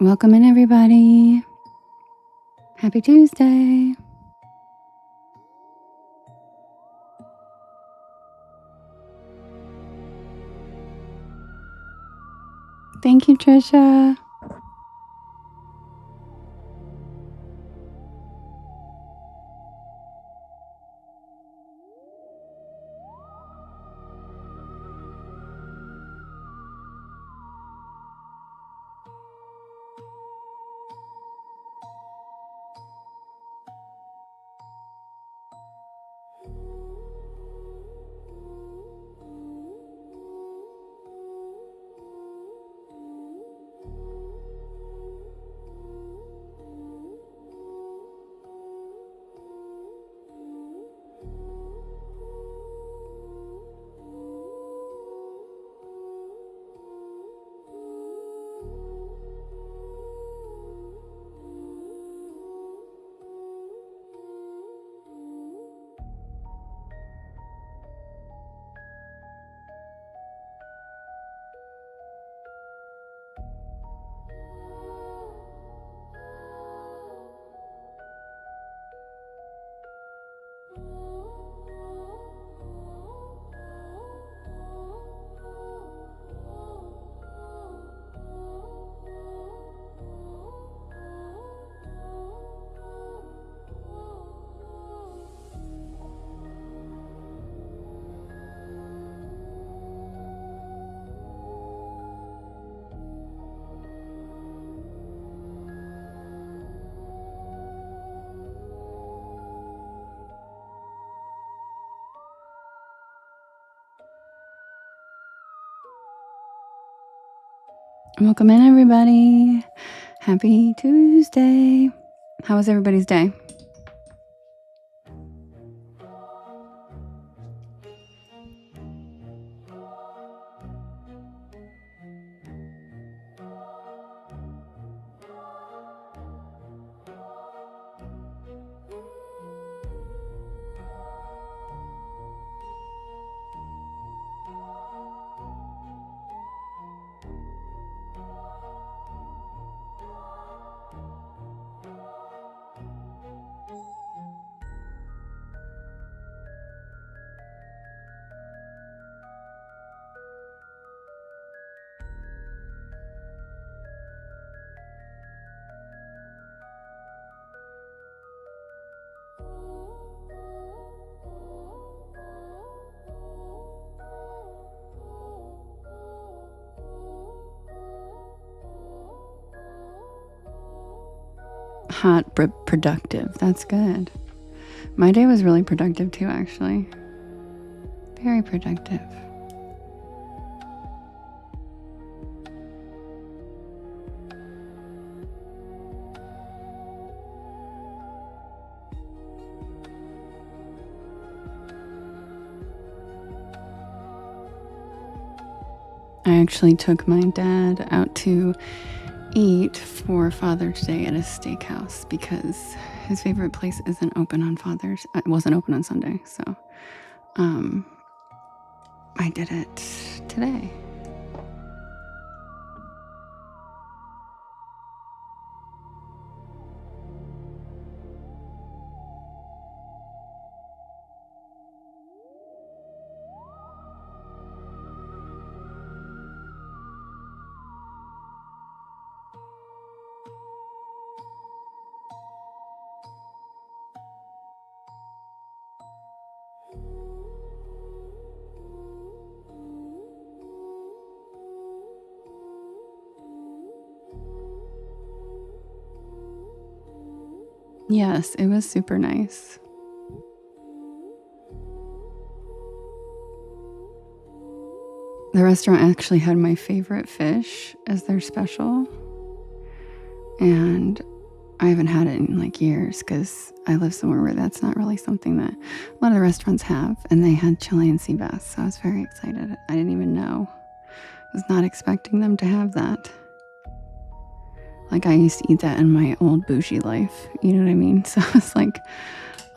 Welcome in, everybody. Happy Tuesday. Thank you, Trisha. Welcome in, everybody. Happy Tuesday. How was everybody's day? Hot, productive. That's good. My day was really productive too, actually. Very productive. I actually took my dad out to eat for Father's Day at a steakhouse because his favorite place isn't open on it wasn't open on Sunday, so I did it today. Yes, it was super nice. The restaurant actually had my favorite fish as their special, and I haven't had it in like years because I live somewhere where that's not really something that a lot of the restaurants have, and they had Chilean sea bass, so I was very excited. I didn't even know. I was not expecting them to have that. Like, I used to eat that in my old bougie life, you know what I mean? So I was like,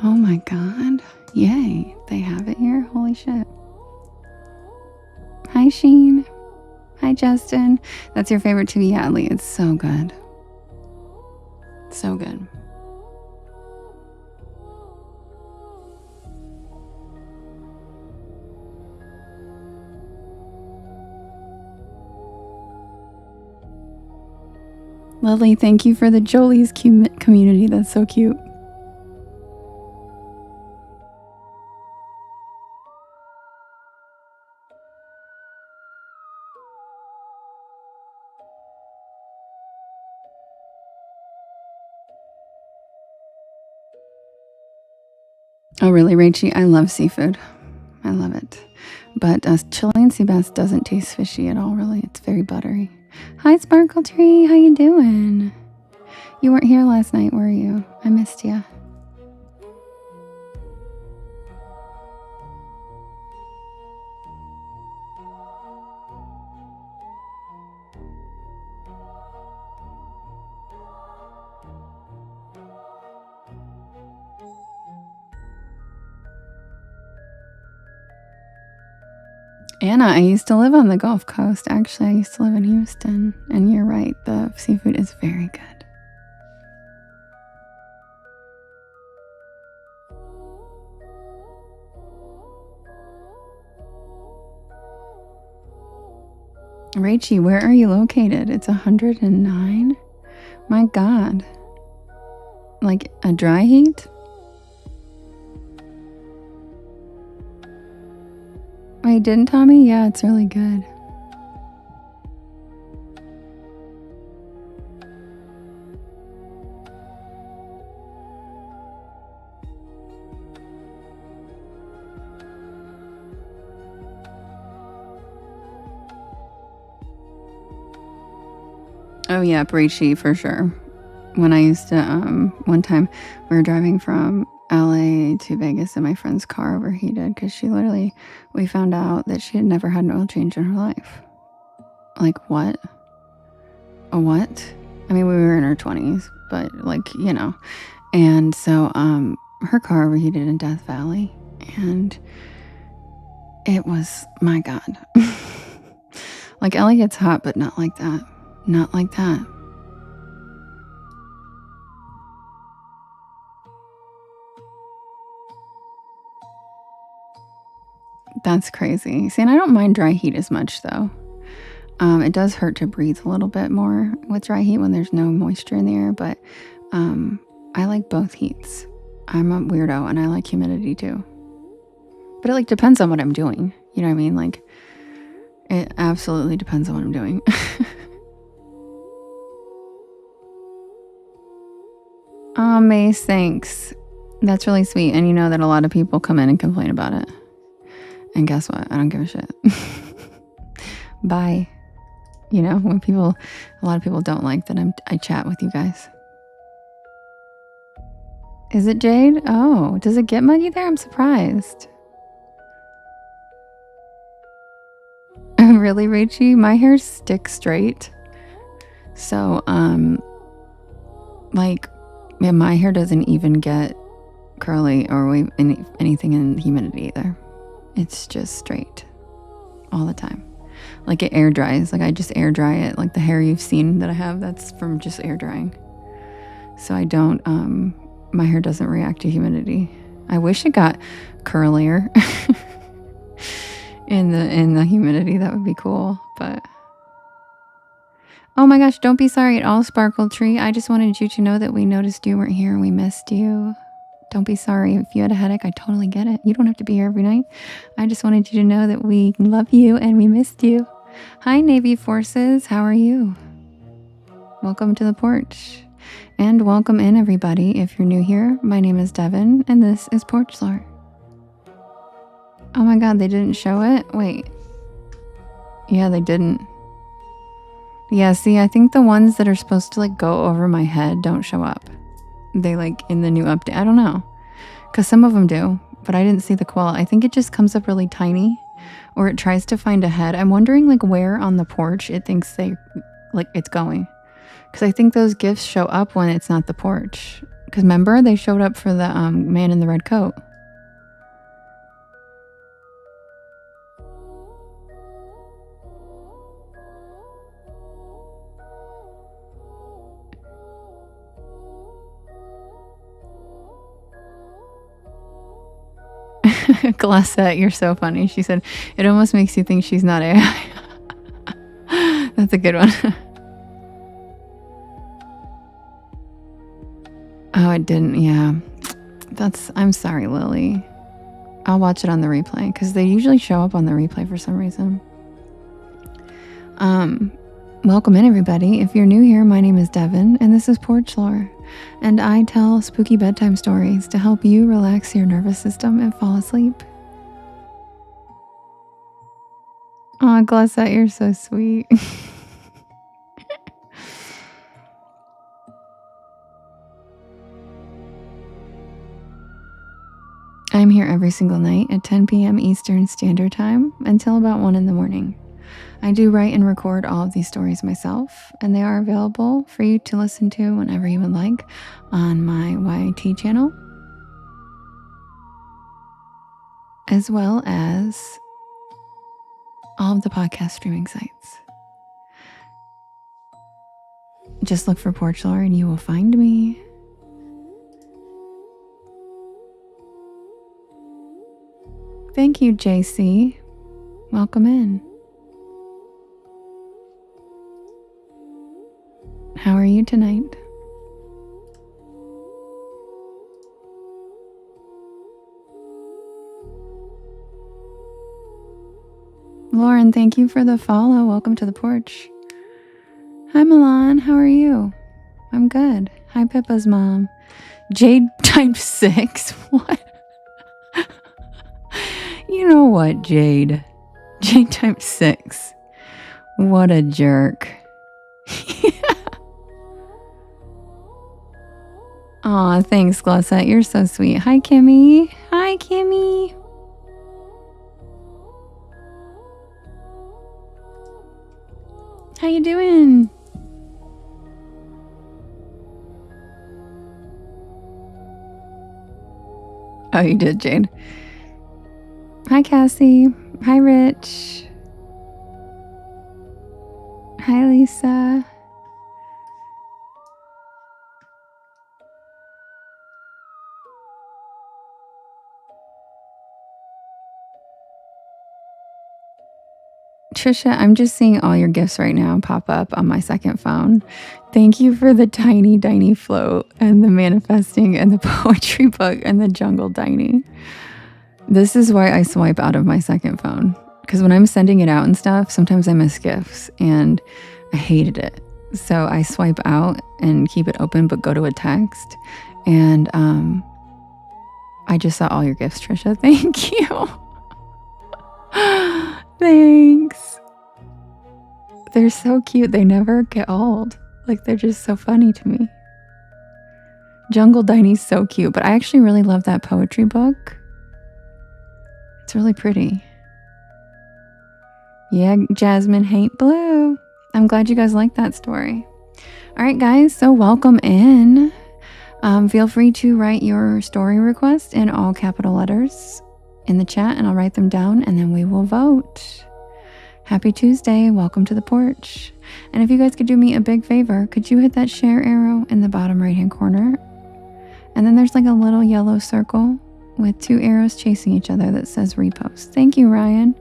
oh my God, yay, they have it here? Holy shit. Hi, Sheen. Hi, Justin. That's your favorite too? Yeah, Lee, it's so good. So good. Lovely. Thank you for the Jolie's community. That's so cute. Oh, really, Rachie? I love seafood. I love it. But Chilean sea bass doesn't taste fishy at all, really. It's very buttery. Hi, Sparkle Tree. How you doing? You weren't here last night, were you? I missed you. Anna, I used to live on the Gulf Coast. Actually, I used to live in Houston. And you're right, the seafood is very good. Rachie, where are you located? It's 109? My God. Like a dry heat? Wait, didn't Tommy? Yeah, it's really good. Oh yeah, Breachy for sure. When I used to, one time we were driving from LA to Vegas and my friend's car overheated because we found out that she had never had an oil change in her life. Like what? A what? I mean, we were in our 20s, but and so, her car overheated in Death Valley and it was, my God. Like LA gets hot, but not like that. Not like that. That's crazy. See, and I don't mind dry heat as much though. It does hurt to breathe a little bit more with dry heat when there's no moisture in the air, but I like both heats. I'm a weirdo and I like humidity too. But it depends on what I'm doing. You know what I mean? Like it absolutely depends on what I'm doing. Oh, Mace, thanks. That's really sweet. And you know that a lot of people come in and complain about it. And guess what? I don't give a shit. Bye. You know, a lot of people don't like that I chat with you guys. Is it Jade? Oh, does it get muggy there? I'm surprised. Really, Rachie? My hair's stick straight. So, yeah, my hair doesn't even get curly or anything in humidity either. It's just straight all the time. Like it air dries. Like I just air dry it. Like the hair you've seen that I have, that's from just air drying. So I don't, my hair doesn't react to humidity. I wish it got curlier in the humidity. That would be cool. But oh my gosh, don't be sorry at all, Sparkle Tree. I just wanted you to know that we noticed you weren't here and we missed you. Don't be sorry. If you had a headache, I totally get it. You don't have to be here every night. I just wanted you to know that we love you and we missed you. Hi, Navy Forces. How are you? Welcome to the porch. And welcome in, everybody. If you're new here, my name is Devin, and this is Porch Lore. Oh my God, they didn't show it? Wait. Yeah, they didn't. Yeah, see, I think the ones that are supposed to go over my head don't show up. They in the new update. I don't know. Because some of them do, but I didn't see the quality. I think it just comes up really tiny, or it tries to find a head. I'm wondering where on the porch it thinks it's going. Because I think those gifts show up when it's not the porch. Because remember, they showed up for the man in the red coat. Glossette, you're so funny. She said, it almost makes you think she's not AI. That's a good one. Oh, it didn't. Yeah. I'm sorry, Lily. I'll watch it on the replay because they usually show up on the replay for some reason. Welcome in, everybody. If you're new here, my name is Devin, and this is Porch Lore, and I tell spooky bedtime stories to help you relax your nervous system and fall asleep. Aw, Glossette, you're so sweet. I'm here every single night at 10 p.m. Eastern Standard Time until about 1 in the morning. I do write and record all of these stories myself, and they are available for you to listen to whenever you would like on my YT channel, as well as all of the podcast streaming sites. Just look for Porch Lore and you will find me. Thank you, JC. Welcome in. How are you tonight? Lauren, thank you for the follow. Welcome to the porch. Hi, Milan. How are you? I'm good. Hi, Pippa's mom. Jade times 6? What? You know what, Jade? Jade times 6. What a jerk. Aw, thanks, Glossette. You're so sweet. Hi, Kimmy. Hi, Kimmy. How you doing? Oh, you did, Jade. Hi, Cassie. Hi, Rich. Hi, Lisa. Trisha, I'm just seeing all your gifts right now pop up on my second phone. Thank you for the tiny, tiny float and the manifesting and the poetry book and the jungle tiny. This is why I swipe out of my second phone. Because when I'm sending it out and stuff, sometimes I miss gifts and I hated it. So I swipe out and keep it open, but go to a text. And I just saw all your gifts, Trisha. Thank you. Thanks. They're so cute. They never get old. Like, they're just so funny to me. Jungle Diny's so cute, but I actually really love that poetry book. It's really pretty. Yeah, Jasmine Hate Blue. I'm glad you guys like that story. All right, guys, so welcome in. Feel free to write your story request in all capital letters in the chat, and I'll write them down, and then we will vote. Happy Tuesday. Welcome to the porch. And if you guys could do me a big favor, could you hit that share arrow in the bottom right-hand corner? And then there's like a little yellow circle with 2 arrows chasing each other that says repost. Thank you, Ryan.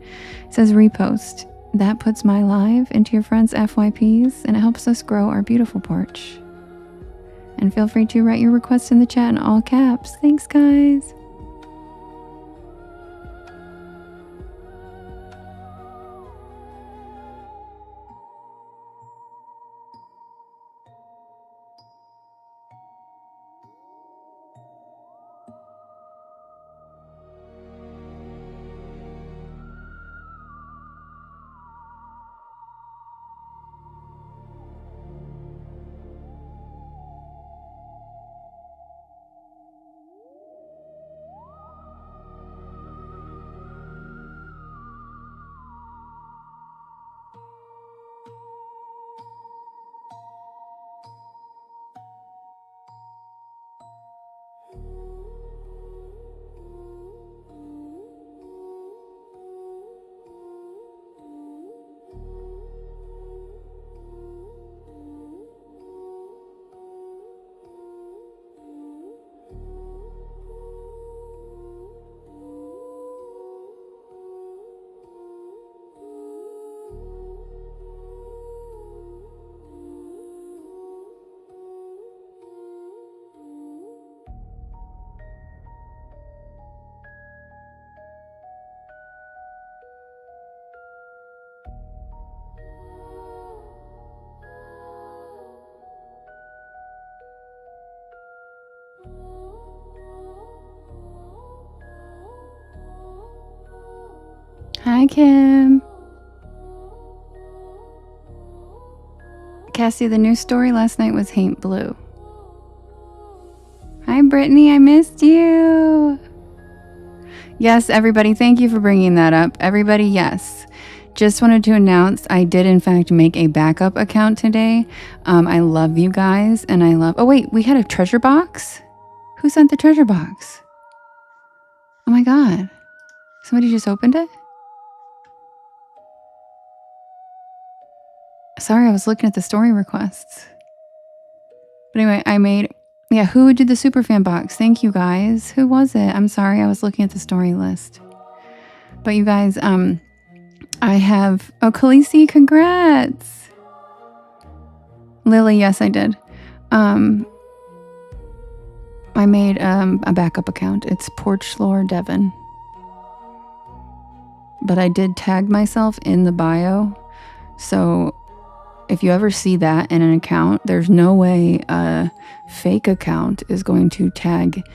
It says repost. That puts my live into your friends' FYPs, and it helps us grow our beautiful porch. And feel free to write your request in the chat in all caps. Thanks, guys. Hi, Kim. Cassie, the news story last night was Haint Blue. Hi, Brittany. I missed you. Yes, everybody. Thank you for bringing that up. Everybody, yes. Just wanted to announce I did, in fact, make a backup account today. I love you guys, and I love... Oh, wait. We had a treasure box? Who sent the treasure box? Oh, my God. Somebody just opened it? Sorry, I was looking at the story requests. But anyway, I made... Yeah, who did the superfan box? Thank you, guys. Who was it? I'm sorry, I was looking at the story list. But you guys, I have... Oh, Khaleesi, congrats! Lily, yes, I did. I made a backup account. It's Porch Lore Devon. But I did tag myself in the bio. So if you ever see that in an account, there's no way a fake account is going to tag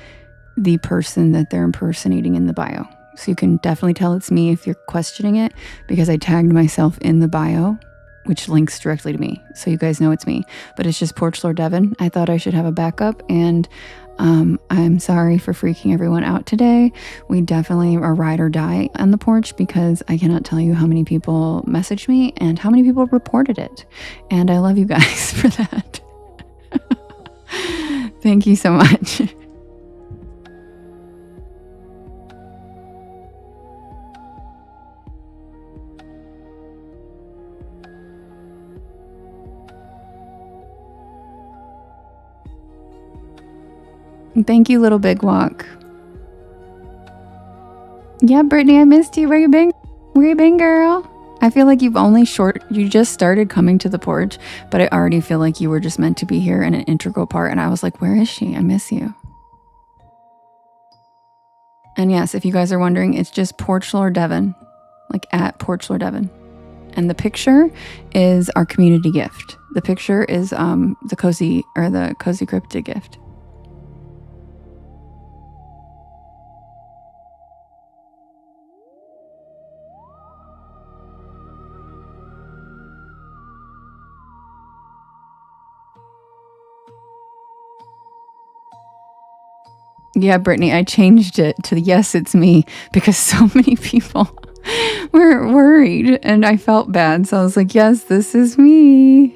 the person that they're impersonating in the bio. So you can definitely tell it's me if you're questioning it, because I tagged myself in the bio, which links directly to me. So you guys know it's me. But it's just Porch Lore Devon. I thought I should have a backup, and I'm sorry for freaking everyone out today. We definitely are ride or die on the porch, because I cannot tell you how many people messaged me and how many people reported it. And I love you guys for that. Thank you so much. Thank you, Little Big Walk. Yeah, Brittany, I missed you. Where you been? Where you been, girl? I feel like you just started coming to the porch, but I already feel like you were just meant to be here in an integral part. And I was like, where is she? I miss you. And yes, if you guys are wondering, it's just Porch Lore Devon, like at Porch Lore Devon. And the picture is our community gift. The picture is the Cozy Cryptid gift. Yeah, Brittany, I changed it to yes, it's me, because so many people were worried and I felt bad. So I was like, yes, this is me.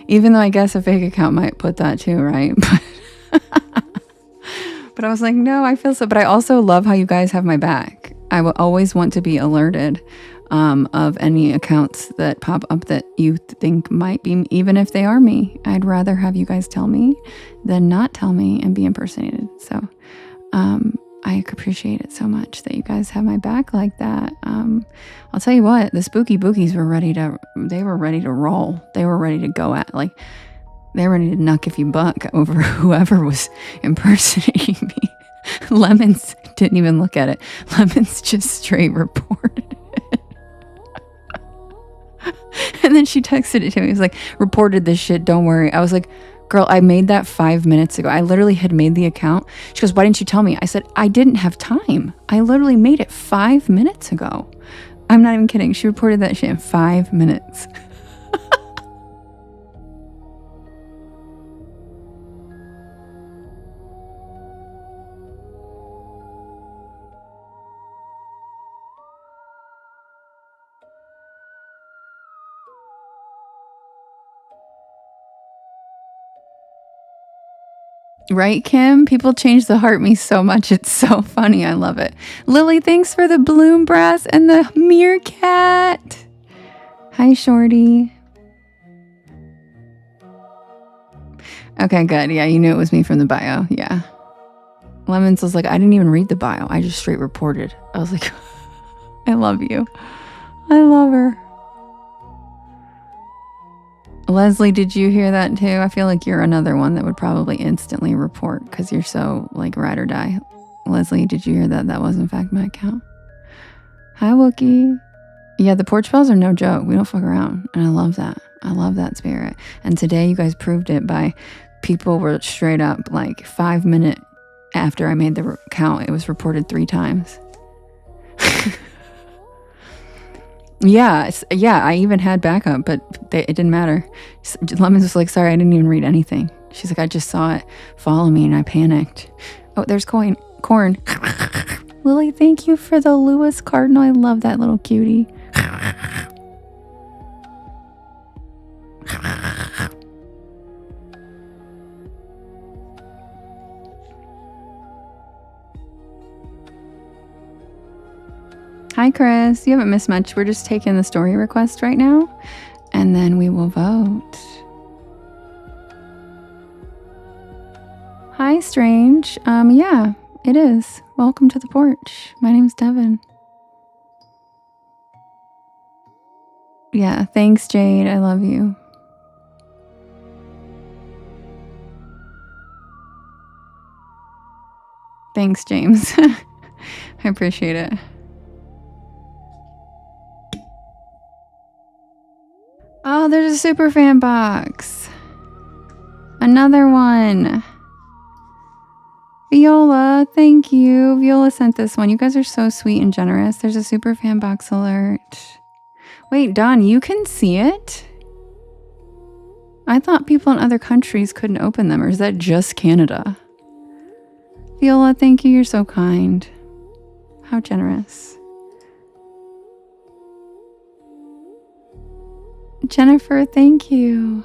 Even though I guess a fake account might put that too, right? But I was like, no, I feel so. But I also love how you guys have my back. I will always want to be alerted of any accounts that pop up that you think might be, even if they are me. I'd rather have you guys tell me than not tell me and be impersonated. So I appreciate it so much that you guys have my back like that. I'll tell you what, the spooky bookies were ready to roll. They were ready to go at, like, they were ready to knuck if you buck over whoever was impersonating me. Lemons didn't even look at it. Lemons just straight reported it. And then she texted it to me. It was like, reported this shit, don't worry. I was like, girl, I made that 5 minutes ago. I literally had made the account. She goes, why didn't you tell me? I said, I didn't have time. I literally made it 5 minutes ago. I'm not even kidding. She reported that shit in 5 minutes. Right, Kim? People change the heart me so much. It's so funny. I love it. Lily, thanks for the bloom brass and the meerkat. Hi, Shorty. Okay, good. Yeah, you knew it was me from the bio. Yeah. Lemons was like, I didn't even read the bio. I just straight reported. I was like, I love you. I love her. Leslie, did you hear that too? I feel like you're another one that would probably instantly report because you're so like ride or die. Leslie, did you hear that? That was in fact my account. Hi, Wookie. Yeah, the porch bells are no joke. We don't fuck around. And I love that. I love that spirit. And today you guys proved it by people were straight up like 5 minutes after I made the account. It was reported 3 times. Yeah, yeah, I even had backup, but it didn't matter. Lemons was like, sorry, I didn't even read anything. She's like, I just saw it follow me and I panicked. Oh, there's corn. Lily, thank you for the Lewis Cardinal. I love that little cutie. Hi, Chris. You haven't missed much. We're just taking the story request right now, and then we will vote. Hi, Strange. Yeah, it is. Welcome to the porch. My name's Devin. Yeah, thanks, Jade. I love you. Thanks, James. I appreciate it. Oh, there's a super fan box. Another one. Viola, thank you. Viola sent this one. You guys are so sweet and generous. There's a super fan box alert. Wait, Don, you can see it? I thought people in other countries couldn't open them, or is that just Canada? Viola, thank you. You're so kind. How generous. Jennifer, thank you.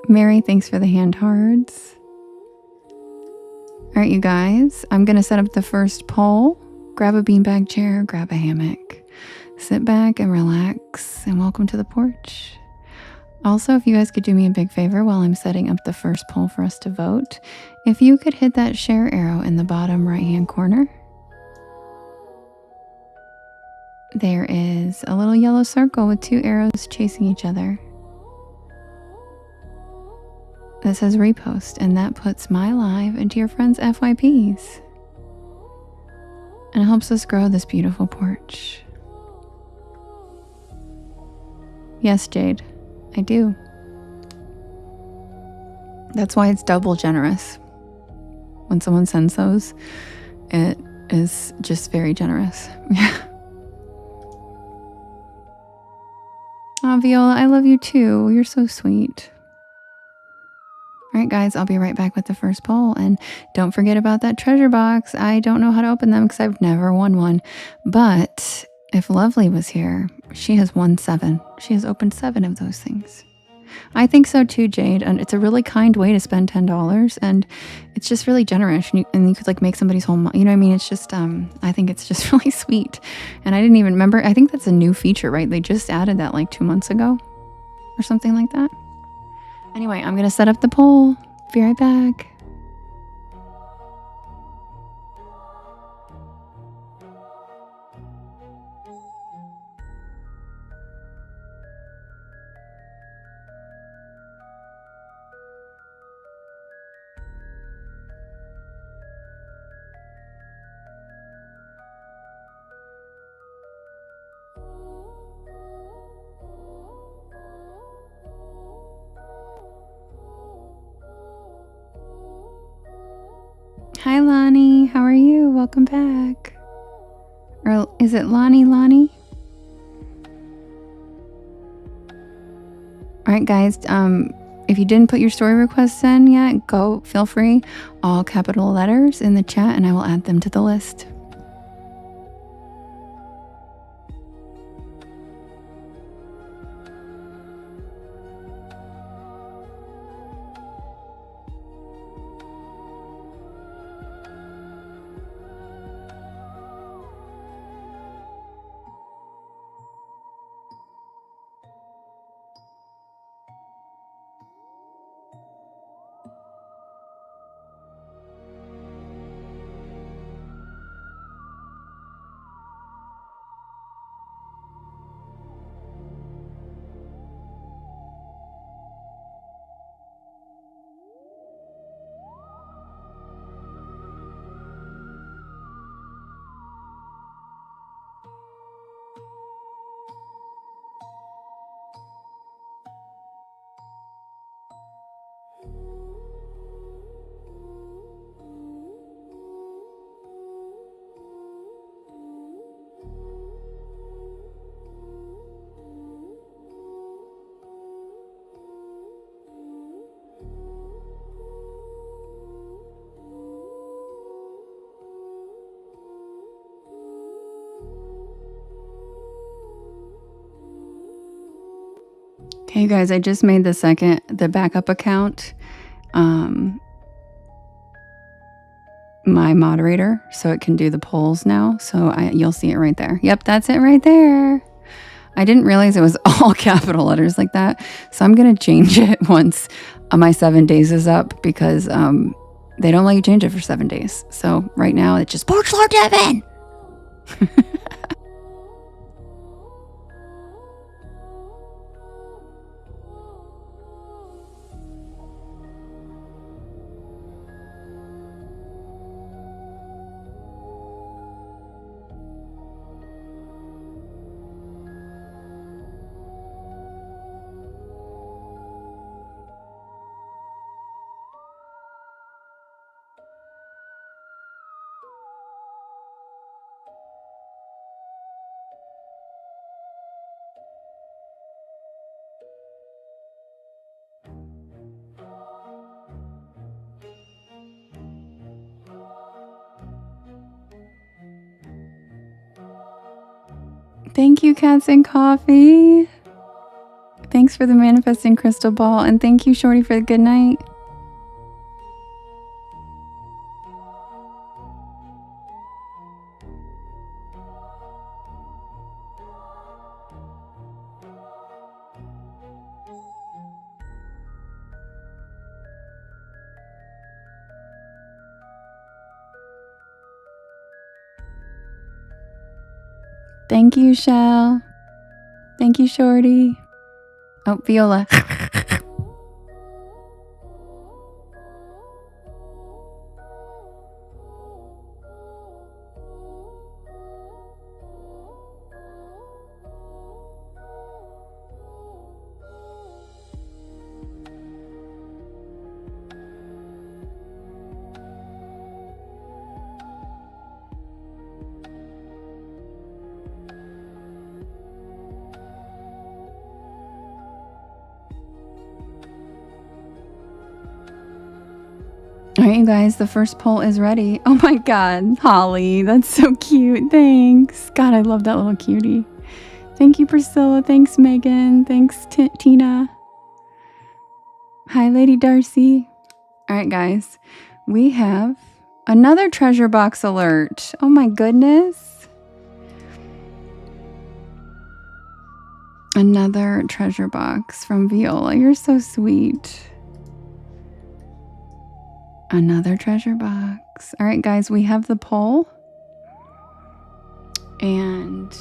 Mary, thanks for the hand hearts. All right, you guys, I'm going to set up the first poll. Grab a beanbag chair, grab a hammock. Sit back and relax, and welcome to the porch. Also, if you guys could do me a big favor while I'm setting up the first poll for us to vote, if you could hit that share arrow in the bottom right-hand corner. There is a little yellow circle with two arrows chasing each other. That says repost, and that puts my live into your friends' FYPs. And it helps us grow this beautiful porch. Yes, Jade, I do. That's why it's double generous. When someone sends those, it is just very generous. Yeah. Oh, Viola, I love you too. You're so sweet. All right, guys, I'll be right back with the first poll. And don't forget about that treasure box. I don't know how to open them because I've never won one. But if Lovely was here, she has won 7. She has opened 7 of those things. I think so too, Jade. And it's a really kind way to spend $10. And it's just really generous. And you could like make somebody's whole month. You know what I mean? It's just, I think it's just really sweet. And I didn't even remember. I think that's a new feature, right? They just added that like 2 months ago or something like that. Anyway, I'm going to set up the poll. Be right back. Hi, Lonnie. How are you? Welcome back. Or is it Lonnie? All right, guys. If you didn't put your story requests in yet, feel free. All capital letters in the chat, and I will add them to the list. Okay, you guys, I just made the backup account, my moderator, so it can do the polls now. So you'll see it right there. Yep, that's it right there. I didn't realize it was all capital letters like that. So I'm going to change it once my 7 days is up, because they don't let you change it for 7 days. So right now it's just Porch Lore Devin. Thank you, Cats and Coffee. Thanks for the manifesting crystal ball. And thank you, Shorty, for the good night. Thank you, Shell. Thank you, Shorty. Oh, Viola. All right, you guys, the first poll is ready. Oh my God, Holly, that's so cute. Thanks. God, I love that little cutie. Thank you, Priscilla. Thanks, Megan. Thanks, Tina. Hi, Lady Darcy. All right, guys, we have another treasure box alert. Oh my goodness. Another treasure box from Viola. You're so sweet. Another treasure box. All right, guys, we have the poll. And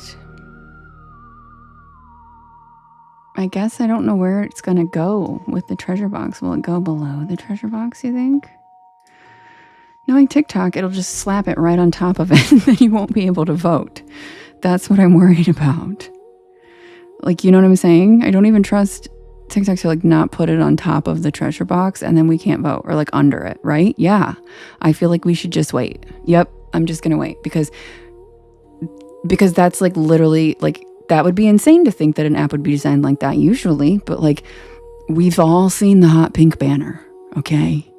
I guess I don't know where it's going to go with the treasure box. Will it go below the treasure box, you think? Knowing TikTok, it'll just slap it right on top of it and then you won't be able to vote. That's what I'm worried about. Like, you know what I'm saying? I don't even trust TikTok to like not put it on top of the treasure box and then we can't vote, or like under it, right? Yeah. I feel like we should just wait. Yep. I'm just going to wait because that's like literally like, that would be insane to think that an app would be designed like that usually, but like we've all seen the hot pink banner. Okay.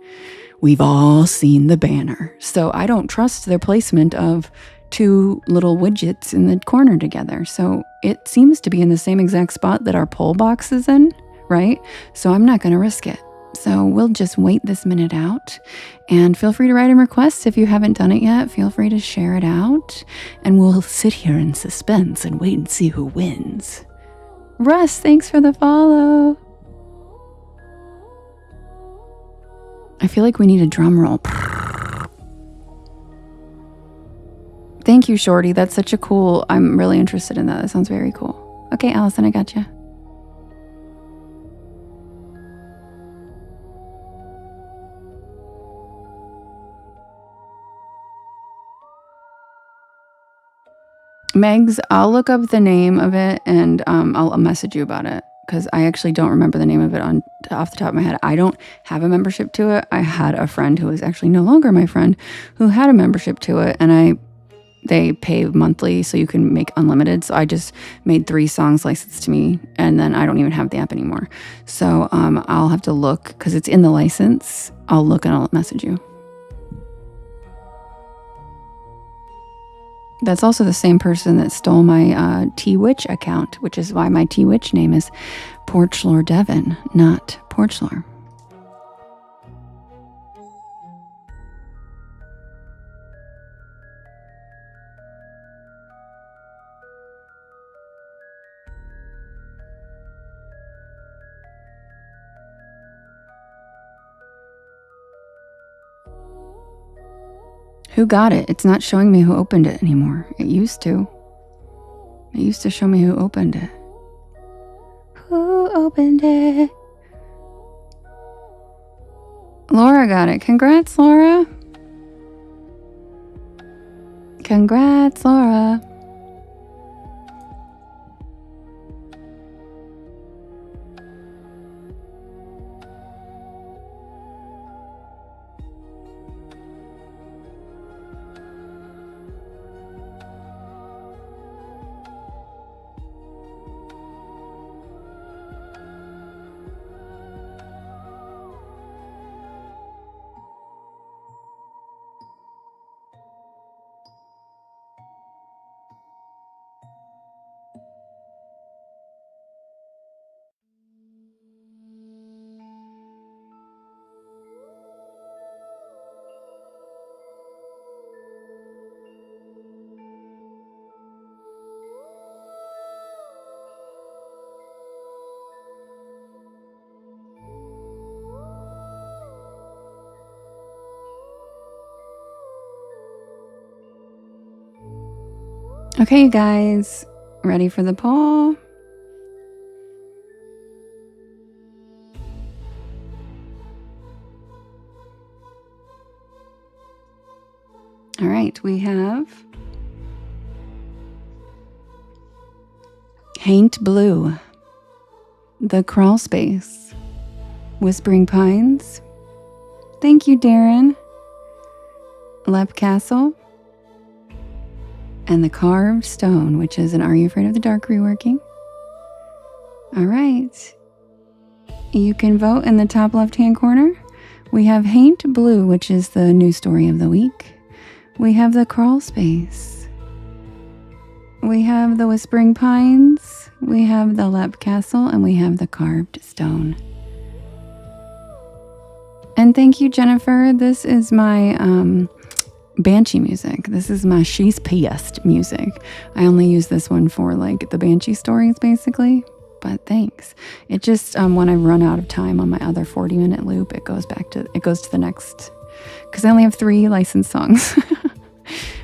We've all seen the banner. So I don't trust their placement of 2 little widgets in the corner together. So it seems to be in the same exact spot that our poll box is in. Right? So I'm not going to risk it. So we'll just wait this minute out, and feel free to write in requests if you haven't done it yet. Feel free to share it out, and we'll sit here in suspense and wait and see who wins. Russ, thanks for the follow. I feel like we need a drum roll. Thank you, Shorty. That's such a cool, I'm really interested in that. That sounds very cool. Okay, Allison, I got you. Megs, I'll look up the name of it and I'll message you about it, because I actually don't remember the name of it off the top of my head. I don't have a membership to it. I had a friend who is actually no longer my friend who had a membership to it, and they pay monthly so you can make unlimited. So I just made 3 songs licensed to me, and then I don't even have the app anymore. So I'll have to look because it's in the license. I'll look and I'll message you. That's also the same person that stole my T-Witch account, which is why my T-Witch name is Porch Lore Devon, not Porch Lore. Who got it? It's not showing me who opened it anymore. It used to. It used to show me who opened it. Who opened it? Laura got it. Congrats, Laura. Congrats, Laura. Okay, you guys, ready for the poll? All right, we have Haint Blue, The Crawl Space, Whispering Pines. Thank you, Darren. Lep Castle. And the Carved Stone, which is an Are You Afraid of the Dark reworking. All right. You can vote in the top left-hand corner. We have Haint Blue, which is the new story of the week. We have the Crawl Space. We have the Whispering Pines. We have the Lep Castle, and we have the Carved Stone. And thank you, Jennifer. This is my Banshee music. This is my She's Pissed music. I only use this one for like the Banshee stories basically, but thanks. It just when I run out of time on my other 40-minute loop, it goes to the next, because I only have 3 licensed songs.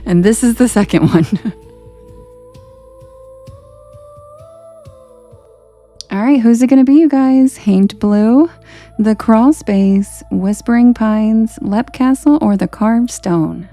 And this is the second one. All right, who's it gonna be, you guys? Haint Blue, the Crawl Space, Whispering Pines, Lep Castle, or the Carved Stone?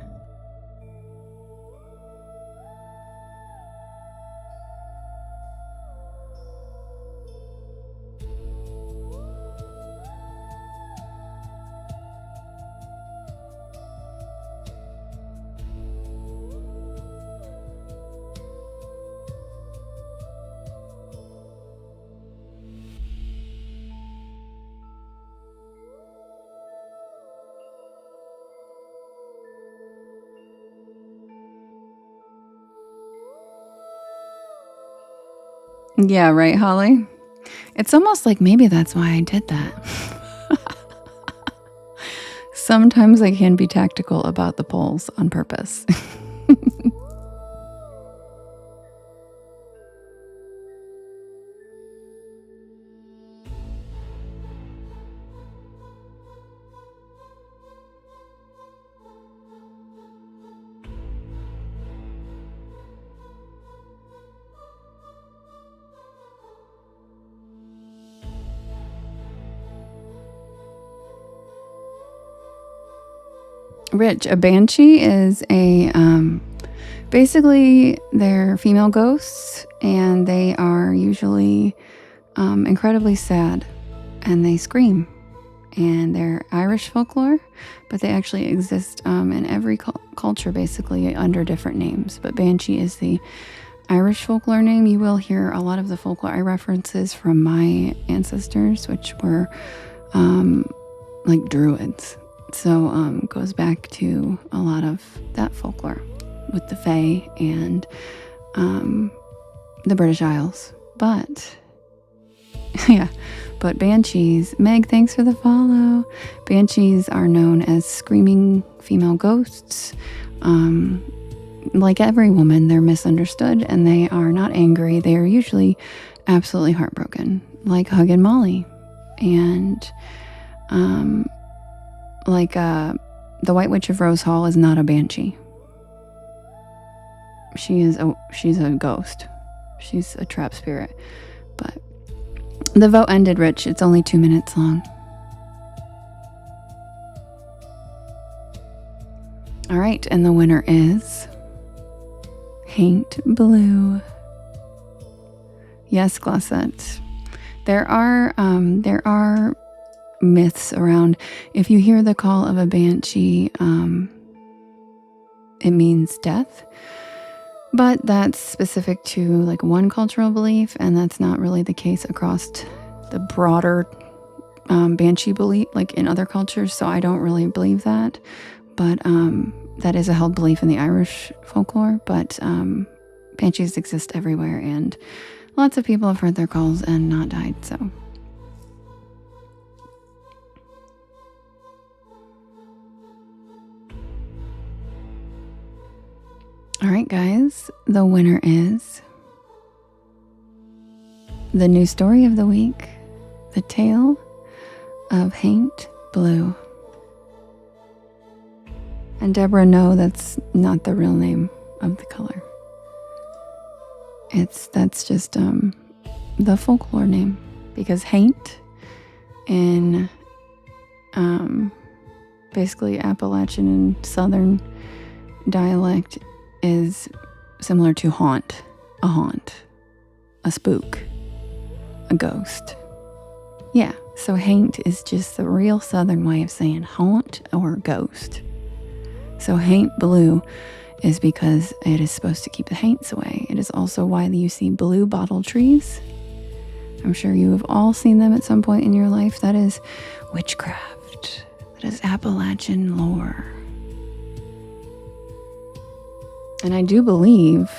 Yeah, right, Holly? It's almost like maybe that's why I did that. Sometimes I can be tactical about the polls on purpose. Rich, a banshee is a basically they're female ghosts, and they are usually incredibly sad, and they scream, and they're Irish folklore, but they actually exist in every culture basically under different names. But banshee is the Irish folklore name. You will hear a lot of the folklore I references from my ancestors, which were like druids. So goes back to a lot of that folklore. with the Fae and the British Isles. But yeah, but banshees, Meg, thanks for the follow. Banshees are known as screaming female ghosts. Like every woman, they're misunderstood and they are not angry. They are usually absolutely heartbroken, like Hug and Molly. And the White Witch of Rose Hall is not a banshee. She's a ghost. She's a trap spirit. But the vote ended, Rich. It's only 2 minutes long. All right, and the winner is Haint Blue. Yes, Glossette. There are myths around. If you hear the call of a banshee, it means death. But that's specific to like one cultural belief, and that's not really the case across the broader banshee belief, like in other cultures. So I don't really believe that. But that is a held belief in the Irish folklore. But banshees exist everywhere, and lots of people have heard their calls and not died. So. All right, guys, the winner is the new story of the week, The Tale of Haint Blue. And Deborah, no, that's not the real name of the color. That's just the folklore name, because haint in basically Appalachian and Southern dialect is similar to haunt, a spook, a ghost. Yeah, so haint is just the real Southern way of saying haunt or ghost. So haint blue is because it is supposed to keep the haints away. It is also why you see blue bottle trees. I'm sure you have all seen them at some point in your life. That is witchcraft. That is Appalachian lore. And I do believe,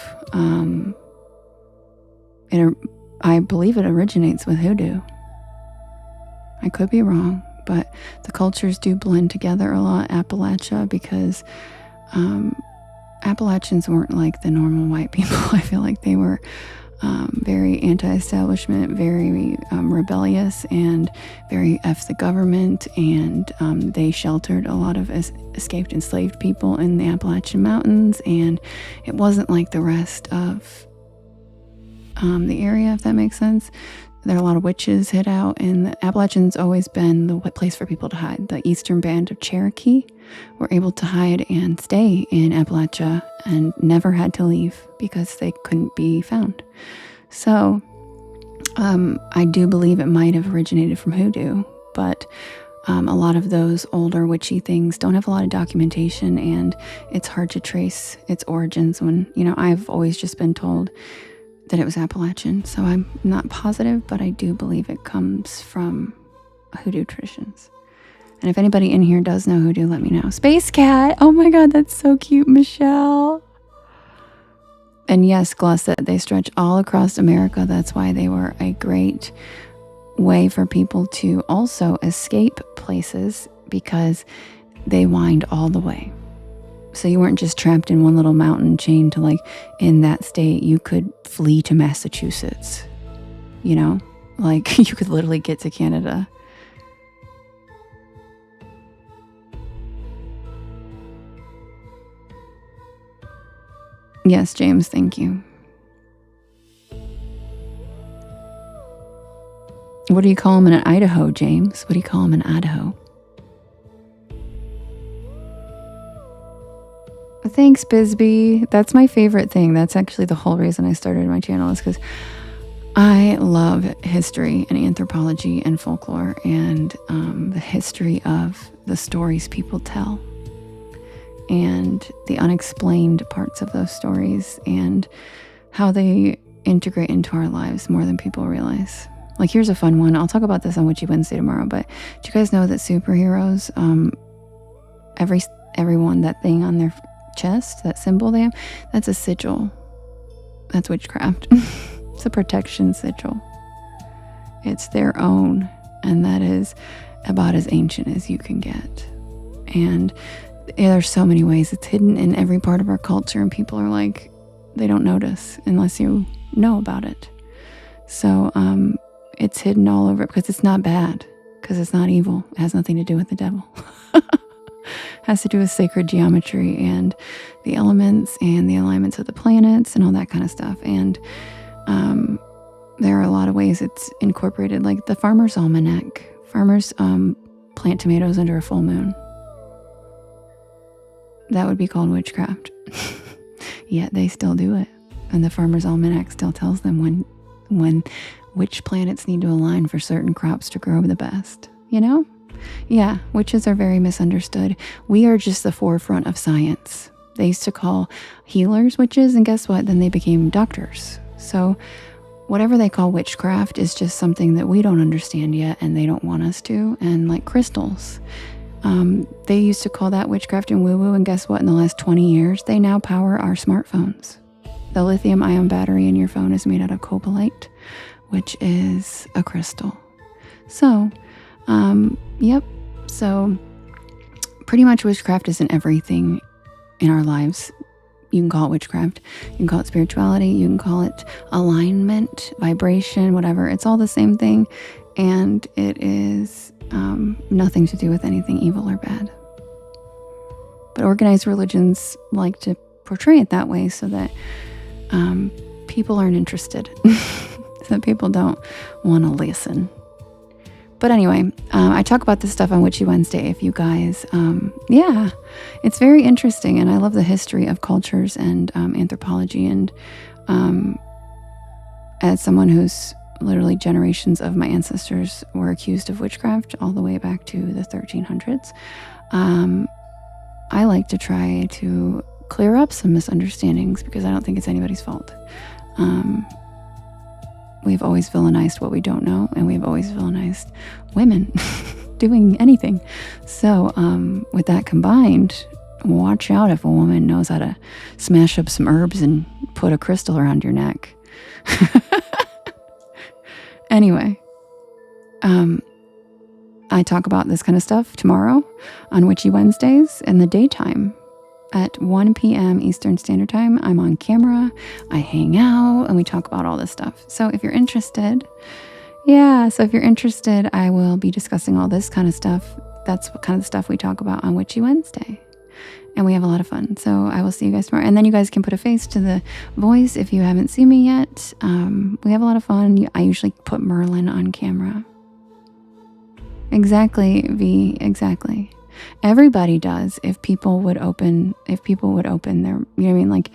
I believe it originates with hoodoo. I could be wrong, but the cultures do blend together a lot, Appalachia, because Appalachians weren't like the normal white people. I feel like they were very anti-establishment, very rebellious, and very F the government, and they sheltered a lot of escaped enslaved people in the Appalachian Mountains, and it wasn't like the rest of the area, if that makes sense. There are a lot of witches hid out, and the Appalachians always been the place for people to hide. The Eastern Band of Cherokee were able to hide and stay in Appalachia and never had to leave because they couldn't be found. So I do believe it might have originated from hoodoo, but a lot of those older witchy things don't have a lot of documentation, and it's hard to trace its origins when, I've always just been told that it was Appalachian, so I'm not positive, but I do believe it comes from hoodoo traditions. And if anybody in here does know hoodoo, let me know. Space Cat! Oh my god, that's so cute, Michelle! And yes, Glossette, they stretch all across America. That's why they were a great way for people to also escape places, because they wind all the way. So you weren't just trapped in one little mountain chain to in that state. You could flee to Massachusetts, you could literally get to Canada. Yes, James, thank you. What do you call them in Idaho, James? What do you call them in Idaho? Thanks, Bisbee. That's my favorite thing. That's actually the whole reason I started my channel, is because I love history and anthropology and folklore, and the history of the stories people tell and the unexplained parts of those stories and how they integrate into our lives more than people realize. Here's a fun one. I'll talk about this on Witchy Wednesday tomorrow, but do you guys know that superheroes, everyone, that thing on their chest, that symbol they have, that's a sigil. That's witchcraft. It's a protection sigil. It's their own, and that is about as ancient as you can get. And there's so many ways it's hidden in every part of our culture, and people are like, they don't notice unless you know about it. So it's hidden all over because it's not bad, because it's not evil. It has nothing to do with the devil. It has to do with sacred geometry and the elements and the alignments of the planets and all that kind of stuff. And there are a lot of ways it's incorporated, like the farmer's almanac. Farmers plant tomatoes under a full moon. That would be called witchcraft. Yet they still do it. And the farmer's almanac still tells them when which planets need to align for certain crops to grow the best. You know? Yeah, witches are very misunderstood. We are just the forefront of science. They used to call healers witches, and guess what? Then they became doctors. So whatever they call witchcraft is just something that we don't understand yet, and they don't want us to. And like crystals, they used to call that witchcraft and woo-woo, and guess what? In the last 20 years, they now power our smartphones. The lithium-ion battery in your phone is made out of cobalt, which is a crystal. So, yep. So pretty much witchcraft is in everything in our lives. You can call it witchcraft. You can call it spirituality. You can call it alignment, vibration, whatever. It's all the same thing. And it is nothing to do with anything evil or bad. But organized religions like to portray it that way so that people aren't interested. So that people don't want to listen. But anyway, I talk about this stuff on Witchy Wednesday. If you guys, yeah, it's very interesting. And I love the history of cultures and anthropology. And as someone who's literally generations of my ancestors were accused of witchcraft all the way back to the 1300s, I like to try to clear up some misunderstandings because I don't think it's anybody's fault. We've always villainized what we don't know, and we've always villainized women doing anything. So with that combined, watch out if a woman knows how to smash up some herbs and put a crystal around your neck. Anyway, I talk about this kind of stuff tomorrow on Witchy Wednesdays in the daytime. At 1 p.m. Eastern Standard Time, I'm on camera, I hang out, and we talk about all this stuff. So if you're interested, I will be discussing all this kind of stuff. That's what kind of stuff we talk about on Witchy Wednesday. And we have a lot of fun. So I will see you guys tomorrow. And then you guys can put a face to the voice if you haven't seen me yet. We have a lot of fun. I usually put Merlin on camera. Exactly, V, exactly. Everybody does. If people would open their, you know what I mean? Like,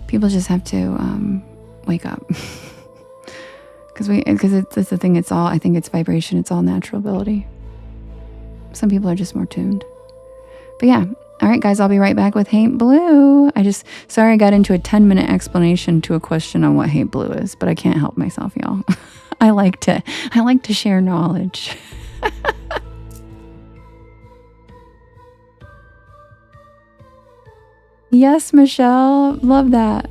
people just have to wake up. Because it's the thing. I think it's vibration. It's all natural ability. Some people are just more tuned. But yeah. All right, guys, I'll be right back with Hate Blue. Sorry I got into a 10-minute explanation to a question on what hate blue is, but I can't help myself, y'all. I like to share knowledge. Yes, Michelle. Love that.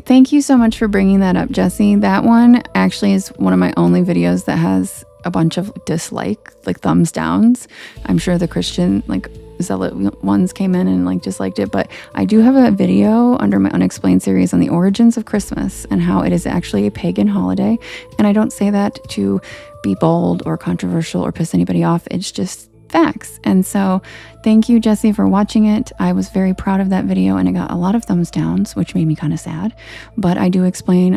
Thank you so much for bringing that up, Jessie. That one actually is one of my only videos that has a bunch of like thumbs downs. I'm sure the Christian, zealot ones came in and disliked it, but I do have a video under my Unexplained series on the origins of Christmas and how it is actually a pagan holiday. And I don't say that to be bold or controversial or piss anybody off. It's just facts. And so thank you, Jessie, for watching it. I was very proud of that video, and it got a lot of thumbs downs, which made me kind of sad. But I do explain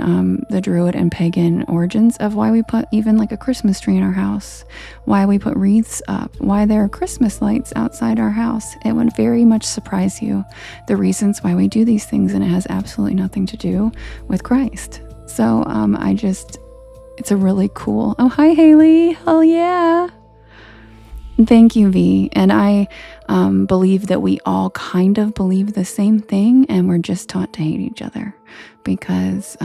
the Druid and pagan origins of why we put even a Christmas tree in our house, why we put wreaths up, why there are Christmas lights outside our house. It would very much surprise you, the reasons why we do these things, and it has absolutely nothing to do with Christ. So it's a really cool, oh, hi, Haley. Hell yeah. Thank you, V. And I believe that we all kind of believe the same thing, and we're just taught to hate each other because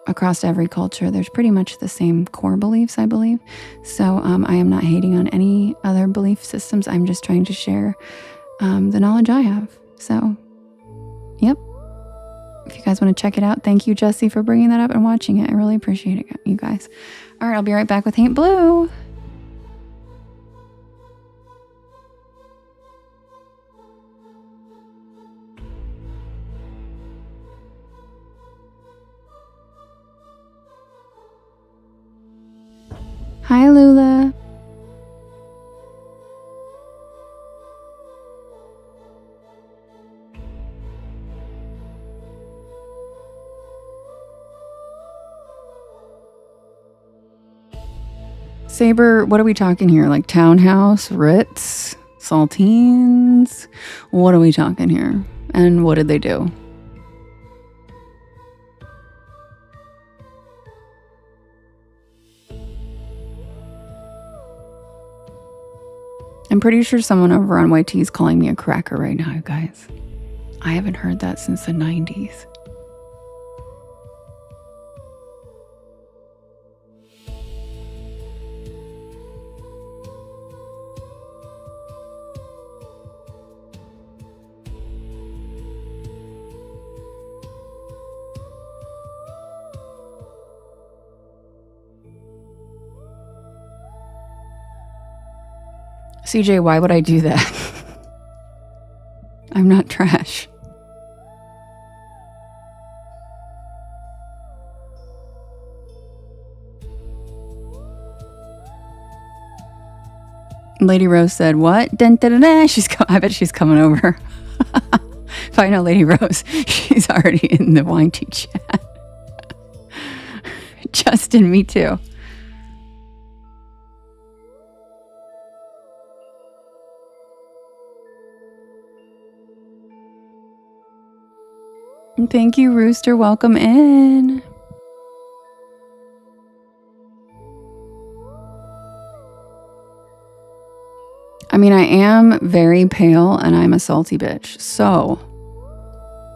across every culture, there's pretty much the same core beliefs, I believe. So I am not hating on any other belief systems. I'm just trying to share the knowledge I have. So, yep. If you guys want to check it out, thank you, Jesse, for bringing that up and watching it. I really appreciate it, you guys. All right, I'll be right back with Paint Blue. Hi, Lula. Saber, what are we talking here? Like townhouse, Ritz, saltines? What are we talking here? And what did they do? I'm pretty sure someone over on YT is calling me a cracker right now, you guys. I haven't heard that since the 90s. CJ, why would I do that? I'm not trash. Lady Rose said, what? Dun, dun, dun, dun. I bet she's coming over. If I know Lady Rose, she's already in the YT chat. Justin, me too. Thank you, Rooster. Welcome in. I mean, I am very pale and I'm a salty bitch. So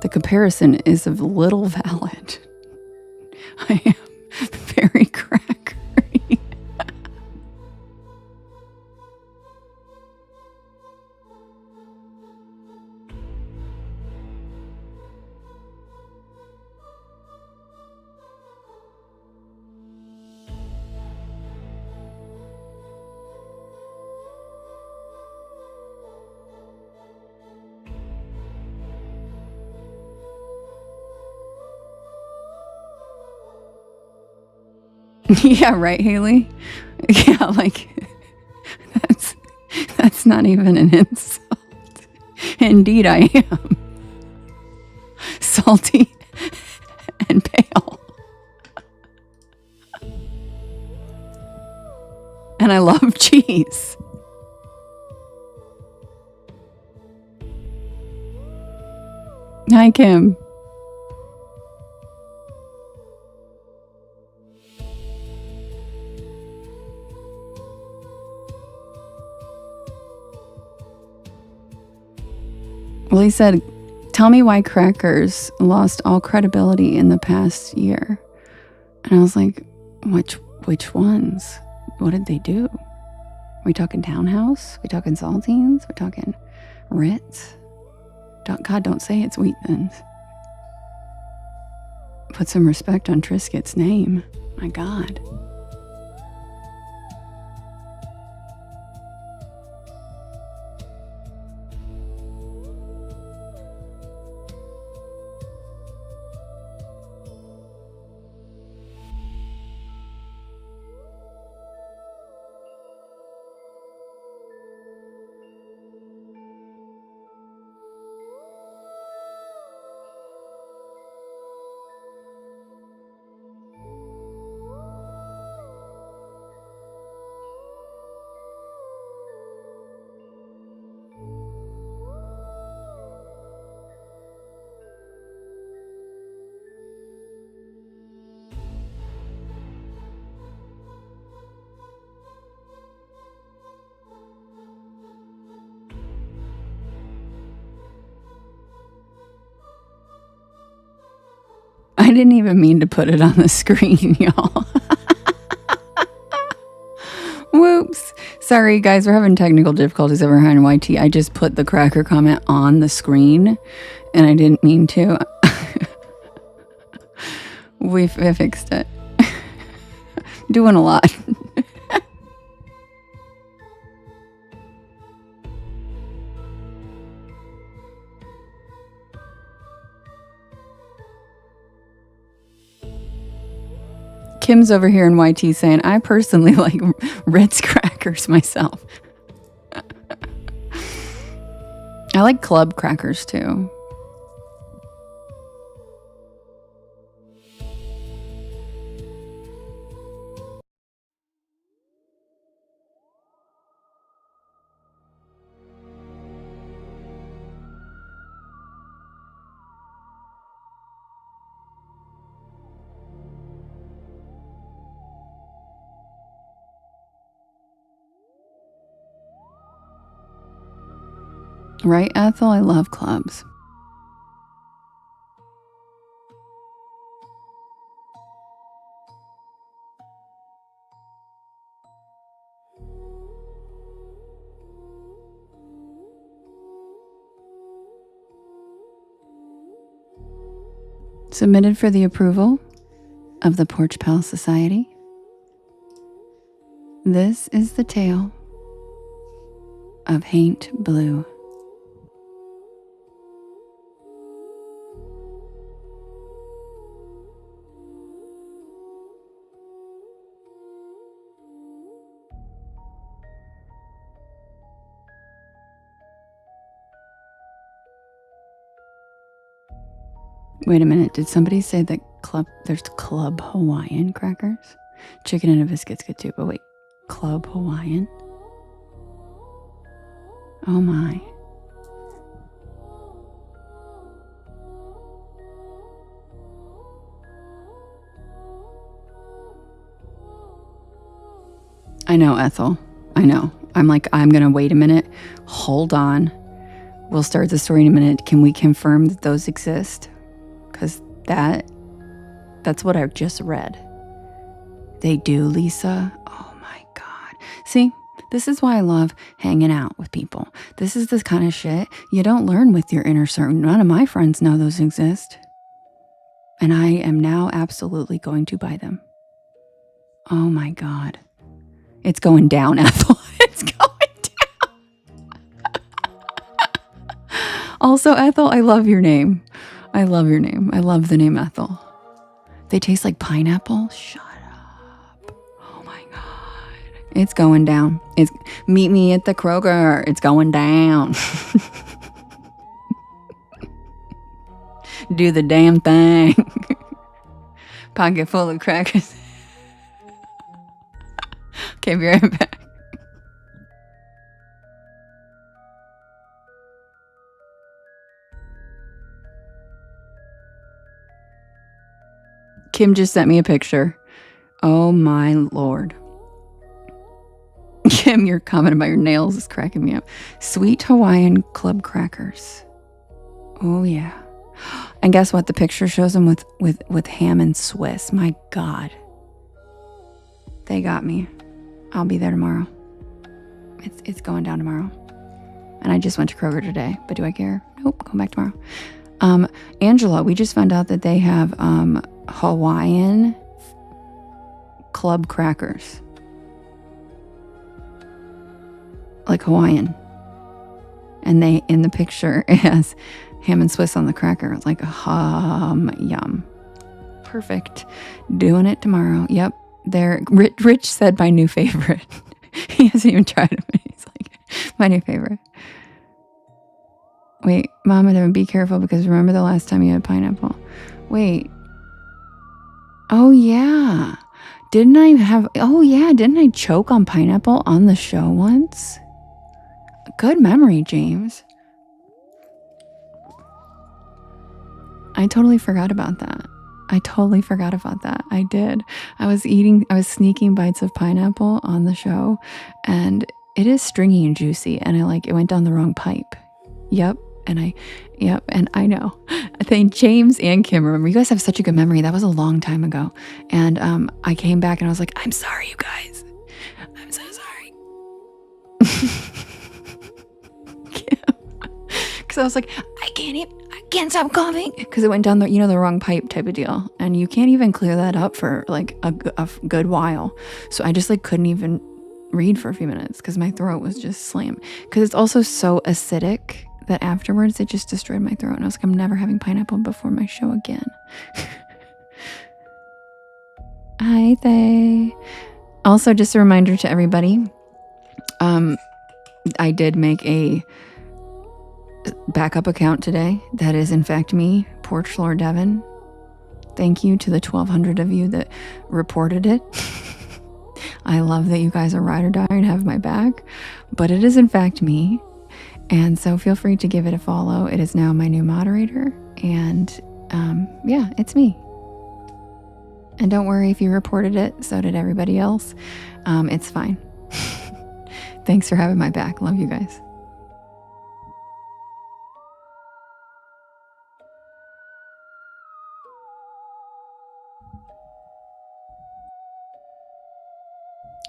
the comparison is of little valid. I am very crackery. Yeah, right, Haley? Yeah, like, that's not even an insult. Indeed, I am. Salty and pale. And I love cheese. Hi, Kim. Well, he said, tell me why crackers lost all credibility in the past year. And I was like, which ones? What did they do? Are we talking townhouse? Are we talking saltines? Are we talking Ritz? God, don't say it's Wheat Thins. Put some respect on Triscuit's name. My God. I didn't even mean to put it on the screen, y'all. Whoops. Sorry, guys. We're having technical difficulties over here in YT. I just put the cracker comment on the screen, and I didn't mean to. We fixed it. Doing a lot. Kim's over here in YT saying, I personally like Ritz crackers myself. I like club crackers too. Right, Ethel? I love clubs. Submitted for the approval of the Porch Pal Society. This is the tale of Haint Blue. Wait a minute, did somebody say that there's Club Hawaiian crackers? Chicken and a biscuit's good too, but wait, Club Hawaiian? Oh my. I know, Ethel. I know. I'm gonna wait a minute. Hold on. We'll start the story in a minute. Can we confirm that those exist? Because that's what I just read. They do, Lisa. Oh my God. See, this is why I love hanging out with people. This is the kind of shit you don't learn with your inner circle. None of my friends know those exist. And I am now absolutely going to buy them. Oh my God. It's going down, Ethel. It's going down. Also, Ethel, I love your name. I love your name. I love the name Ethel. They taste like pineapple? Shut up. Oh my God. It's going down. Meet me at the Kroger. It's going down. Do the damn thing. Pocket full of crackers. Okay, be right back. Kim just sent me a picture. Oh my Lord. Kim, your comment about your nails is cracking me up. Sweet Hawaiian club crackers. Oh yeah. And guess what? The picture shows them with ham and Swiss. My God. They got me. I'll be there tomorrow. It's going down tomorrow. And I just went to Kroger today, but do I care? Nope, go back tomorrow. Angela, we just found out that they have Hawaiian club crackers. Like Hawaiian. And they, in the picture, it has ham and Swiss on the cracker. It's like yum. Perfect. Doing it tomorrow. Yep. There. Rich said my new favorite. He hasn't even tried them. He's like, my new favorite. Wait, Mama, be careful because remember the last time you had pineapple? Wait. Oh, yeah. Didn't I choke on pineapple on the show once? Good memory, James. I totally forgot about that. I did. I was sneaking bites of pineapple on the show, and it is stringy and juicy, and it went down the wrong pipe. Yep. And I know. I think James and Kim, remember, you guys have such a good memory. That was a long time ago. And I came back and I was like, I'm sorry, you guys. I'm so sorry. Because I was like, I can't stop coughing. Because it went down the, the wrong pipe type of deal. And you can't even clear that up for like a good while. So I just like couldn't even read for a few minutes because my throat was just slammed. Because it's also so acidic that afterwards it just destroyed my throat. And I was like, I'm never having pineapple before my show again. Hi, Thay. Also, just a reminder to everybody, I did make a backup account today. That is, in fact, me, Porch Lore Devin. Thank you to the 1,200 of you that reported it. I love that you guys are ride or die and have my back, but it is, in fact, me. And so feel free to give it a follow. It is now my new moderator. And yeah, it's me. And don't worry if you reported it. So did everybody else. It's fine. Thanks for having my back. Love you guys.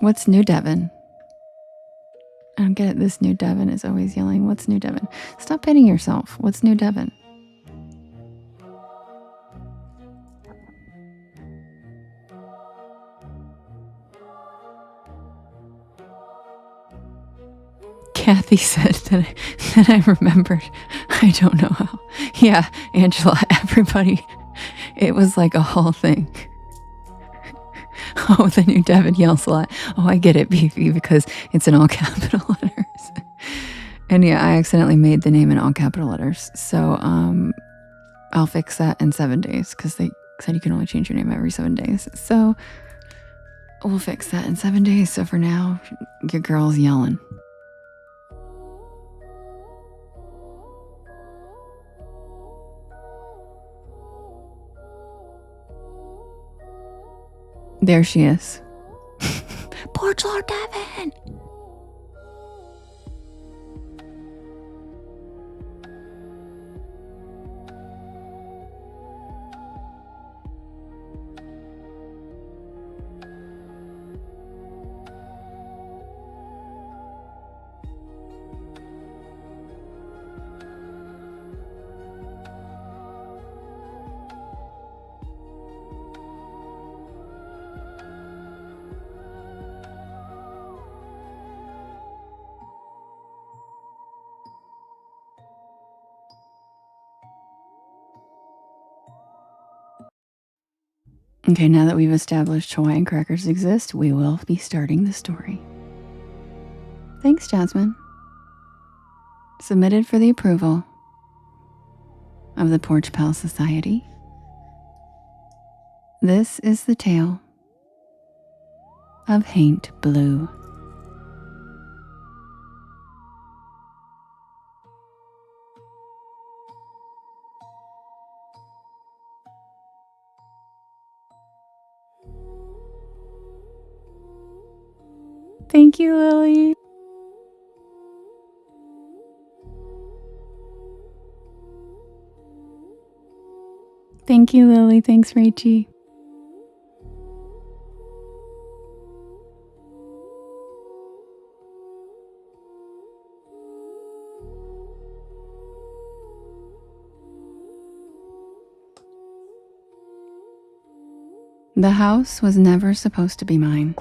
What's new, Devin? I don't get it. This new Devin is always yelling, what's new, Devin? Stop pitting yourself. What's new, Devin? Kathy said that I remembered. I don't know how. Yeah, Angela, everybody. It was like a whole thing. Oh, the new Devin yells a lot. Oh, I get it, Beefy, because it's in all capital letters. And yeah, I accidentally made the name in all capital letters. So I'll fix that in 7 days because they said you can only change your name every 7 days. So we'll fix that in 7 days. So for now, your girl's yelling. There she is. Porch Lore Devin! Okay, now that we've established Hawaiian crackers exist, we will be starting the story. Thanks, Jasmine. Submitted for the approval of the Porch Pal Society. This is the tale of Haint Blue. Thank you, Lily. Thank you, Lily. Thanks, Rachie. The house was never supposed to be mine.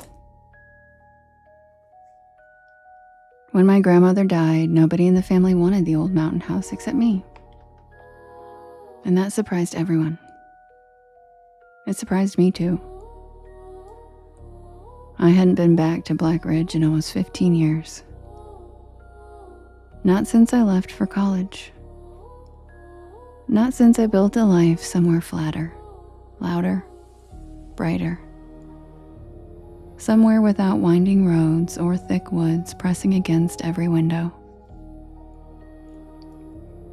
When my grandmother died, nobody in the family wanted the old mountain house except me. And that surprised everyone. It surprised me too. I hadn't been back to Black Ridge in almost 15 years. Not since I left for college. Not since I built a life somewhere flatter, louder, brighter. Somewhere without winding roads or thick woods pressing against every window.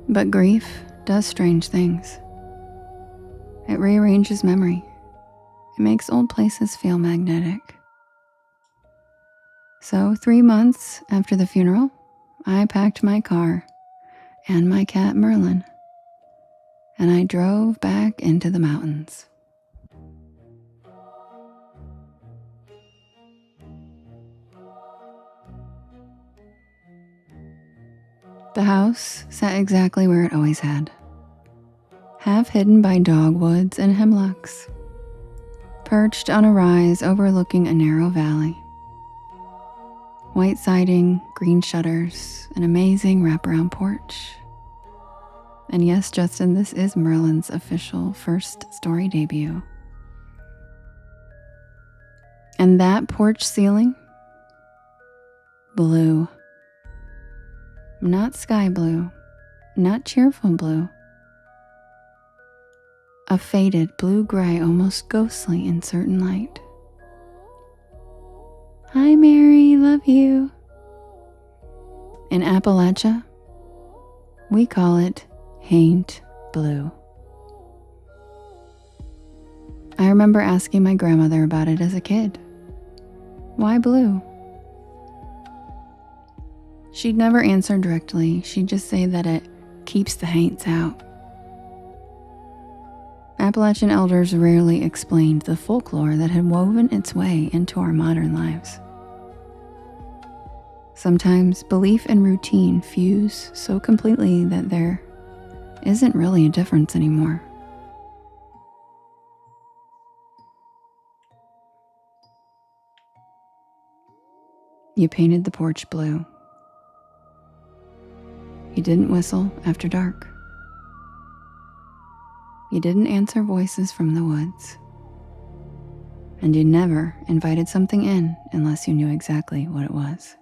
But grief does strange things. It rearranges memory. It makes old places feel magnetic. So 3 months after the funeral, I packed my car and my cat Merlin, and I drove back into the mountains. The house sat exactly where it always had, half hidden by dogwoods and hemlocks, perched on a rise overlooking a narrow valley. White siding, green shutters, an amazing wraparound porch. And yes, Justin, this is Merlin's official first story debut. And that porch ceiling? Blue. Not sky blue, not cheerful blue. A faded blue-gray, almost ghostly in certain light. Hi, Mary, love you. In Appalachia, we call it haint blue. I remember asking my grandmother about it as a kid. Why blue? She'd never answer directly. She'd just say that it keeps the haints out. Appalachian elders rarely explained the folklore that had woven its way into our modern lives. Sometimes belief and routine fuse so completely that there isn't really a difference anymore. You painted the porch blue. You didn't whistle after dark. You didn't answer voices from the woods. And you never invited something in unless you knew exactly what it was.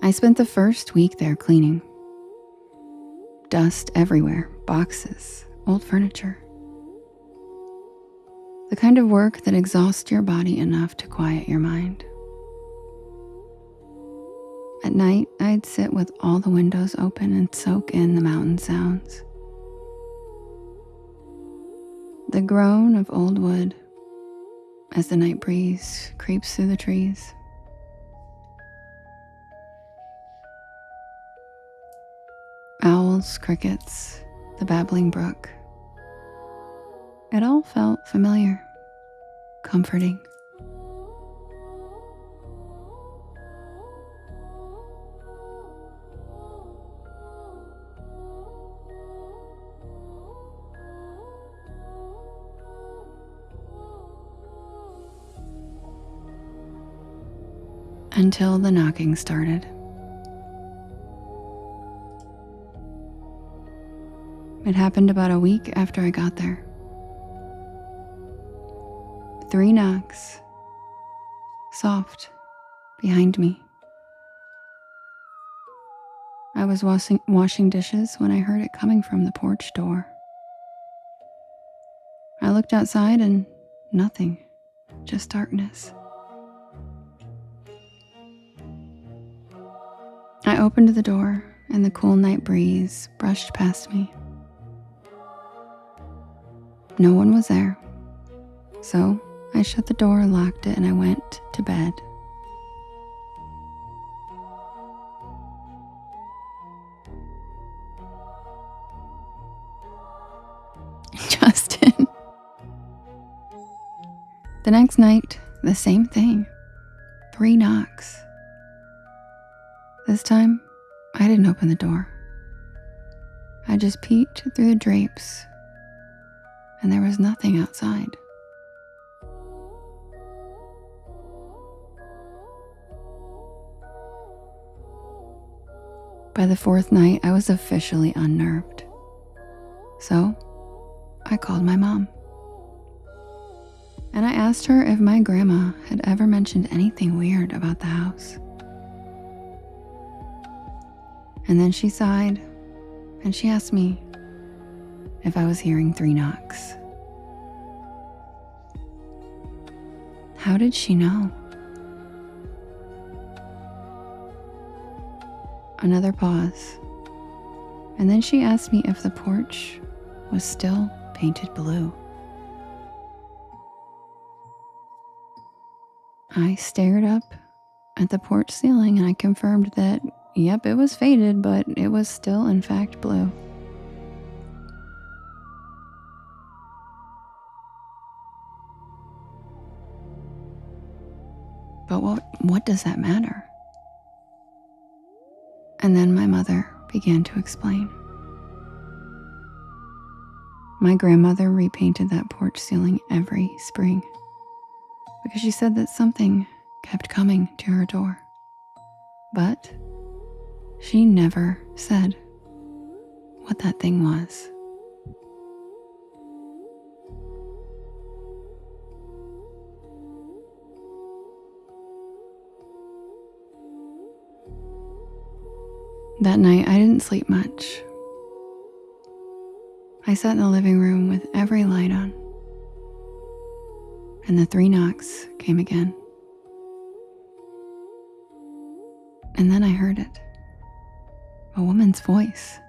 I spent the first week there cleaning. Dust everywhere, boxes, old furniture. The kind of work that exhausts your body enough to quiet your mind. At night, I'd sit with all the windows open and soak in the mountain sounds. The groan of old wood as the night breeze creeps through the trees. Owls, crickets, the babbling brook. It all felt familiar, comforting. Until the knocking started. It happened about a week after I got there. 3 knocks, soft, behind me. I was washing dishes when I heard it coming from the porch door. I looked outside and nothing, just darkness. I opened the door and the cool night breeze brushed past me. No one was there, so I shut the door, locked it, and I went to bed. Justin. The next night, the same thing. 3 knocks. This time, I didn't open the door. I just peeked through the drapes, and there was nothing outside. By the 4th night, I was officially unnerved. So, I called my mom. And I asked her if my grandma had ever mentioned anything weird about the house. And then she sighed, and she asked me if I was hearing 3 knocks. How did she know? Another pause. And then she asked me if the porch was still painted blue. I stared up at the porch ceiling and I confirmed that, yep, it was faded, but it was still in fact blue. But what does that matter? And then my mother began to explain. My grandmother repainted that porch ceiling every spring because she said that something kept coming to her door. But she never said what that thing was. That night, I didn't sleep much. I sat in the living room with every light on, and the 3 knocks came again. And then I heard it. A woman's voice,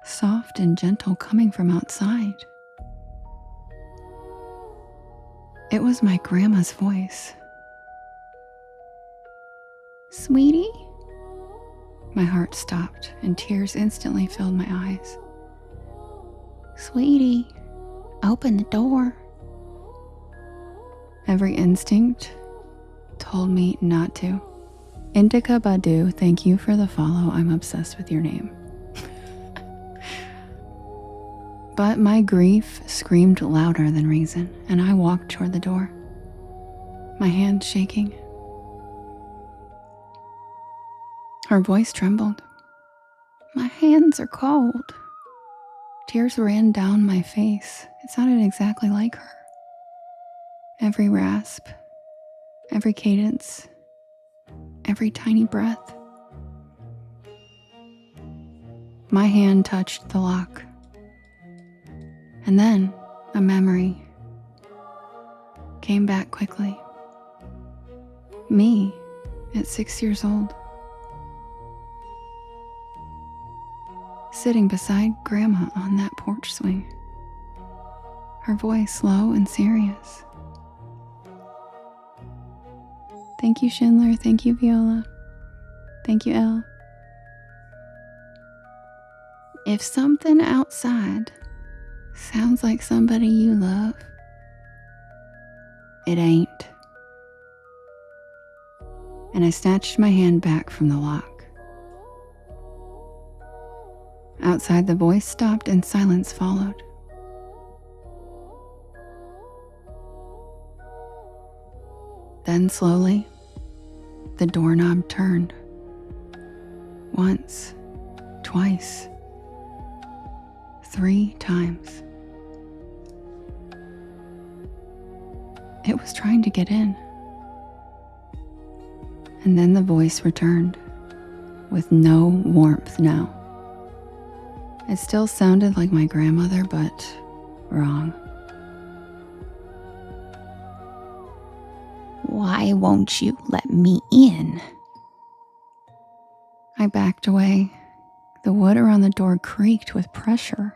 soft and gentle, coming from outside. It was my grandma's voice. "Sweetie?" My heart stopped and tears instantly filled my eyes. "Sweetie, open the door." Every instinct told me not to. Indica Badu, thank you for the follow. I'm obsessed with your name. But my grief screamed louder than reason, and I walked toward the door, my hand shaking. Her voice trembled. "My hands are cold." Tears ran down my face. It sounded exactly like her. Every rasp, every cadence, every tiny breath. My hand touched the lock. And then a memory came back quickly. Me at 6 years old, sitting beside Grandma on that porch swing, her voice low and serious. Thank you, Schindler. Thank you, Viola. Thank you, Elle. If something outside sounds like somebody you love, it ain't. And I snatched my hand back from the lock. Outside, the voice stopped and silence followed. Then slowly, the doorknob turned. Once, twice, 3 times. It was trying to get in. And then the voice returned, with no warmth now. It still sounded like my grandmother, but wrong. "Why won't you let me in?" I backed away. The wood around the door creaked with pressure,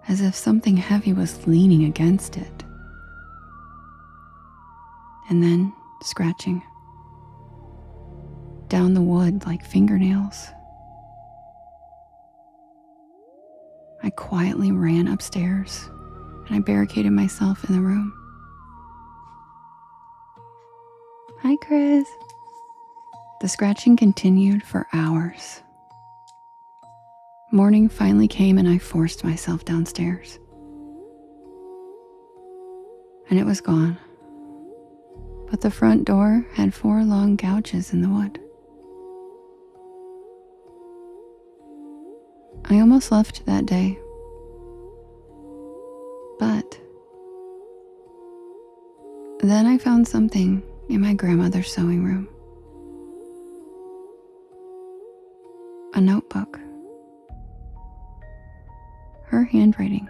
as if something heavy was leaning against it. And then scratching down the wood like fingernails. I quietly ran upstairs and I barricaded myself in the room. Hi, Chris. The scratching continued for hours. Morning finally came and I forced myself downstairs. And it was gone. But the front door had 4 long gouges in the wood. I almost left that day. But then I found something in my grandmother's sewing room. A notebook. Her handwriting.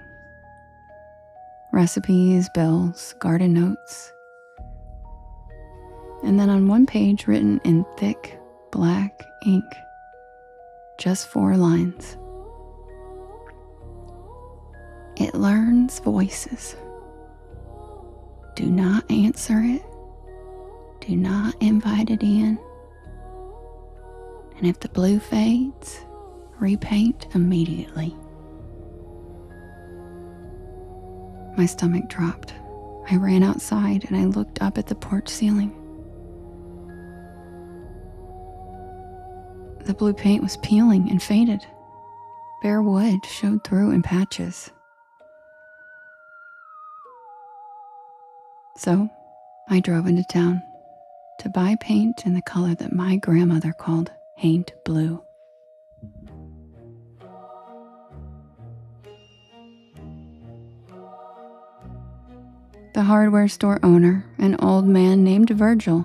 Recipes, bills, garden notes. And then on one page, written in thick, black ink. Just 4 lines. It learns voices. Do not answer it. Do not invite it in. And if the blue fades, repaint immediately. My stomach dropped. I ran outside and I looked up at the porch ceiling. The blue paint was peeling and faded. Bare wood showed through in patches. So I drove into town to buy paint in the color that my grandmother called haint blue. The hardware store owner, an old man named Virgil,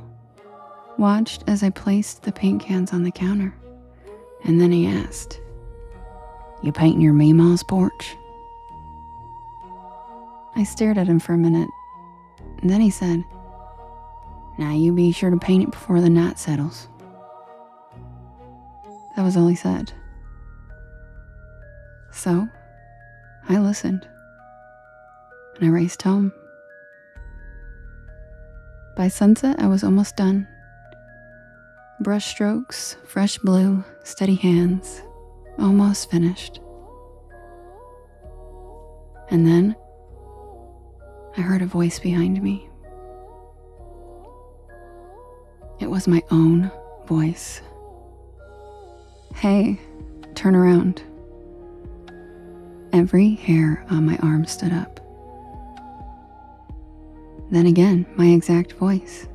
watched as I placed the paint cans on the counter, and then he asked, "You painting your meemaw's porch?" I stared at him for a minute, and then he said, "Now you be sure to paint it before the night settles." That was all he said. So, I listened, and I raced home. By sunset, I was almost done. Brush strokes, fresh blue, steady hands, almost finished. And then, I heard a voice behind me. It was my own voice. "Hey, turn around." Every hair on my arm stood up. Then again, my exact voice.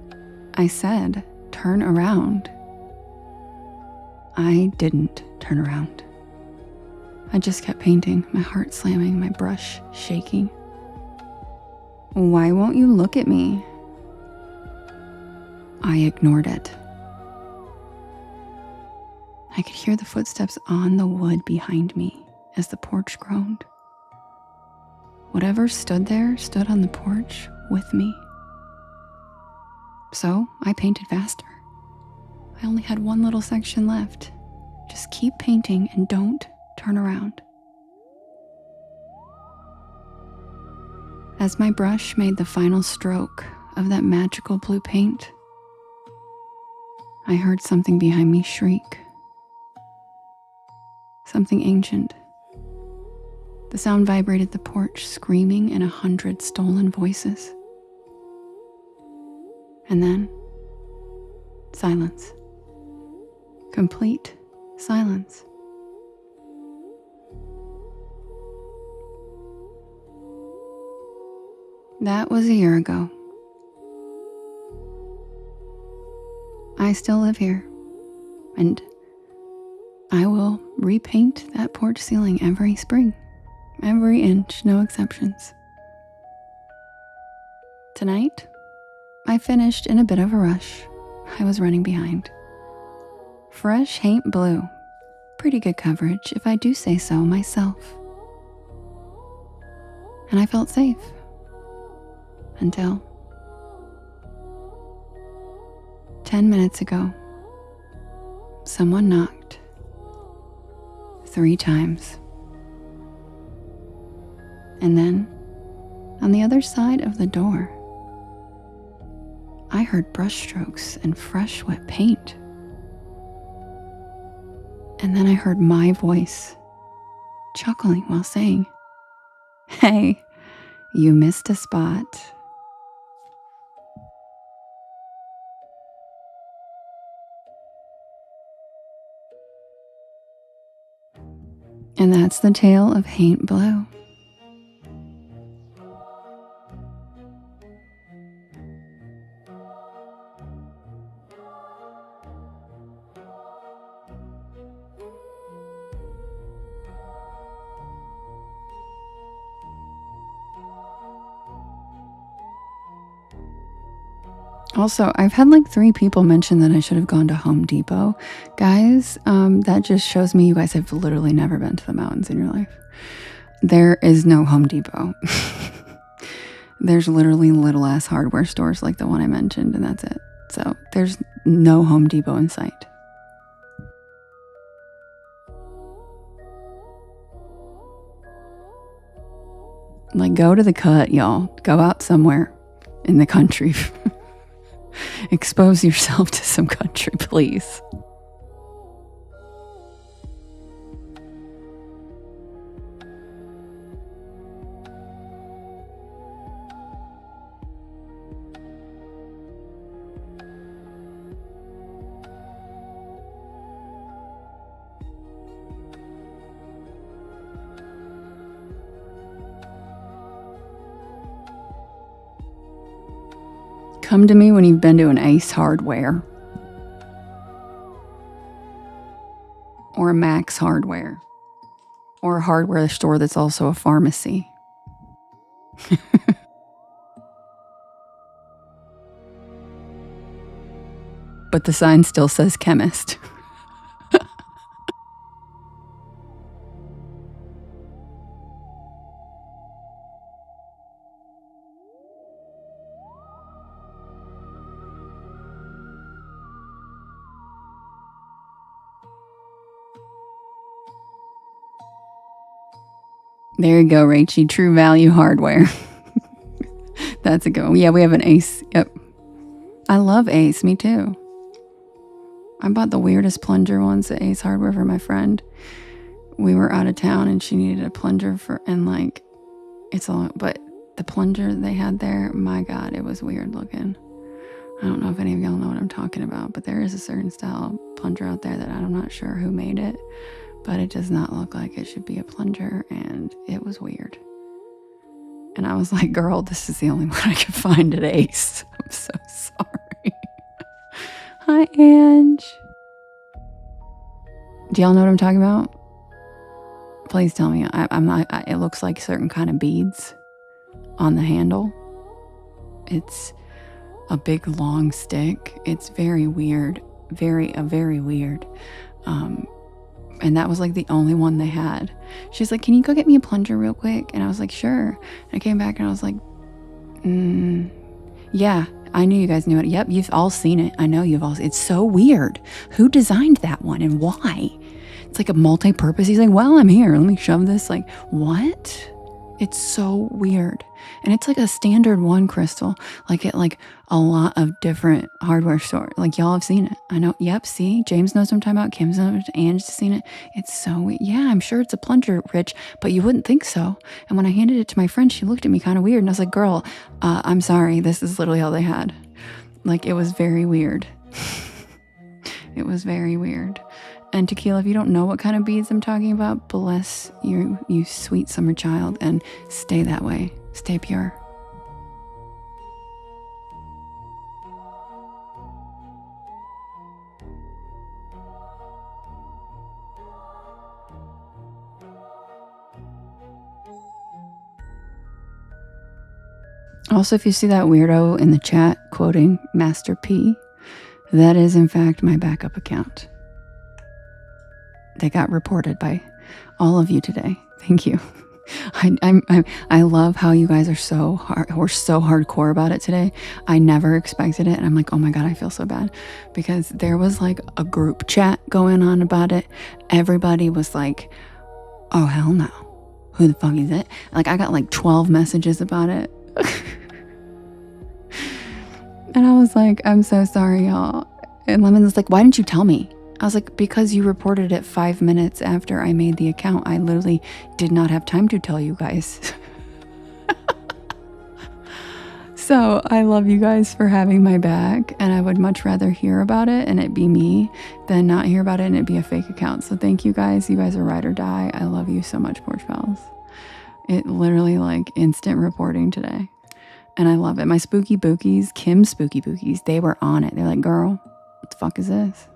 I said, "Turn around." I didn't turn around. I just kept painting, my heart slamming, my brush shaking. "Why won't you look at me?" I ignored it. I could hear the footsteps on the wood behind me as the porch groaned. Whatever stood there stood on the porch with me. So I painted faster. I only had one little section left. Just keep painting and don't turn around. As my brush made the final stroke of that magical blue paint, I heard something behind me shriek. Something ancient. The sound vibrated the porch, screaming in 100 stolen voices. And then, silence. Complete silence. That was a year ago. I still live here, and I will repaint that porch ceiling every spring. Every inch, no exceptions. Tonight, I finished in a bit of a rush. I was running behind. Fresh haint blue. Pretty good coverage, if I do say so myself. And I felt safe. Until 10 minutes ago, someone knocked 3 times. And then, on the other side of the door, I heard brushstrokes and fresh wet paint. And then I heard my voice, chuckling while saying, "Hey, you missed a spot." And that's the tale of haint blue. Also, I've had like 3 people mention that I should have gone to Home Depot. Guys, that just shows me you guys have literally never been to the mountains in your life. There is no Home Depot. There's literally little ass hardware stores like the one I mentioned, and that's it. So there's no Home Depot in sight. Like, go to the cut, y'all. Go out somewhere in the country. Expose yourself to some country, please. Come to me when you've been to an Ace Hardware. Or a Max Hardware. Or a hardware store that's also a pharmacy. But the sign still says chemist. There you go, Rachy. True Value Hardware. That's a good one. Yeah, we have an Ace. Yep. I love Ace. Me too. I bought the weirdest plunger once at Ace Hardware for my friend. We were out of town and she needed a plunger but the plunger they had there, my God, it was weird looking. I don't know if any of y'all know what I'm talking about, but there is a certain style plunger out there that I'm not sure who made it, but it does not look like it should be a plunger, and it was weird. And I was like, girl, this is the only one I could find at Ace. I'm so sorry. Hi, Ange. Do y'all know what I'm talking about? Please tell me. It looks like certain kind of beads on the handle. It's a big long stick. It's very weird. Very weird. And that was like the only one they had. She's like, can you go get me a plunger real quick? And I was like, sure. And I came back and I was like, yeah, I knew you guys knew it. Yep, you've all seen it. I know you've all seen it. It's so weird. Who designed that one and why? It's like a multi-purpose. He's like, well, I'm here. Let me shove this. Like, what? It's so weird. And it's like a standard one crystal, like at like a lot of different hardware stores. Like, y'all have seen it. I know. Yep. See, James knows what I'm talking about. Kim's knows, Ange's seen it. It's so weird. Yeah, I'm sure it's a plunger, Rich, but you wouldn't think so. And when I handed it to my friend, she looked at me kind of weird. And I was like, girl, I'm sorry. This is literally all they had. Like, it was very weird. It was very weird. And Tequila, if you don't know what kind of beads I'm talking about, bless you, you sweet summer child, and stay that way. Stay pure. Also, if you see that weirdo in the chat quoting Master P, that is in fact my backup account. They got reported by all of you today. Thank you. I love how you guys are so hardcore about it today. I never expected it, and I'm like, oh my God, I feel so bad, because there was like a group chat going on about it. Everybody was like, oh hell no, who the fuck is it? Like, I got like 12 messages about it. And I was like, I'm so sorry, y'all. And Lemon was like, why didn't you tell me? I was like, because you reported it 5 minutes after I made the account. I literally did not have time to tell you guys. So I love you guys for having my back, and I would much rather hear about it and it be me than not hear about it and it be a fake account. So thank you guys. You guys are ride or die. I love you so much, Porch Pals. It literally like instant reporting today. And I love it. My spooky bookies, Kim's spooky bookies, they were on it. They're like, girl, what the fuck is this?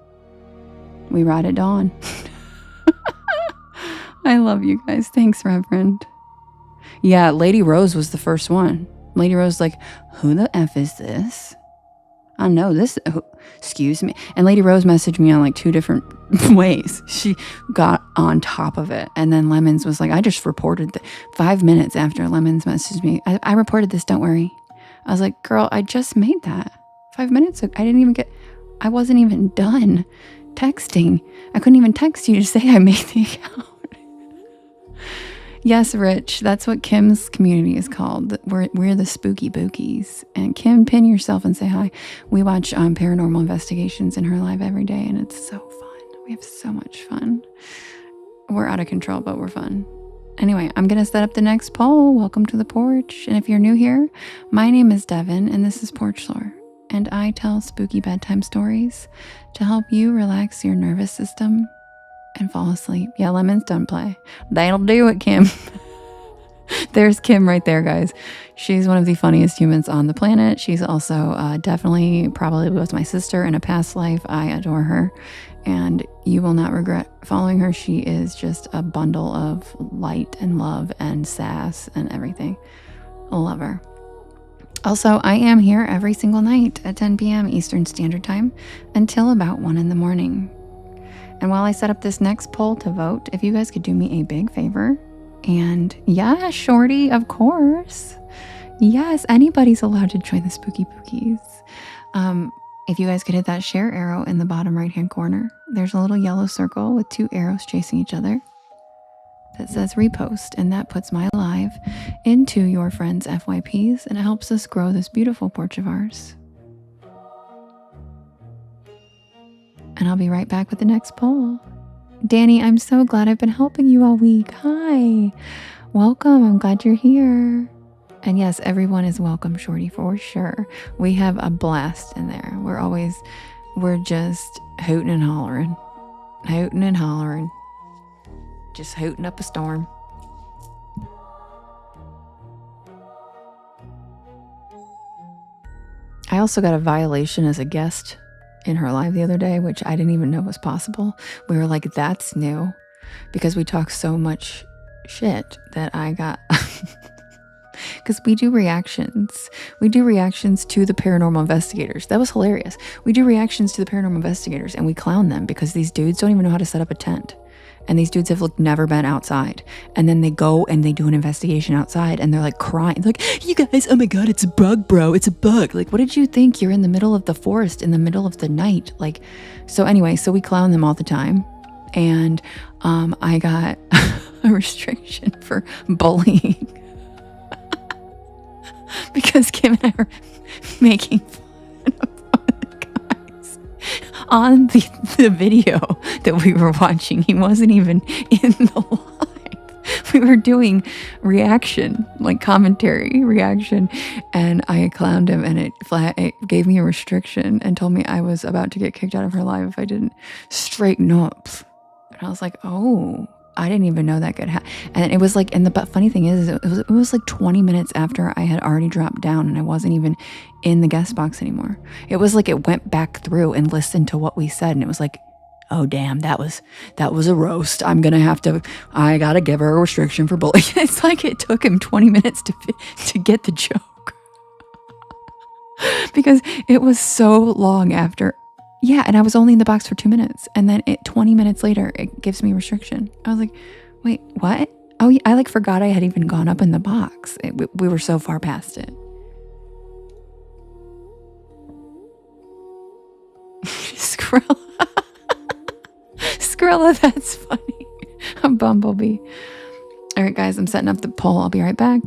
We ride at dawn. I love you guys. Thanks, Reverend. Yeah, Lady Rose was the first one. Lady Rose like, who the F is this? I know this. Excuse me. And Lady Rose messaged me on like 2 different ways. She got on top of it. And then Lemons was like, I just reported 5 minutes after Lemons messaged me. I reported this. Don't worry. I was like, girl, I just made that 5 minutes ago. I wasn't even done texting. I couldn't even text you to say I made the account. Yes, Rich. That's what Kim's community is called. We're the spooky bookies. And Kim, pin yourself and say hi. We watch paranormal investigations in her live every day, and it's so fun. We have so much fun. We're out of control, but we're fun. Anyway, I'm going to set up the next poll. Welcome to the porch. And if you're new here, my name is Devin, and this is Porch Lore. And I tell spooky bedtime stories to help you relax your nervous system and fall asleep. Yeah, Lemon's done play. That'll do it, Kim. There's Kim right there, guys. She's one of the funniest humans on the planet. She's also definitely probably was my sister in a past life. I adore her, and you will not regret following her. She is just a bundle of light and love and sass and everything. I love her. Also, I am here every single night at 10 p.m. Eastern Standard Time until about 1 in the morning. And while I set up this next poll to vote, if you guys could do me a big favor, and yeah, Shorty, of course. Yes, anybody's allowed to join the Spooky Bookies. If you guys could hit that share arrow in the bottom right-hand corner, there's a little yellow circle with 2 arrows chasing each other that says repost, and that puts my live into your friends' FYPs, and it helps us grow this beautiful porch of ours. And I'll be right back with the next poll. Danny, I'm so glad I've been helping you all week. Hi. Welcome. I'm glad you're here. And yes, everyone is welcome, Shorty, for sure. We have a blast in there. We're just hooting and hollering. Hooting and hollering. Just hooting up a storm. I also got a violation as a guest in her live the other day, which I didn't even know was possible. We were like, that's new, because we talk so much shit that I got, because we do reactions. We do reactions to the paranormal investigators. That was hilarious. We do reactions to the paranormal investigators and we clown them because these dudes don't even know how to set up a tent. And these dudes have never been outside. And then they go and they do an investigation outside and they're like crying. They're like, you guys, oh my God, it's a bug, bro. It's a bug. Like, what did you think? You're in the middle of the forest in the middle of the night. Like, so anyway, so we clown them all the time. And I got a restriction for bullying because Kim and I were making fun of the guys on the video that we were watching. He wasn't even in the live. We were doing reaction, like commentary reaction, and I clowned him, and it gave me a restriction and told me I was about to get kicked out of her live if I didn't straighten up. And I was like, oh, I didn't even know that could happen. And it was like, and the funny thing is it was like 20 minutes after I had already dropped down and I wasn't even in the guest box anymore. It was like it went back through and listened to what we said, and it was like, oh damn, that was a roast. I gotta give her a restriction for bullying. It's like it took him 20 minutes to get the joke. Because it was so long after. Yeah, and I was only in the box for 2 minutes. And then 20 minutes later, it gives me restriction. I was like, wait, what? Oh, yeah, I forgot I had even gone up in the box. We were so far past it. Skrilla. Skrilla, that's funny. A bumblebee. All right, guys, I'm setting up the poll. I'll be right back.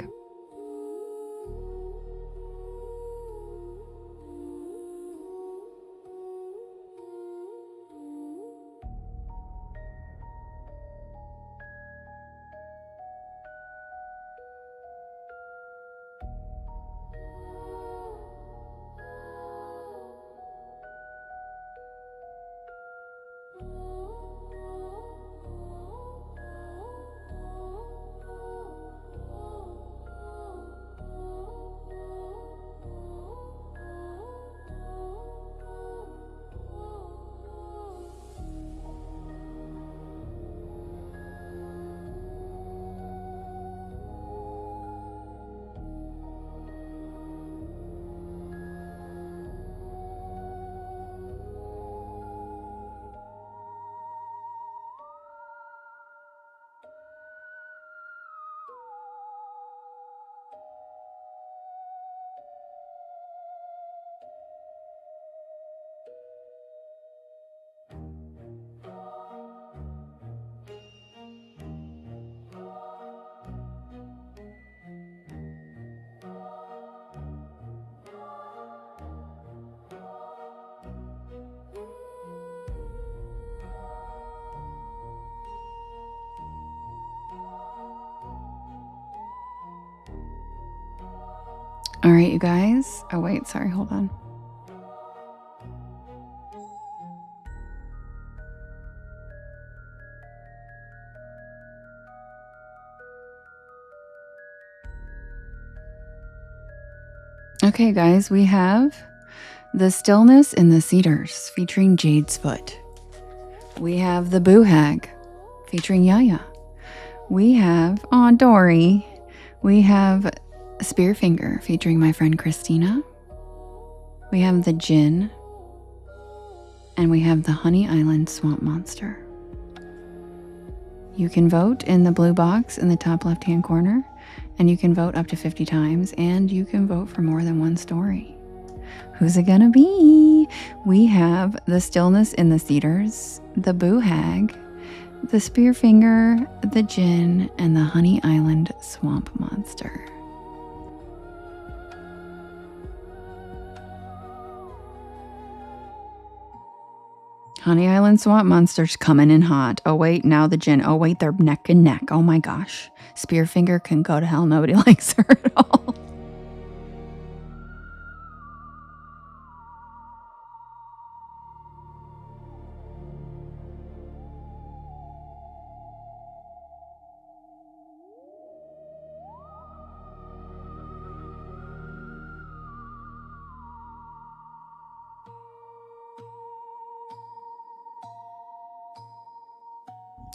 All right, you guys. Oh, wait, sorry, hold on. Okay, guys, we have The Stillness in the Cedars featuring Jade's Foot. We have The Boo Hag featuring Yaya. We have, Dory. We have Spearfinger featuring my friend Christina. We have The Djinn. And we have the Honey Island Swamp Monster. You can vote in the blue box in the top left-hand corner, and you can vote up to 50 times, and you can vote for more than one story. Who's it gonna be? We have The Stillness in the Cedars, The Boo Hag, The Spearfinger, The Djinn, and the Honey Island Swamp Monster. Honey Island Swamp Monster's coming in hot. Oh wait, now the Djinn. Oh wait, they're neck and neck. Oh my gosh. Spearfinger can go to hell. Nobody likes her at all.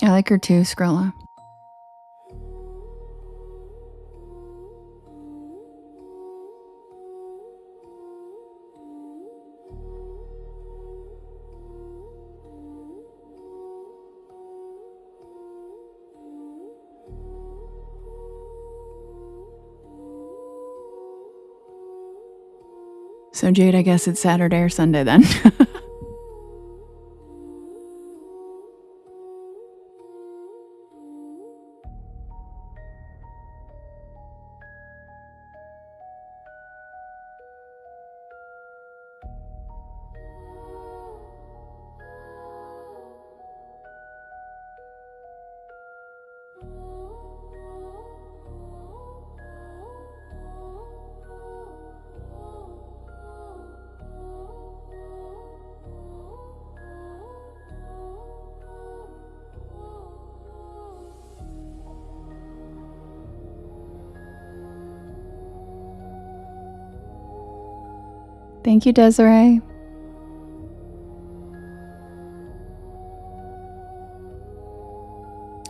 I like her too, Skrilla. So Jade, I guess it's Saturday or Sunday then. Thank you, Desiree.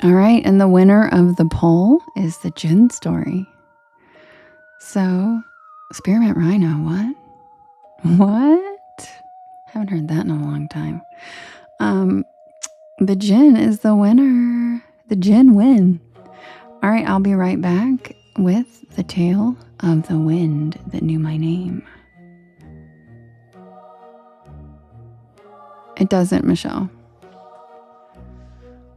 All right, and the winner of the poll is the Djinn story. So, Spearmint Rhino, what? What? Haven't heard that in a long time. The Djinn is the winner. The Djinn win. All right, I'll be right back with the tale of the wind that knew my name. It doesn't, Michelle.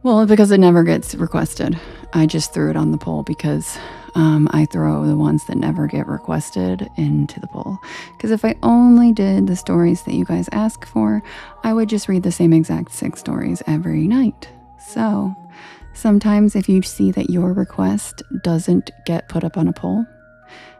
Well, because it never gets requested. I just threw it on the poll because I throw the ones that never get requested into the poll. Because if I only did the stories that you guys ask for, I would just read the same exact 6 stories every night. So sometimes if you see that your request doesn't get put up on a poll,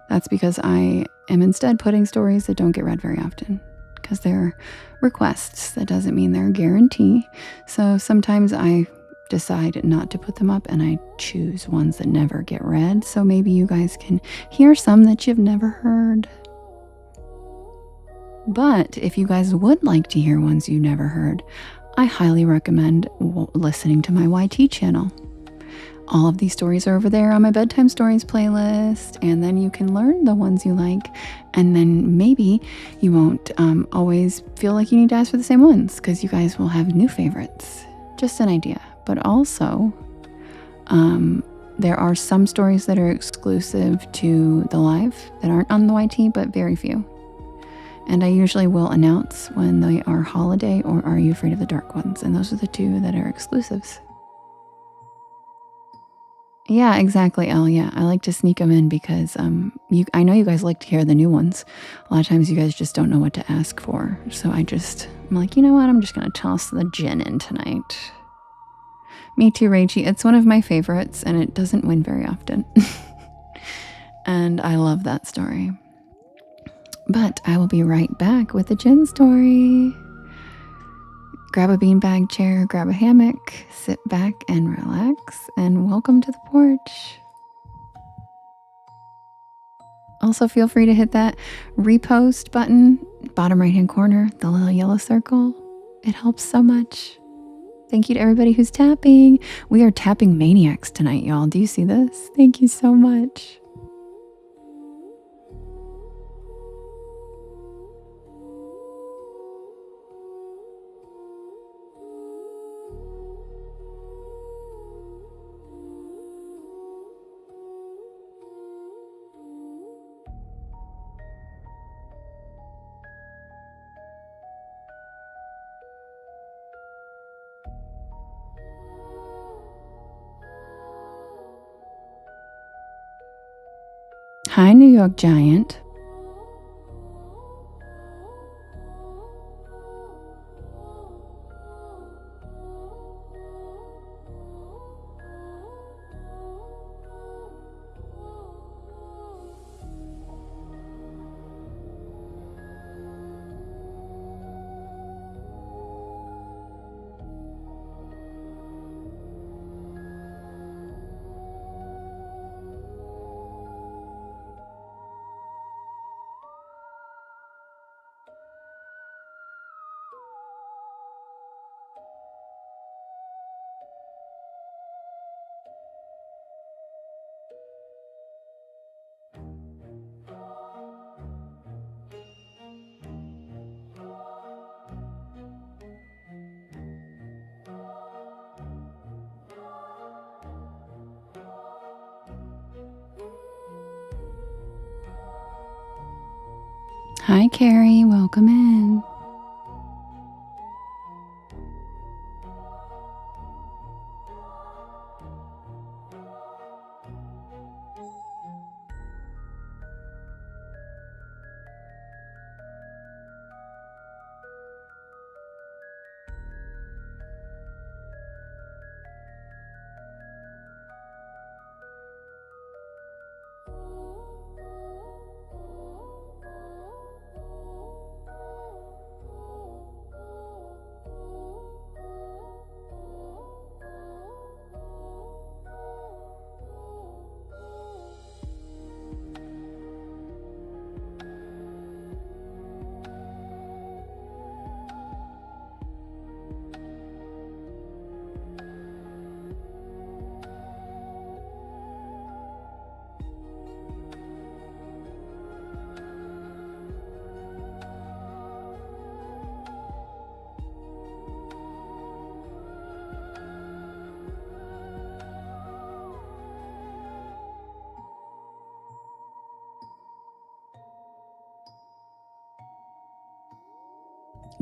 that's because I am instead putting stories that don't get read very often. Because they're requests. That doesn't mean they're a guarantee. So sometimes I decide not to put them up and I choose ones that never get read. So maybe you guys can hear some that you've never heard. But if you guys would like to hear ones you never heard, I highly recommend listening to my YT channel. All of these stories are over there on my Bedtime Stories playlist, and then you can learn the ones you like, and then maybe you won't always feel like you need to ask for the same ones, because you guys will have new favorites. Just an idea. But also, there are some stories that are exclusive to the live that aren't on the YT, but very few. And I usually will announce when they are Holiday or Are You Afraid of the Dark ones, and those are the 2 that are exclusives. Yeah, exactly, Elle. Yeah, I like to sneak them in because I know you guys like to hear the new ones. A lot of times you guys just don't know what to ask for. So I'm like, you know what? I'm just going to toss the Djinn in tonight. Me too, Rachie. It's one of my favorites and it doesn't win very often. And I love that story. But I will be right back with the gin story. Grab a beanbag chair, grab a hammock, sit back and relax, and welcome to the porch. Also, feel free to hit that repost button, bottom right-hand corner, the little yellow circle. It helps so much. Thank you to everybody who's tapping. We are tapping maniacs tonight, y'all. Do you see this? Thank you so much. Hi, New York Giant. Hi, Carrie. Welcome in.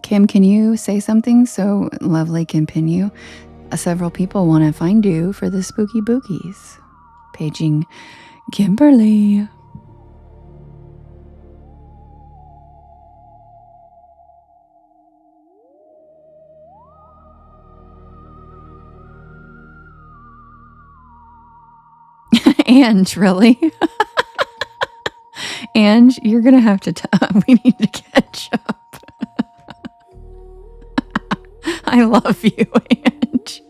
Kim, can you say something so Lovely can pin you? Several people want to find you for the spooky bookies. Paging Kimberly. Ange, really? Ange, you're going to have to we need to catch up. I love you, Ange.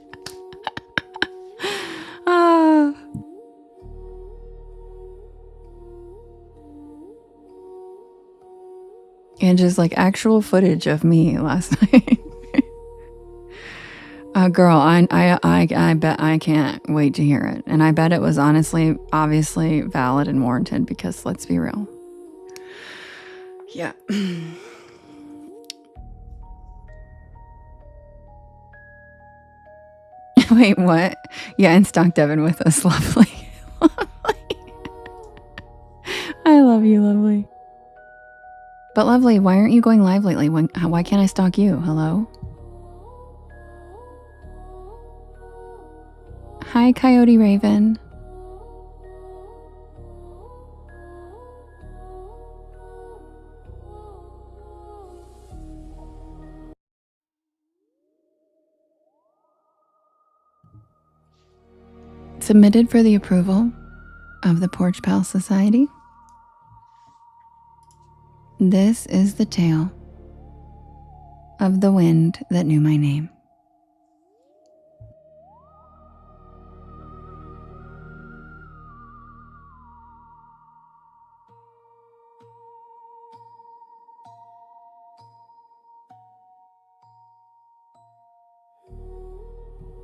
Ange's like actual footage of me last night. Girl, I bet I can't wait to hear it. And I bet it was obviously valid and warranted because let's be real. Yeah. Wait, what? Yeah, and Stock Devin with us. Lovely. I love you, Lovely. But Lovely, why aren't you going live lately? Why can't I stalk you? Hello? Hi, Coyote Raven. Submitted for the approval of the Porch Pal Society. This is the tale of the wind that knew my name.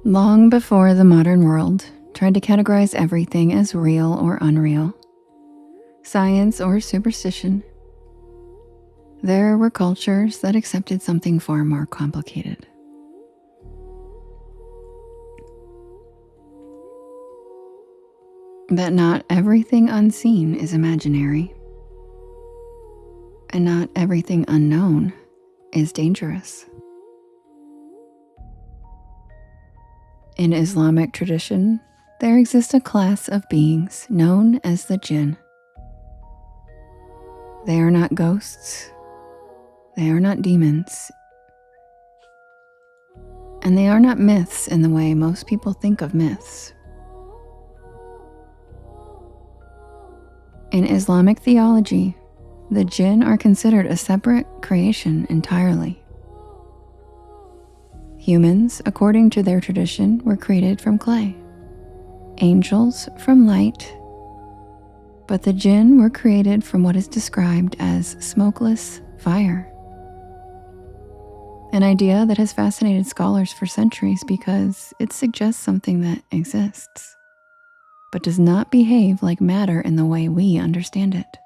Long before the modern world tried to categorize everything as real or unreal, science or superstition, there were cultures that accepted something far more complicated. That not everything unseen is imaginary, and not everything unknown is dangerous. In Islamic tradition, there exists a class of beings known as the jinn. They are not ghosts, they are not demons, and they are not myths in the way most people think of myths. In Islamic theology, the jinn are considered a separate creation entirely. Humans, according to their tradition, were created from clay, angels from light, but the jinn were created from what is described as smokeless fire. An idea that has fascinated scholars for centuries because it suggests something that exists, but does not behave like matter in the way we understand it.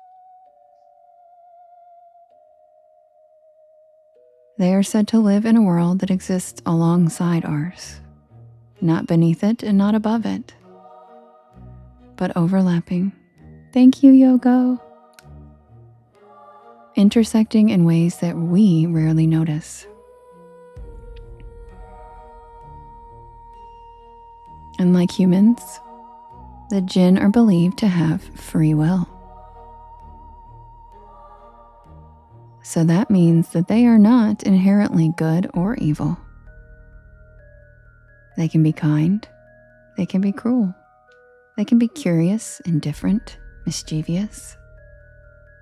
They are said to live in a world that exists alongside ours, not beneath it and not above it, but overlapping. Thank you, Yogo. Intersecting in ways that we rarely notice. Unlike humans, the jinn are believed to have free will. So that means that they are not inherently good or evil. They can be kind, they can be cruel, they can be curious, indifferent, mischievous,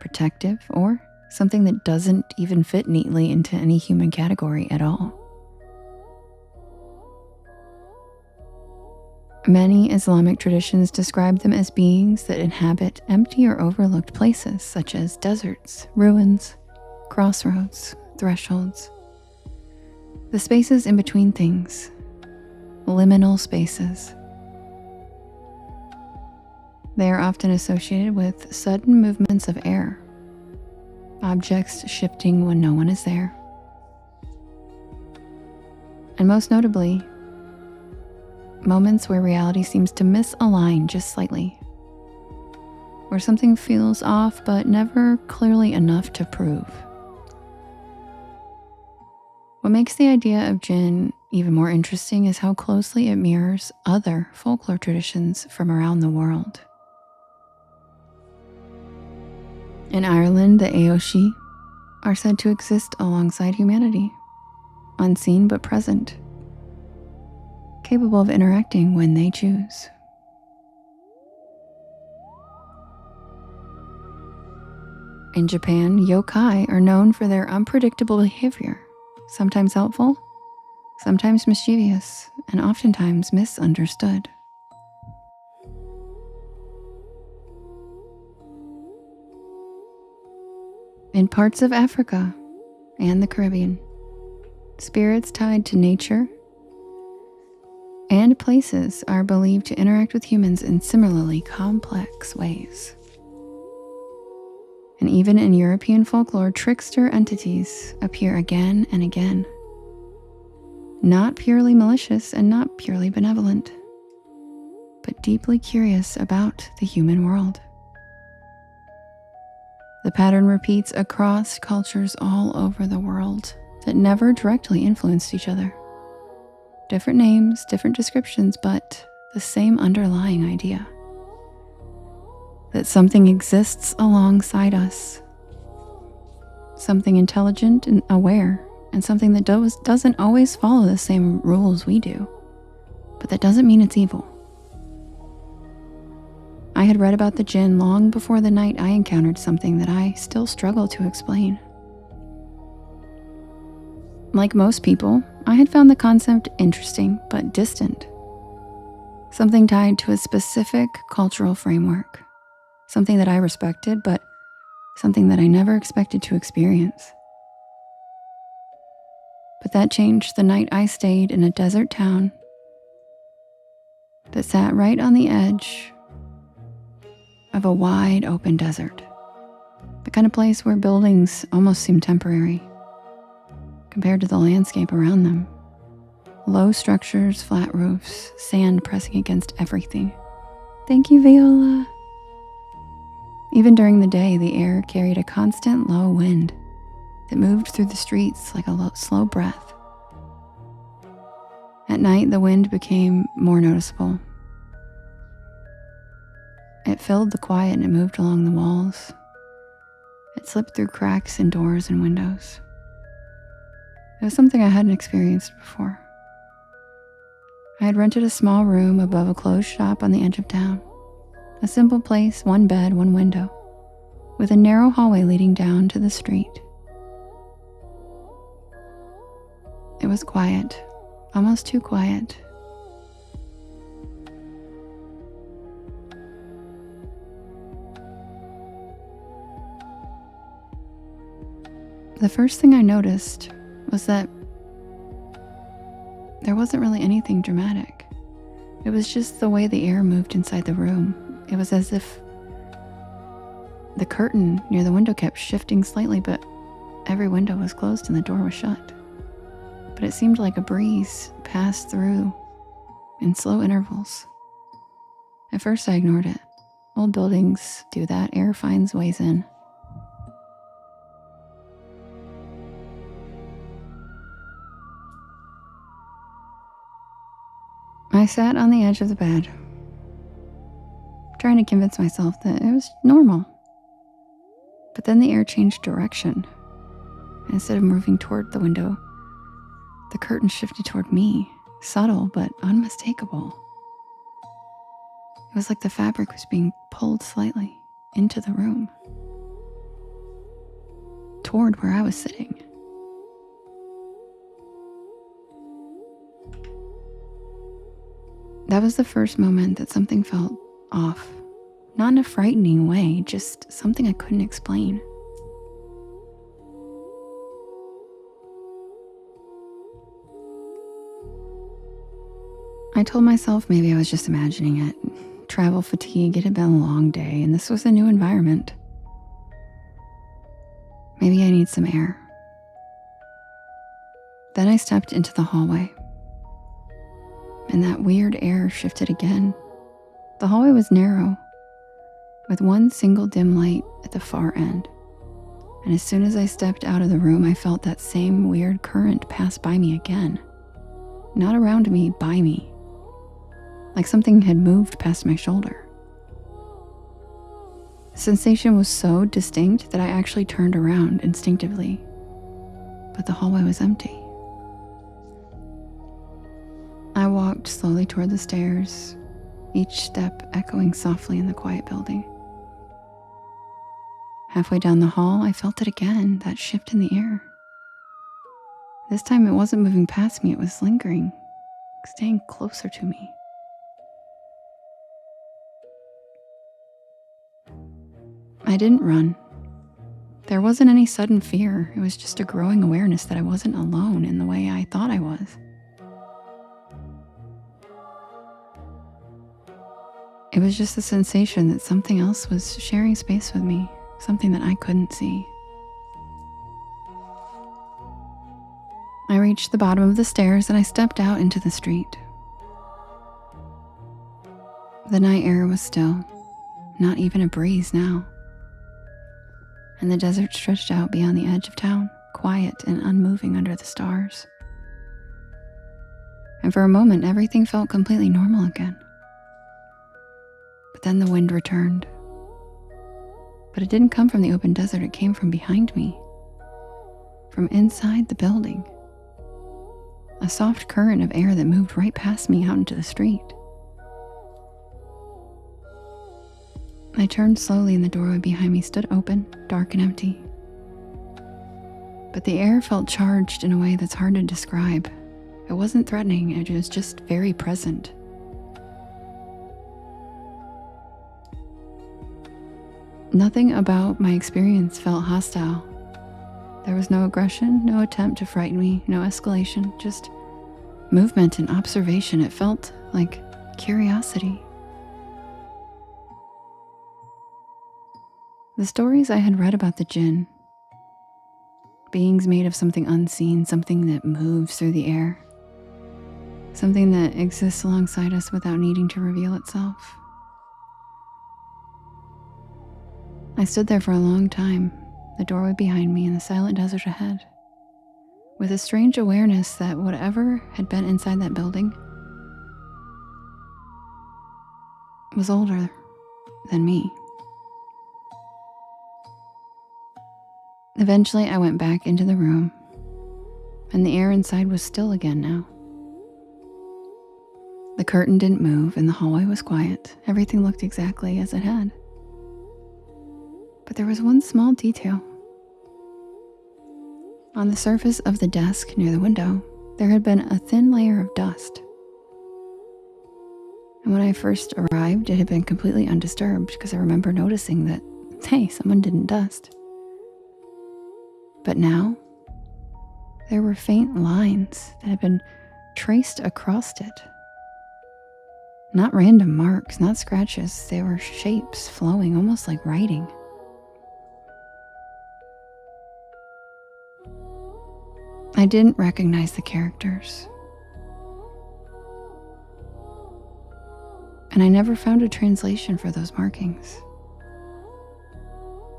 protective, or something that doesn't even fit neatly into any human category at all. Many Islamic traditions describe them as beings that inhabit empty or overlooked places such as deserts, ruins, crossroads, thresholds, the spaces in between things, liminal spaces. They are often associated with sudden movements of air, objects shifting when no one is there, and most notably, moments where reality seems to misalign just slightly, where something feels off but never clearly enough to prove. What makes the idea of jinn even more interesting is how closely it mirrors other folklore traditions from around the world. In Ireland, the Aoshi are said to exist alongside humanity, unseen but present, capable of interacting when they choose. In Japan, yokai are known for their unpredictable behavior, sometimes helpful, sometimes mischievous, and oftentimes misunderstood. In parts of Africa and the Caribbean, spirits tied to nature and places are believed to interact with humans in similarly complex ways. And even in European folklore, trickster entities appear again and again, not purely malicious and not purely benevolent, but deeply curious about the human world. The pattern repeats across cultures all over the world that never directly influenced each other. Different names, different descriptions, but the same underlying idea. That something exists alongside us. Something intelligent and aware, and something that doesn't always follow the same rules we do, but that doesn't mean it's evil. I had read about the jinn long before the night I encountered something that I still struggle to explain. Like most people, I had found the concept interesting but distant. Something tied to a specific cultural framework. Something that I respected, but something that I never expected to experience. But that changed the night I stayed in a desert town that sat right on the edge of a wide open desert. The kind of place where buildings almost seem temporary compared to the landscape around them. Low structures, flat roofs, sand pressing against everything. Thank you, Viola. Even during the day, the air carried a constant low wind that moved through the streets like a slow breath. At night, the wind became more noticeable. It filled the quiet and it moved along the walls. It slipped through cracks in doors and windows. It was something I hadn't experienced before. I had rented a small room above a closed shop on the edge of town. A simple place, one bed, one window, with a narrow hallway leading down to the street. It was quiet, almost too quiet. The first thing I noticed was that there wasn't really anything dramatic. It was just the way the air moved inside the room. It was as if the curtain near the window kept shifting slightly, but every window was closed and the door was shut. But it seemed like a breeze passed through in slow intervals. At first I ignored it. Old buildings do that. Air finds ways in. I sat on the edge of the bed, trying to convince myself that it was normal. But then the air changed direction. Instead of moving toward the window, the curtain shifted toward me, subtle but unmistakable. It was like the fabric was being pulled slightly into the room, toward where I was sitting. That was the first moment that something felt off. Not in a frightening way, just something I couldn't explain. I told myself maybe I was just imagining it. Travel fatigue, it had been a long day, and this was a new environment. Maybe I need some air. Then I stepped into the hallway. And that weird air shifted again. The hallway was narrow, with one single dim light at the far end. And as soon as I stepped out of the room, I felt that same weird current pass by me again. Not around me, by me. Like something had moved past my shoulder. The sensation was so distinct that I actually turned around instinctively. But the hallway was empty. I walked slowly toward the stairs, each step echoing softly in the quiet building. Halfway down the hall, I felt it again, that shift in the air. This time it wasn't moving past me, it was lingering, staying closer to me. I didn't run. There wasn't any sudden fear, it was just a growing awareness that I wasn't alone in the way I thought I was. It was just the sensation that something else was sharing space with me, something that I couldn't see. I reached the bottom of the stairs and I stepped out into the street. The night air was still, not even a breeze now. And the desert stretched out beyond the edge of town, quiet and unmoving under the stars. And for a moment, everything felt completely normal again. But then the wind returned. But it didn't come from the open desert, it came from behind me. From inside the building. A soft current of air that moved right past me out into the street. I turned slowly and the doorway behind me stood open, dark and empty. But the air felt charged in a way that's hard to describe. It wasn't threatening, it was just very present. Nothing about my experience felt hostile. There was no aggression, no attempt to frighten me, no escalation, just movement and observation. It felt like curiosity. The stories I had read about the jinn, beings made of something unseen, something that moves through the air, something that exists alongside us without needing to reveal itself. I stood there for a long time, the doorway behind me and the silent desert ahead, with a strange awareness that whatever had been inside that building was older than me. Eventually, I went back into the room, and the air inside was still again now. The curtain didn't move, and the hallway was quiet. Everything looked exactly as it had. But there was one small detail. On the surface of the desk near the window, there had been a thin layer of dust. And when I first arrived, it had been completely undisturbed because I remember noticing that, hey, someone didn't dust. But now, there were faint lines that had been traced across it. Not random marks, not scratches, they were shapes flowing almost like writing. I didn't recognize the characters. And I never found a translation for those markings.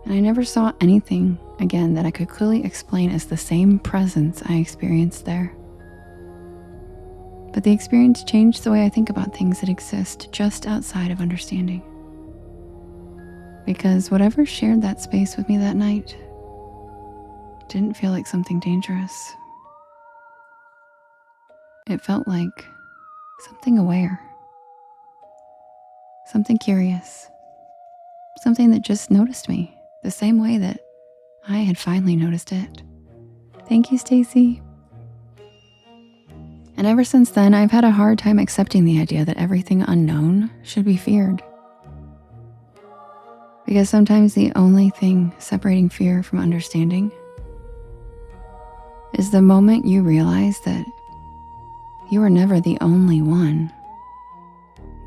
And I never saw anything again that I could clearly explain as the same presence I experienced there. But the experience changed the way I think about things that exist just outside of understanding. Because whatever shared that space with me that night didn't feel like something dangerous. It felt like something aware, something curious, something that just noticed me the same way that I had finally noticed it. Thank you, Stacy. And ever since then, I've had a hard time accepting the idea that everything unknown should be feared. Because sometimes the only thing separating fear from understanding is the moment you realize that you are never the only one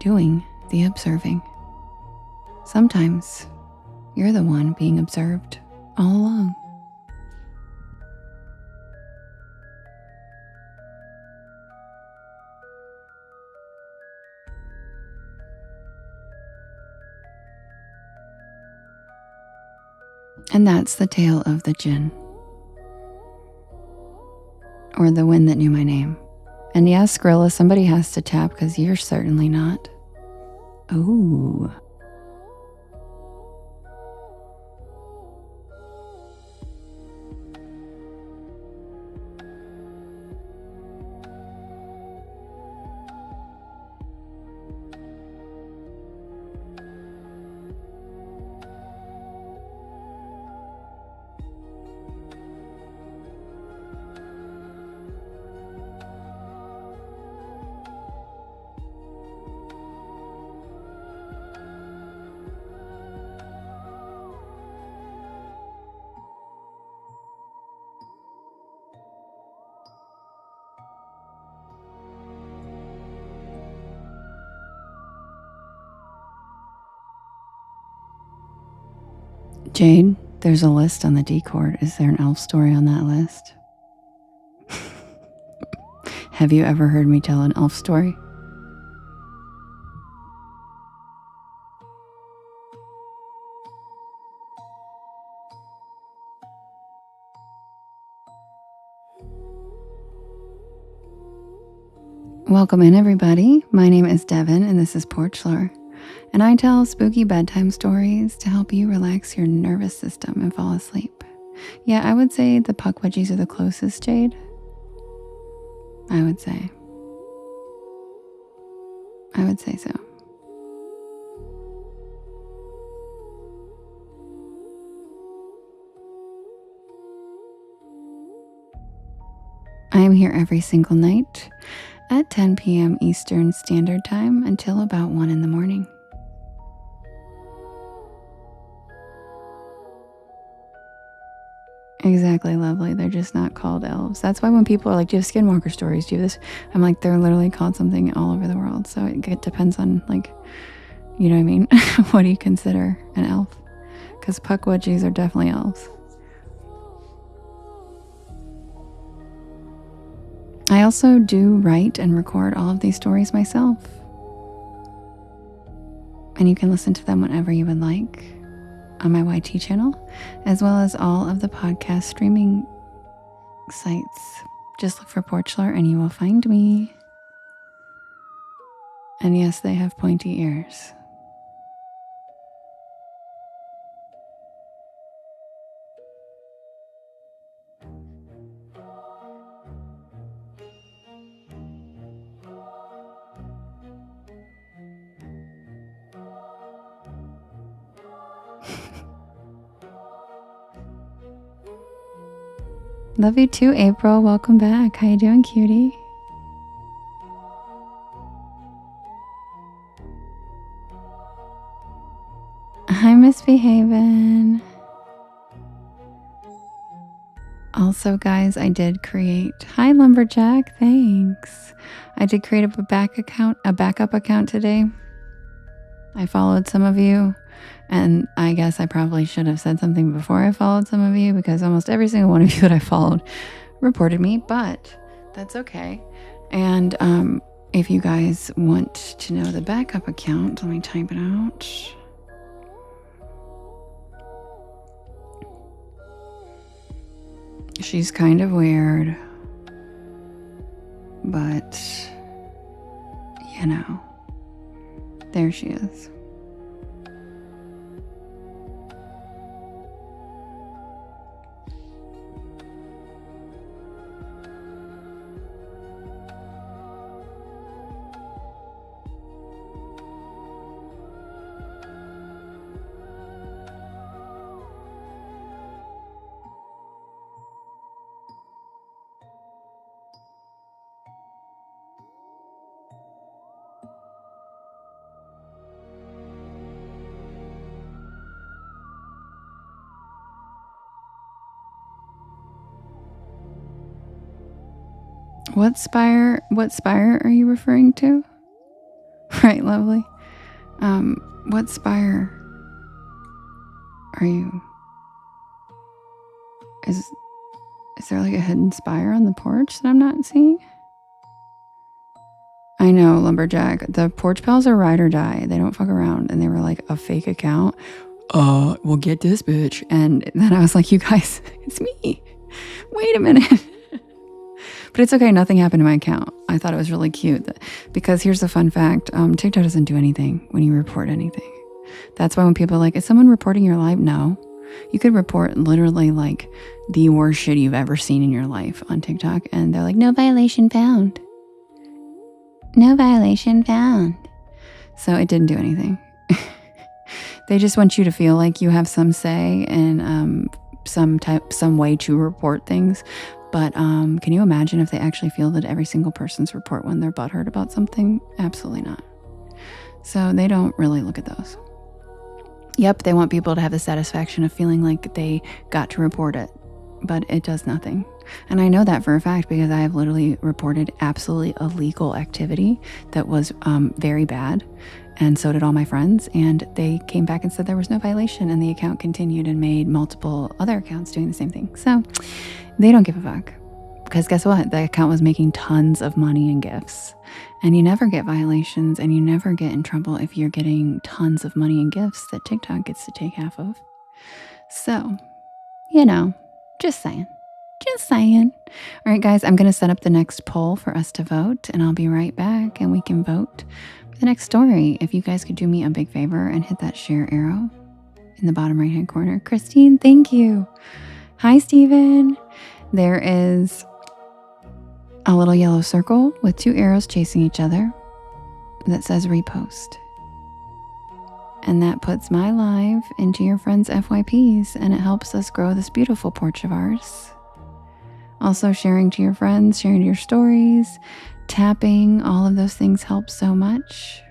doing the observing. Sometimes you're the one being observed all along. And that's the tale of the jinn, or the wind that knew my name. And yes, Skrilla, somebody has to tap because you're certainly not. Ooh. Jade, there's a list on the Discord. Is there an elf story on that list? Have you ever heard me tell an elf story? Welcome in, everybody. My name is Devin, and this is Porch Lore. And I tell spooky bedtime stories to help you relax your nervous system and fall asleep. Yeah, I would say the puck wedgies are the closest, Jade. I would say so. here every single night at 10 p.m. Eastern Standard Time until about 1 in the morning. Exactly, lovely. They're just not called elves. That's why when people are like, do you have skinwalker stories? Do you have this? I'm like, they're literally called something all over the world. So it depends on, like, you know what I mean? What do you consider an elf? Because Pukwudgies are definitely elves. I also do write and record all of these stories myself. And you can listen to them whenever you would like on my YT channel, as well as all of the podcast streaming sites. Just look for Porch Lore and you will find me. And yes, they have pointy ears. Love you too, April. Welcome back. How you doing, cutie? Hi, Misbehavin'. Also, guys, I did create... Hi, Lumberjack. Thanks. I did create a backup account today. I followed some of you. And I guess I probably should have said something before I followed some of you, because almost every single one of you that I followed reported me, but that's okay. And if you guys want to know the backup account, let me type it out. She's kind of weird, but you know, there she is. What spire are you referring to? Right, lovely. What spire are you? Is there like a hidden spire on the porch that I'm not seeing? I know, Lumberjack. The Porch Pals are ride or die. They don't fuck around. And they were like a fake account. We'll get this bitch. And then I was like, you guys, it's me. Wait a minute. But it's okay. Nothing happened to my account. I thought it was really cute because here's the fun fact. TikTok doesn't do anything when you report anything. That's why when people are like, is someone reporting your live? No. You could report literally like the worst shit you've ever seen in your life on TikTok. And they're like, no violation found. No violation found. So it didn't do anything. They just want you to feel like you have some say and some way to report things. But can you imagine if they actually fielded every single person's report when they're butthurt about something? Absolutely not. So they don't really look at those. Yep, they want people to have the satisfaction of feeling like they got to report it, but it does nothing. And I know that for a fact because I have literally reported absolutely illegal activity that was very bad. And so did all my friends. And they came back and said there was no violation. And the account continued and made multiple other accounts doing the same thing. So they don't give a fuck. Because guess what? The account was making tons of money in gifts. And you never get violations and you never get in trouble if you're getting tons of money in gifts that TikTok gets to take half of. So, you know, just saying. Just saying. All right, guys, I'm going to set up the next poll for us to vote. And I'll be right back and we can vote for the next story. If you guys could do me a big favor and hit that share arrow in the bottom right hand corner. Christine, thank you. Hi, Steven. There is a little yellow circle with 2 arrows chasing each other that says repost. And that puts my live into your friends' FYPs and it helps us grow this beautiful porch of ours. Also, sharing to your friends, sharing your stories, tapping, all of those things help so much.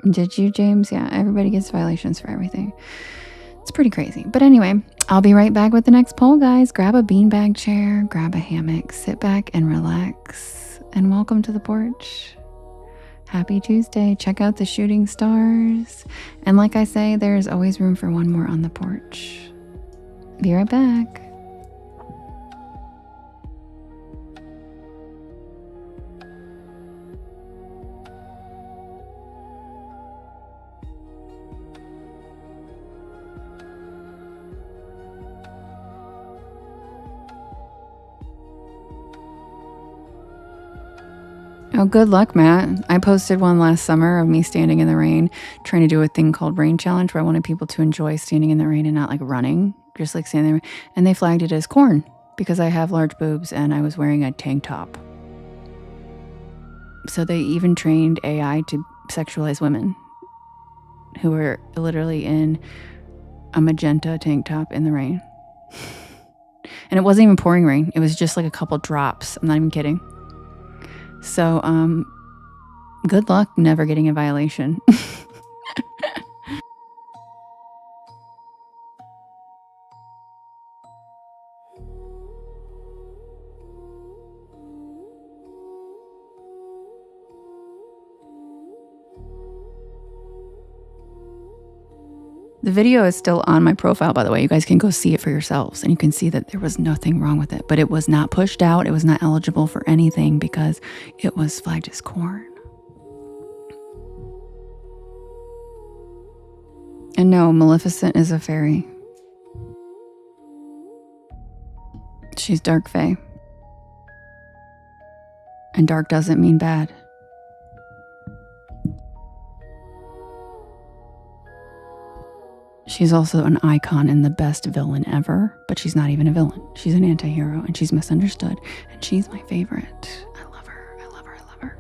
Did you, James? Yeah, everybody gets violations for everything. It's pretty crazy. But anyway, I'll be right back with the next poll, guys. Grab a beanbag chair, grab a hammock, sit back and relax. And welcome to the porch. Happy Tuesday. Check out the shooting stars. And like I say, there's always room for one more on the porch. Be right back. Oh, good luck, Matt. I posted one last summer of me standing in the rain, trying to do a thing called Rain Challenge, where I wanted people to enjoy standing in the rain and not like running, just like standing there. And they flagged it as corn because I have large boobs and I was wearing a tank top. So they even trained AI to sexualize women who were literally in a magenta tank top in the rain. And it wasn't even pouring rain. It was just like a couple drops. I'm not even kidding. So, good luck never getting a violation. The video is still on my profile, by the way. You guys can go see it for yourselves, and you can see that there was nothing wrong with it. But it was not pushed out. It was not eligible for anything because it was flagged as corn. And no, Maleficent is a fairy. She's dark fae. And dark doesn't mean bad. She's also an icon and the best villain ever, but she's not even a villain. She's an anti-hero and she's misunderstood, and she's my favorite. I love her. I love her. I love her.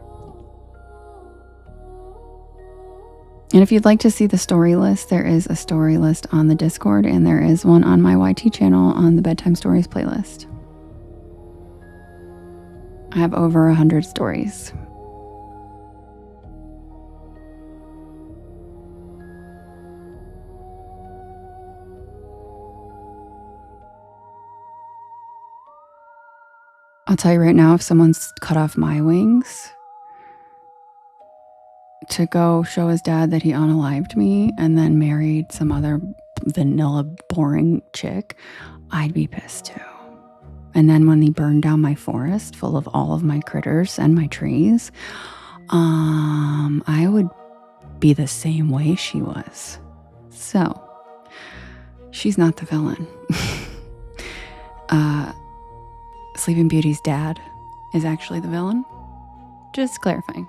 And if you'd like to see the story list, there is a story list on the Discord, and there is one on my YT channel on the Bedtime Stories playlist. I have over 100 stories. I'll tell you right now, if someone's cut off my wings to go show his dad that he unalived me and then married some other vanilla boring chick, I'd be pissed too. And then when he burned down my forest full of all of my critters and my trees, I would be the same way she was. So, she's not the villain. Sleeping Beauty's dad is actually the villain. Just clarifying.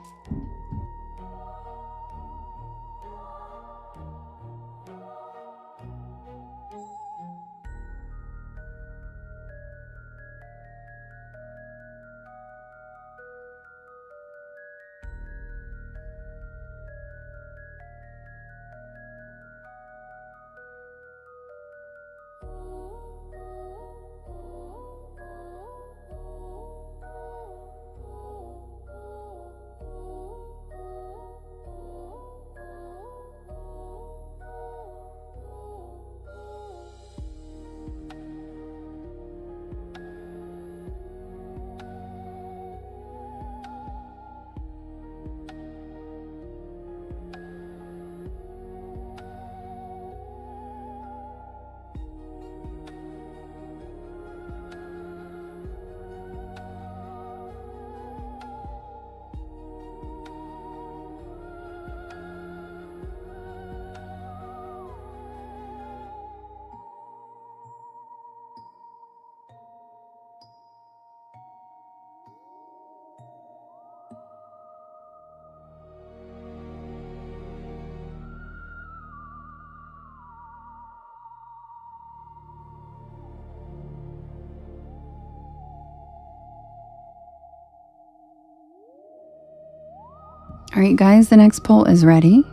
All right, guys, the next poll is ready.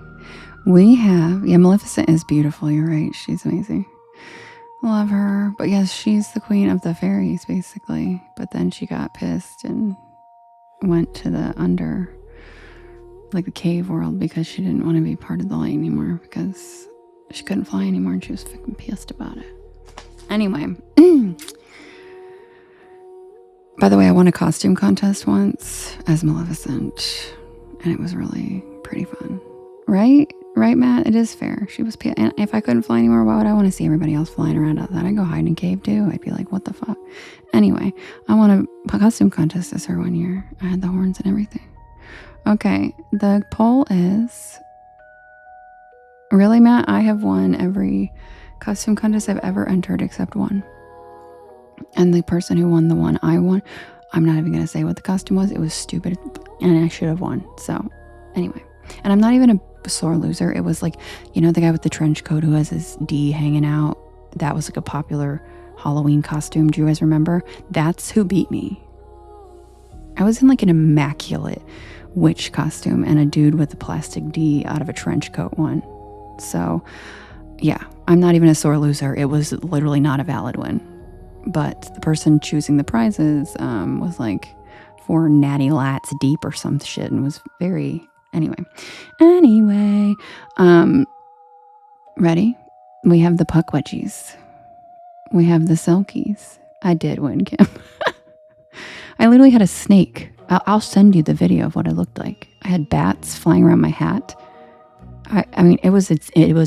We have, yeah, Maleficent is beautiful. You're right. She's amazing. Love her. But yes, she's the queen of the fairies, basically. But then she got pissed and went to the the cave world because she didn't want to be part of the light anymore because she couldn't fly anymore and she was fucking pissed about it. Anyway. By the way, I won a costume contest once as Maleficent, and it was really pretty fun. Right? Right, Matt? It is fair. She was pissed. And if I couldn't fly anymore, why would I want to see everybody else flying around out that? I'd go hide in a cave too. I'd be like, what the fuck? Anyway, I won a costume contest as her one year. I had the horns and everything. Okay, the poll is... Really, Matt? I have won every costume contest I've ever entered except one. And the person who won the one I won, I'm not even going to say what the costume was. It was stupid and I should have won. So anyway, and I'm not even a sore loser. It was like, you know, the guy with the trench coat who has his D hanging out. That was like a popular Halloween costume. Do you guys remember? That's who beat me. I was in like an immaculate witch costume and a dude with a plastic D out of a trench coat won. So yeah, I'm not even a sore loser. It was literally not a valid win. But the person choosing the prizes was like 4 natty lats deep or some shit and was very... Anyway, ready? We have the puck wedgies. We have the selkies. I did win, Kim. I literally had a snake. I'll send you the video of what it looked like. I had bats flying around my hat. I mean, it was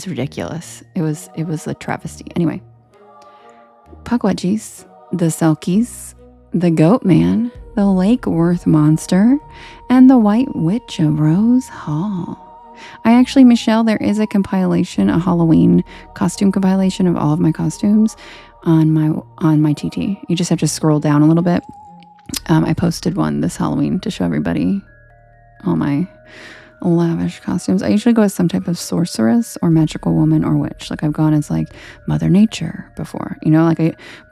ridiculous. It was a travesty. Anyway. Puck wedgies, the selkies, the goat man, the Lake Worth monster, and the White Witch of Rose Hall. Michelle, there is a compilation, a Halloween costume compilation of all of my costumes on my TT. You just have to scroll down a little bit. I posted one this Halloween to show everybody all my lavish costumes. I usually go as some type of sorceress or magical woman or witch. Like I've gone as like Mother Nature before, you know,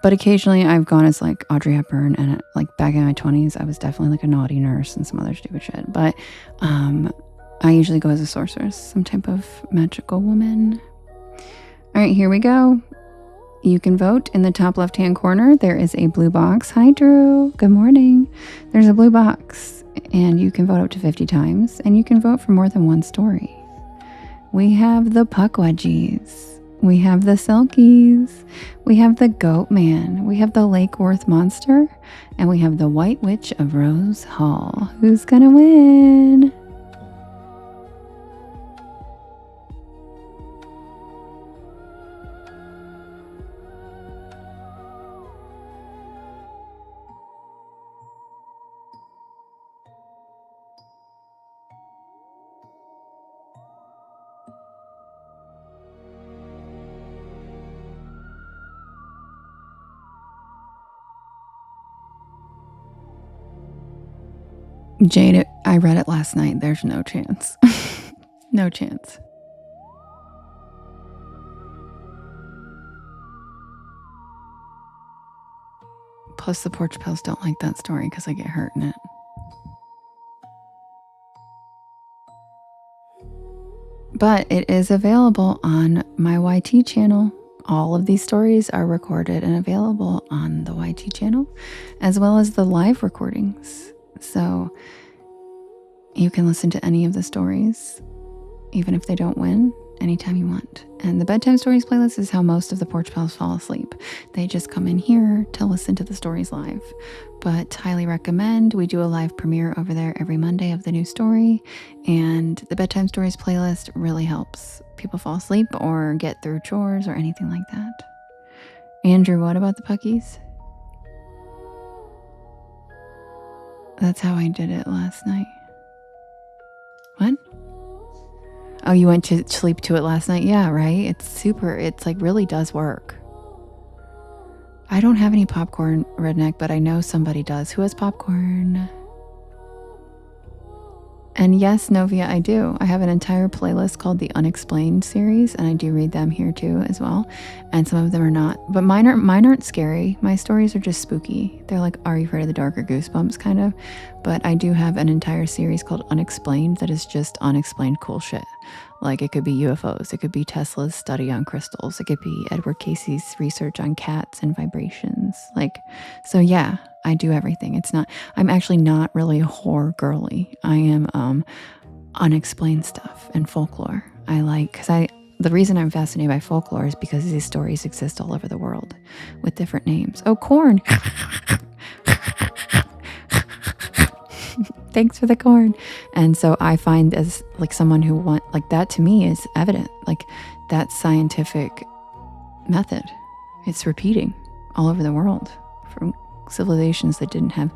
but occasionally I've gone as like Audrey Hepburn, and like back in my 20s, I was definitely like a naughty nurse and some other stupid shit. But I usually go as a sorceress, some type of magical woman. All right, here we go. You can vote in the top left-hand corner. There is a blue box. Hi, Drew. Good morning. There's a blue box, and you can vote up to 50 times, and you can vote for more than one story. We have the puck wedgies. We have the selkies. We have the goat man. We have the Lake Worth monster, and we have the White Witch of Rose Hall. Who's gonna win? Jade, I read it last night. There's no chance. No chance. Plus, the porch pals don't like that story because I get hurt in it. But it is available on my YT channel. All of these stories are recorded and available on the YT channel, as well as the live recordings. So you can listen to any of the stories, even if they don't win, anytime you want. And the Bedtime Stories playlist is how most of the Porch Pals fall asleep. They just come in here to listen to the stories live. But highly recommend. We do a live premiere over there every Monday of the new story. And the Bedtime Stories playlist really helps people fall asleep or get through chores or anything like that. Andrew, what about the Puckies? That's how I did it last night. What? Oh, you went to sleep to it last night? Yeah, right? It's like really does work. I don't have any popcorn, Redneck, but I know somebody does. Who has popcorn? And yes, Novia, I do. I have an entire playlist called the Unexplained series, and I do read them here too as well. And some of them are not, but mine aren't scary. My stories are just spooky. They're like Are You Afraid of the Dark or Goosebumps kind of. But I do have an entire series called Unexplained that is just unexplained cool shit. Like it could be UFOs, it could be Tesla's study on crystals, it could be Edward Casey's research on cats and vibrations. Like, so yeah, I do everything. It's not, I'm actually not really a horror girly. I am unexplained stuff and folklore. I like, the reason I'm fascinated by folklore is because these stories exist all over the world with different names. Oh, corn. Thanks for the corn. And so I find as like someone who like that to me is evident, like that scientific method. It's repeating all over the world from civilizations that didn't have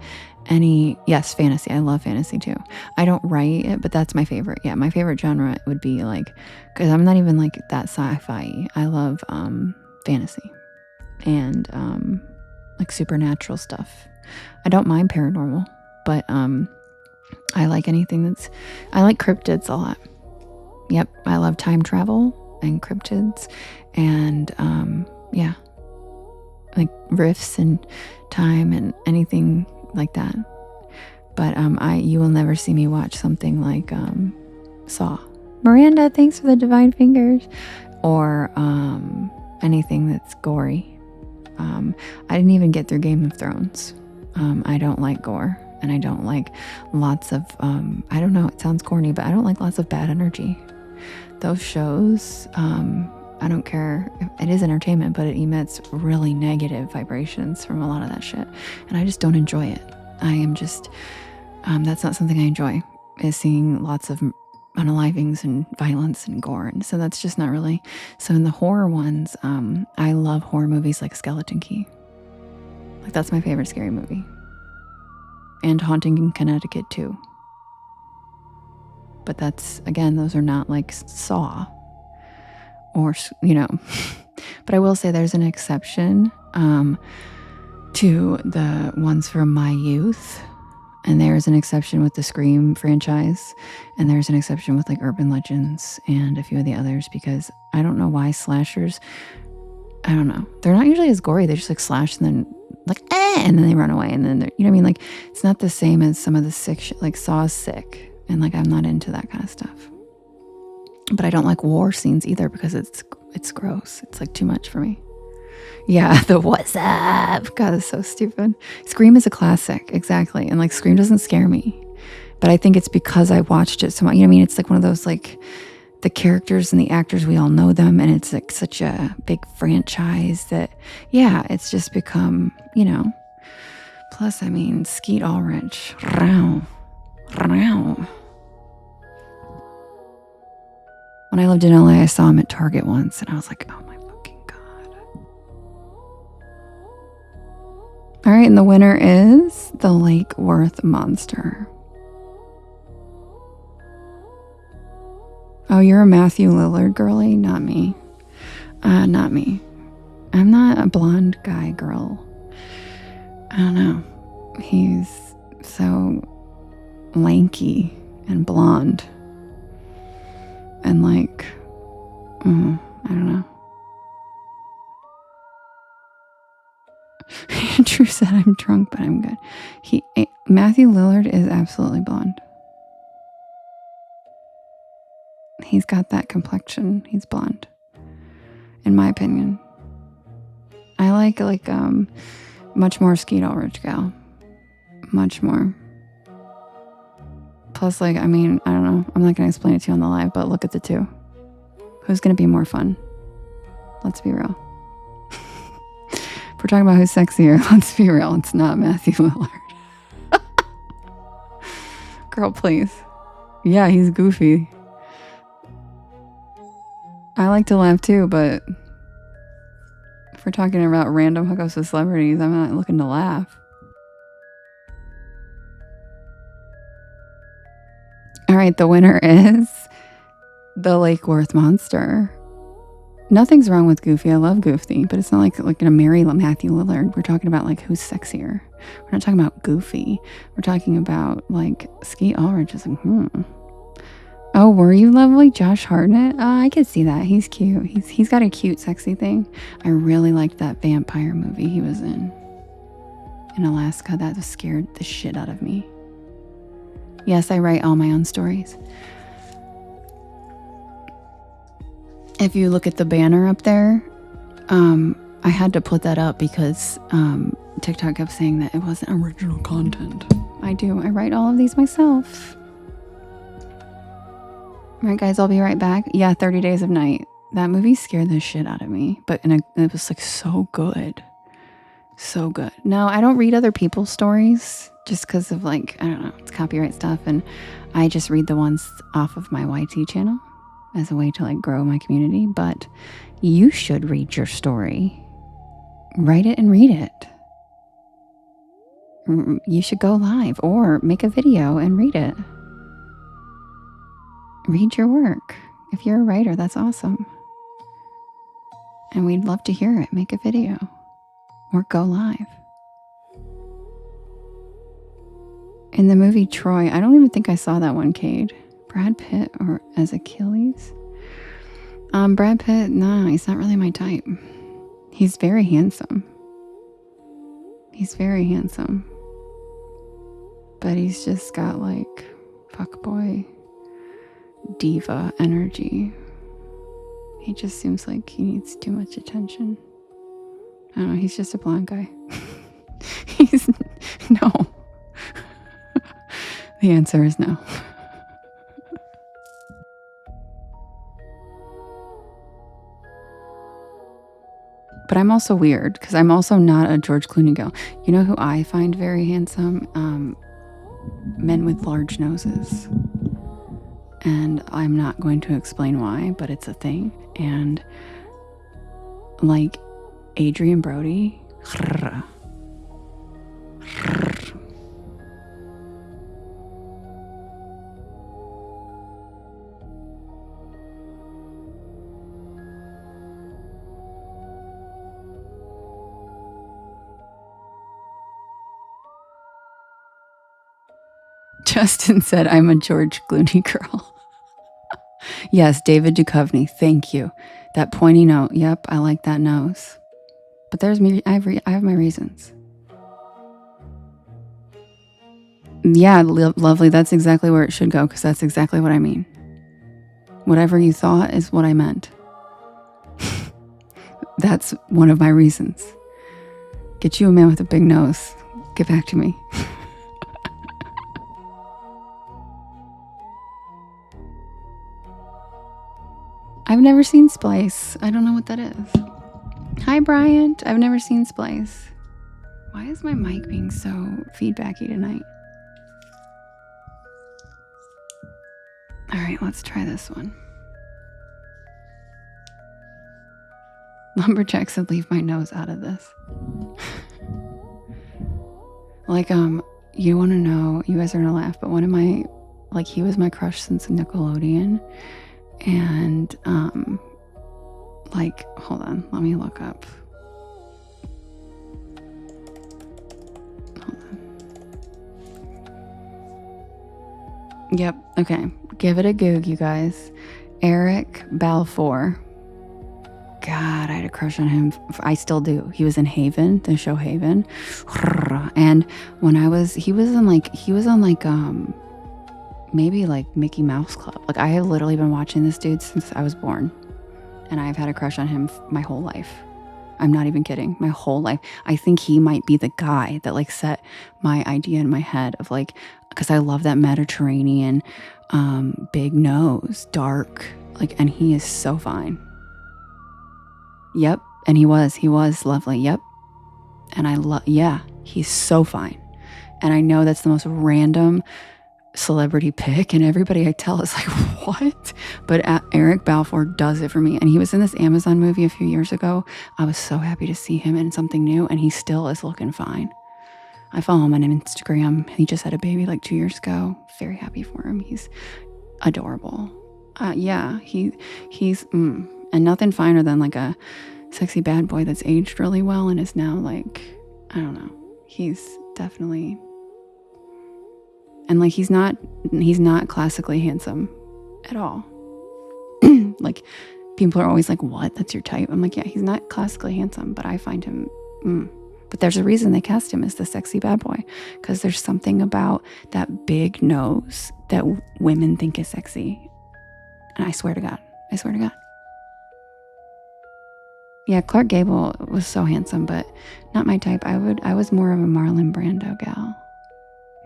any, yes, fantasy. I love fantasy too. I don't write it, but that's my favorite. Yeah, my favorite genre would be like, because I'm not even like that sci-fi. I love fantasy and like supernatural stuff. I don't mind paranormal, but I like anything I like cryptids a lot. Yep, I love time travel and cryptids and yeah, like rifts and time and anything like that. But you will never see me watch something like Saw. Miranda, thanks for the divine fingers. Or anything that's gory. I didn't even get through Game of Thrones. I don't like gore. And I don't like lots of, I don't know, it sounds corny, but I don't like lots of bad energy. Those shows, I don't care. It is entertainment, but it emits really negative vibrations from a lot of that shit. And I just don't enjoy it. I am just, that's not something I enjoy, is seeing lots of unalivings and violence and gore. And so that's just not really. So in the horror ones, I love horror movies like Skeleton Key. Like that's my favorite scary movie. And Haunting in Connecticut too. But that's, again, those are not like Saw or, you know. But I will say there's an exception to the ones from my youth. And there's an exception with the Scream franchise. And there's an exception with like Urban Legends and a few of the others, because I don't know why slashers, I don't know. They're not usually as gory. They just like slash and then like, and then they run away. And then they're, you know what I mean? Like, it's not the same as some of the sick shit, like Saw's sick. And like, I'm not into that kind of stuff. But I don't like war scenes either because it's gross. It's like too much for me. Yeah, the what's up? God, it's so stupid. Scream is a classic, exactly. And like Scream doesn't scare me. But I think it's because I watched it so much. You know what I mean? It's like one of those like the characters and the actors, we all know them, and it's like such a big franchise that, yeah, it's just become, you know. Plus, I mean, Skeet Ulrich. When I lived in LA, I saw him at Target once, and I was like, oh my fucking God. All right, and the winner is the Lake Worth Monster. Oh, you're a Matthew Lillard girly? Not me. Not me. I'm not a blonde guy girl. I don't know. He's so lanky and blonde. And like, I don't know. Andrew said I'm drunk, but I'm good. Matthew Lillard is absolutely blonde. He's got that complexion. He's blonde, in my opinion. I like much more Skeet Ulrich gal. Much more. Plus, like, I mean, I don't know. I'm not going to explain it to you on the live, but look at the two. Who's going to be more fun? Let's be real. If we're talking about who's sexier, let's be real. It's not Matthew Lillard. Girl, please. Yeah, he's goofy. I like to laugh too, but if we're talking about random hookups with celebrities, I'm not looking to laugh. All right, the winner is the Lake Worth Monster. Nothing's wrong with Goofy. I love Goofy, but it's not like gonna marry Matthew Lillard. We're talking about like who's sexier. We're not talking about Goofy. We're talking about like Skeet Ulrich is like, Oh, were you lovely? Josh Hartnett? I could see that. He's cute. He's got a cute, sexy thing. I really liked that vampire movie he was in Alaska. That scared the shit out of me. Yes, I write all my own stories. If you look at the banner up there, I had to put that up because TikTok kept saying that it wasn't original content. I do. I write all of these myself. All right, guys, I'll be right back. Yeah, 30 Days of Night. That movie scared the shit out of me, but it was like so good. So good. No, I don't read other people's stories just because of like, I don't know, it's copyright stuff. And I just read the ones off of my YT channel as a way to like grow my community. But you should read your story. Write it and read it. You should go live or make a video and read it. Read your work. If you're a writer, that's awesome. And we'd love to hear it. Make a video or go live. In the movie Troy, I don't even think I saw that one, Cade. Brad Pitt or as Achilles? Brad Pitt, no, he's not really my type. He's very handsome. He's very handsome. But he's just got like fuckboy diva energy. He just seems like he needs too much attention. I don't know, he's just a blonde guy. He's no. The answer is no. But I'm also weird because I'm also not a George Clooney girl. You know who I find very handsome? Men with large noses. And I'm not going to explain why, but it's a thing. And like Adrian Brody. Justin said, I'm a George Clooney girl. Yes, David Duchovny. Thank you. That pointy nose. Yep, I like that nose. But there's me. I have my reasons. Yeah, lovely. That's exactly where it should go because that's exactly what I mean. Whatever you thought is what I meant. That's one of my reasons. Get you a man with a big nose. Get back to me. I've never seen Splice. I don't know what that is. Hi, Bryant. I've never seen Splice. Why is my mic being so feedbacky tonight? All right, let's try this one. Lumberjack said, leave my nose out of this. Like, you want to know, you guys are going to laugh, but one of my, like, he was my crush since Nickelodeon. And, like, hold on, let me look up. Hold on. Yep, okay. Give it a goog, you guys. Eric Balfour. God, I had a crush on him. I still do. He was in Haven, the show Haven. And when he was on like, maybe like Mickey Mouse Club. Like I have literally been watching this dude since I was born. And I've had a crush on him my whole life. I'm not even kidding. My whole life. I think he might be the guy that like set my idea in my head of like, because I love that Mediterranean, big nose, dark, like, and he is so fine. Yep. And he was lovely. Yep. And yeah, he's so fine. And I know that's the most random celebrity pick, and everybody I tell is like, what? But Eric Balfour does it for me. And he was in this Amazon movie a few years ago. I was so happy to see him in something new, and he still is looking fine. I follow him on Instagram. He just had a baby like 2 years ago. Very happy for him. He's adorable. Yeah, he's and And nothing finer than like a sexy bad boy that's aged really well and is now like, I don't know. He's definitely, and like he's not classically handsome at all. Like people are always like, what? That's your type? I'm like, yeah, he's not classically handsome, but I find him, But there's a reason they cast him as the sexy bad boy, because there's something about that big nose that women think is sexy. And I swear to God. Yeah, Clark Gable was so handsome, but not my type. I was more of a Marlon Brando gal.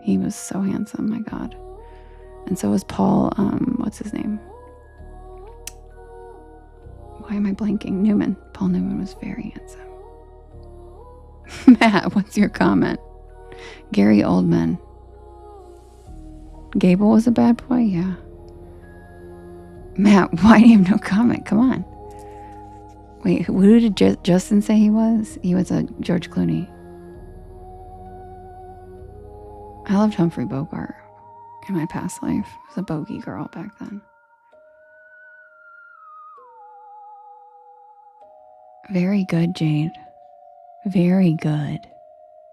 He was so handsome, my God. And so was Paul, what's his name? Why am I blanking? Newman. Paul Newman was very handsome. Matt, what's your comment? Gary Oldman. Gable was a bad boy? Yeah. Matt, why do you have no comment? Come on. Wait, who did Justin say he was? He was a George Clooney. I loved Humphrey Bogart in my past life. I was a bogey girl back then. Very good, Jade. Very good.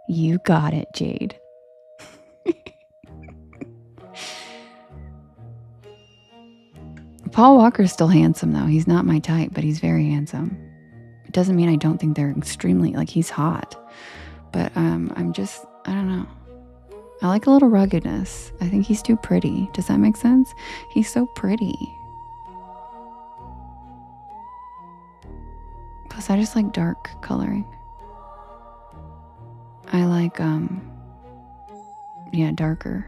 You got it, Jade. Paul Walker's still handsome, though. He's not my type, but he's very handsome. It doesn't mean I don't think they're extremely, like, he's hot. But I'm just, I don't know. I like a little ruggedness. I think he's too pretty. Does that make sense? He's so pretty. Plus, I just like dark coloring. I like, yeah, darker.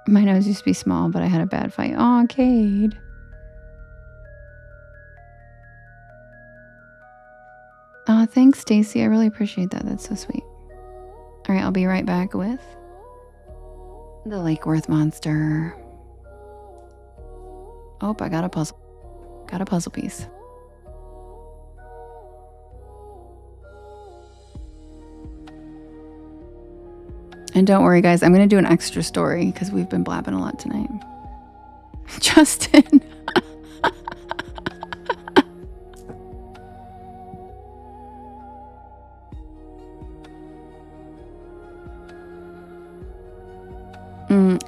My nose used to be small, but I had a bad fight. Aw, Cade. Aw, thanks, Stacy. I really appreciate that. That's so sweet. All right, I'll be right back with the Lake Worth monster. Oh, I got a puzzle. Got a puzzle piece. And don't worry, guys, I'm going to do an extra story because we've been blabbing a lot tonight. Justin.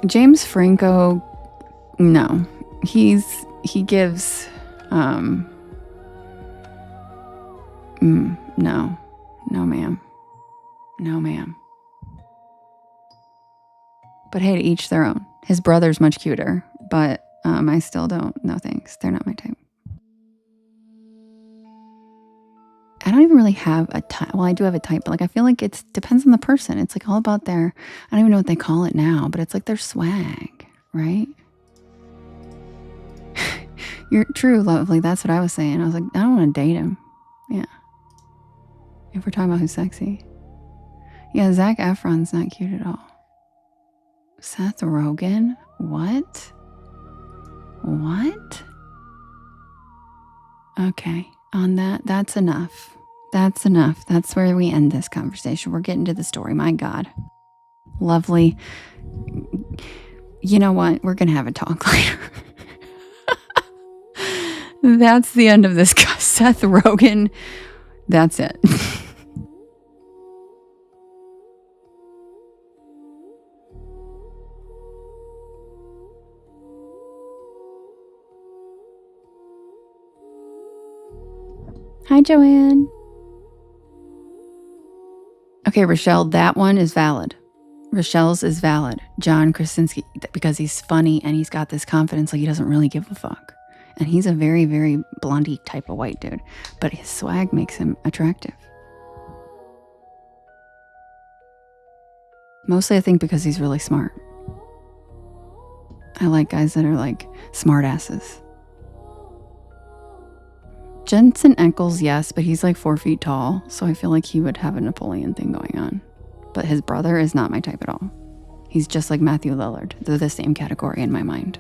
James Franco, no. He gives, no. No, ma'am. No, ma'am. But hey, to each their own. His brother's much cuter, but I still don't. No thanks. They're not my type. I don't even really have a type. Well, I do have a type, but like I feel like it depends on the person. It's like all about their, I don't even know what they call it now, but it's like their swag, right? You're true, lovely. That's what I was saying. I was like, I don't want to date him. Yeah. If we're talking about who's sexy. Yeah, Zac Efron's not cute at all. Seth Rogen? What? What? Okay, on that's enough. That's enough. That's where we end this conversation. We're getting to the story. My God. Lovely. You know what? We're going to have a talk later. That's the end of this. Seth Rogen. That's it. Hi, Joanne. Okay, Rochelle, that one is valid. Rochelle's is valid. John Krasinski, because he's funny and he's got this confidence like he doesn't really give a fuck. And he's a very, very blondie type of white dude. But his swag makes him attractive. Mostly, I think, because he's really smart. I like guys that are like smart asses. Jensen Ackles, yes, but he's like 4 feet tall, so I feel like he would have a Napoleon thing going on. But his brother is not my type at all. He's just like Matthew Lillard. They're the same category in my mind.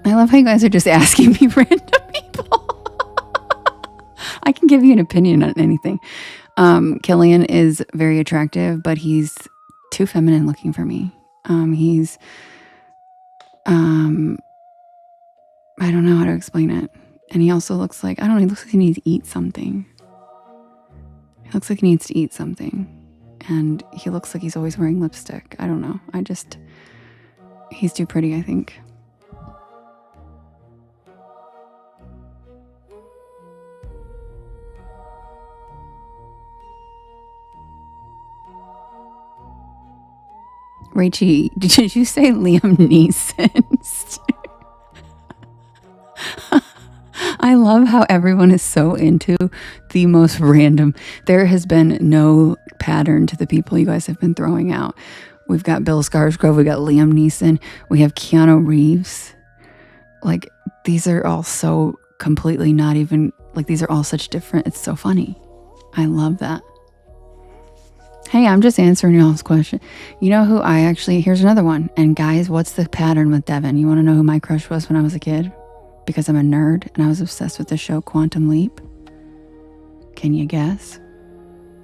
I love how you guys are just asking me random people. I can give you an opinion on anything. Killian is very attractive, but he's too feminine looking for me. He's I don't know how to explain it. And he also looks like, I don't know, he looks like he needs to eat something. He looks like he needs to eat something. And he looks like he's always wearing lipstick. I don't know. He's too pretty, I think. Rachie, did you say Liam Neeson? I love how everyone is so into the most random. There has been no pattern to the people you guys have been throwing out. We've got Bill Skarsgård, we got Liam Neeson, we have Keanu Reeves. Like, these are all so completely not even, like, these are all such different. It's so funny. I love that. Hey, I'm just answering y'all's question. You know who here's another one. And guys, what's the pattern with Devin? You want to know who my crush was when I was a kid? Because I'm a nerd and I was obsessed with the show Quantum Leap. Can you guess?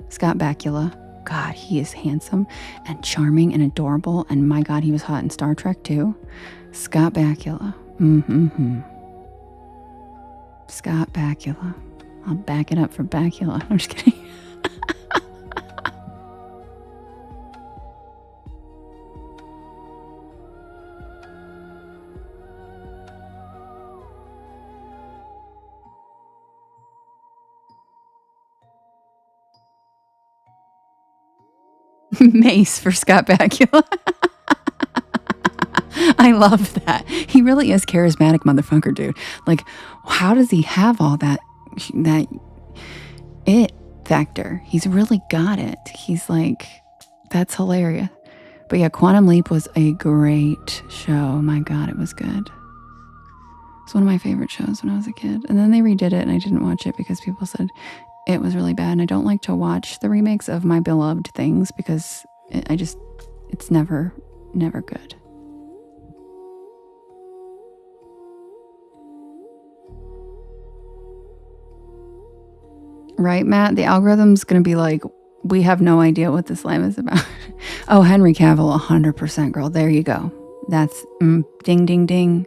Scott Bakula. God, he is handsome and charming and adorable. And my God, he was hot in Star Trek too. Scott Bakula. Scott Bakula. I'll back it up for Bakula. I'm just kidding. Mace for Scott Bakula. I love that. He really is charismatic motherfucker, dude. Like, how does he have all that it factor? He's really got it. He's like, that's hilarious. But yeah, Quantum Leap was a great show. My God, it was good. It's one of my favorite shows when I was a kid. And then they redid it and I didn't watch it because people said it was really bad. And I don't like to watch the remakes of my beloved things because it's never good. Right, Matt? The algorithm's going to be like, we have no idea what this slime is about. Oh, Henry Cavill, 100% girl. There you go. That's ding, ding, ding.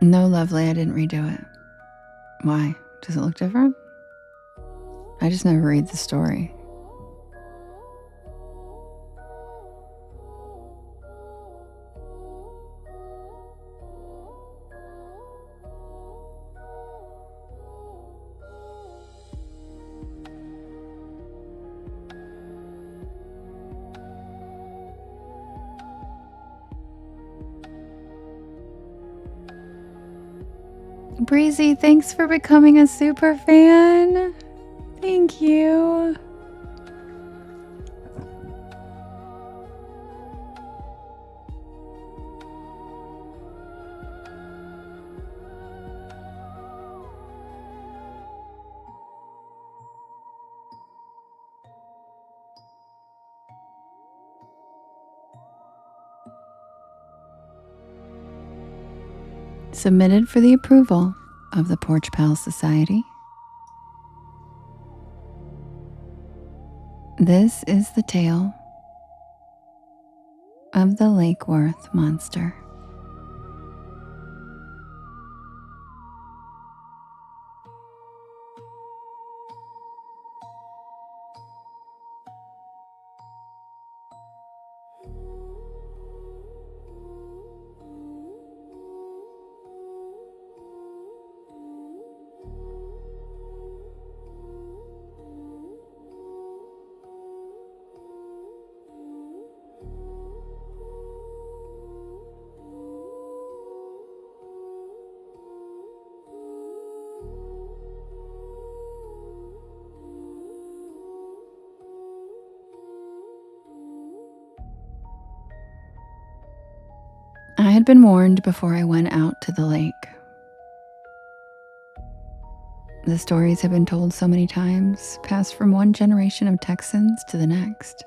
No, lovely, I didn't redo it. Why? Does it look different? I just never read the story. Breezy, thanks for becoming a super fan. Thank you. Submitted for the approval of the Porch Pal Society. This is the tale of the Lake Worth monster. I had been warned before I went out to the lake. The stories have been told so many times, passed from one generation of Texans to the next,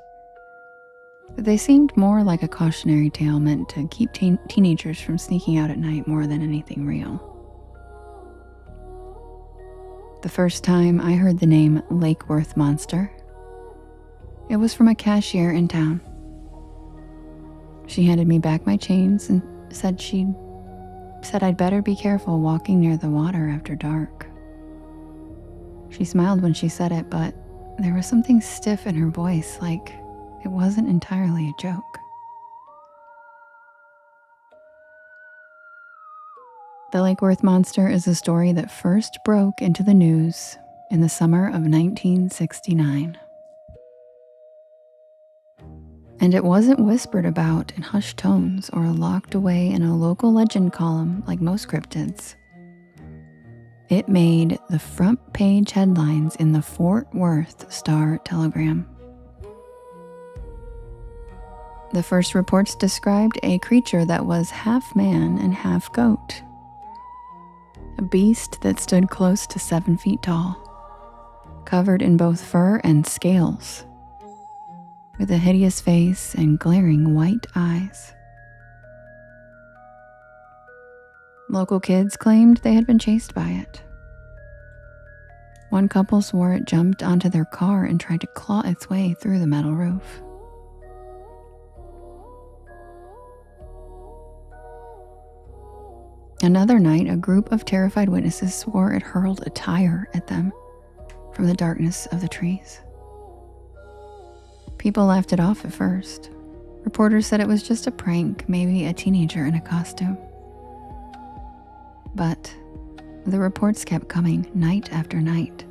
that they seemed more like a cautionary tale meant to keep teenagers from sneaking out at night more than anything real. The first time I heard the name Lake Worth Monster, it was from a cashier in town. She handed me back my chains and said I'd better be careful walking near the water after dark. She smiled when she said it, but there was something stiff in her voice, like it wasn't entirely a joke. The Lake Worth Monster is a story that first broke into the news in the summer of 1969. And it wasn't whispered about in hushed tones or locked away in a local legend column like most cryptids. It made the front page headlines in the Fort Worth Star-Telegram. The first reports described a creature that was half man and half goat. A beast that stood close to 7 feet tall, covered in both fur and scales, with a hideous face and glaring white eyes. Local kids claimed they had been chased by it. One couple swore it jumped onto their car and tried to claw its way through the metal roof. Another night, a group of terrified witnesses swore it hurled a tire at them from the darkness of the trees. People laughed it off at first. Reporters said it was just a prank, maybe a teenager in a costume. But the reports kept coming night after night.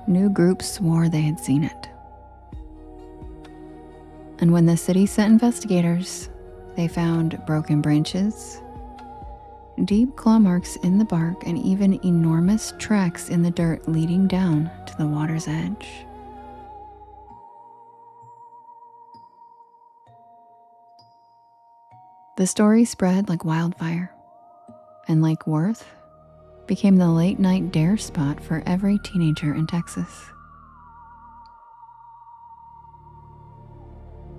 New groups swore they had seen it. And when the city sent investigators, they found broken branches, deep claw marks in the bark, and even enormous tracks in the dirt leading down to the water's edge. The story spread like wildfire, and Lake Worth became the late-night dare spot for every teenager in Texas.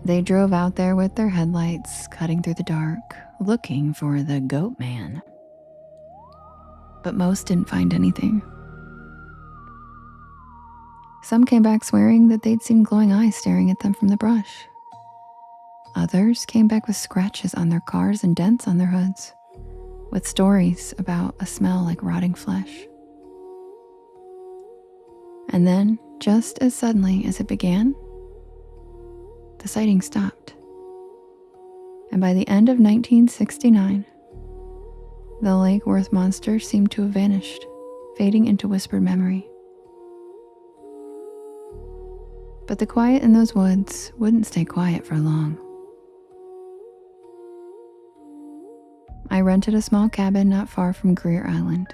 They drove out there with their headlights, cutting through the dark, looking for the goat man. But most didn't find anything. Some came back swearing that they'd seen glowing eyes staring at them from the brush. Others came back with scratches on their cars and dents on their hoods, with stories about a smell like rotting flesh. And then, just as suddenly as it began, the sighting stopped. And by the end of 1969, the Lake Worth monster seemed to have vanished, fading into whispered memory. But the quiet in those woods wouldn't stay quiet for long. I rented a small cabin not far from Greer Island,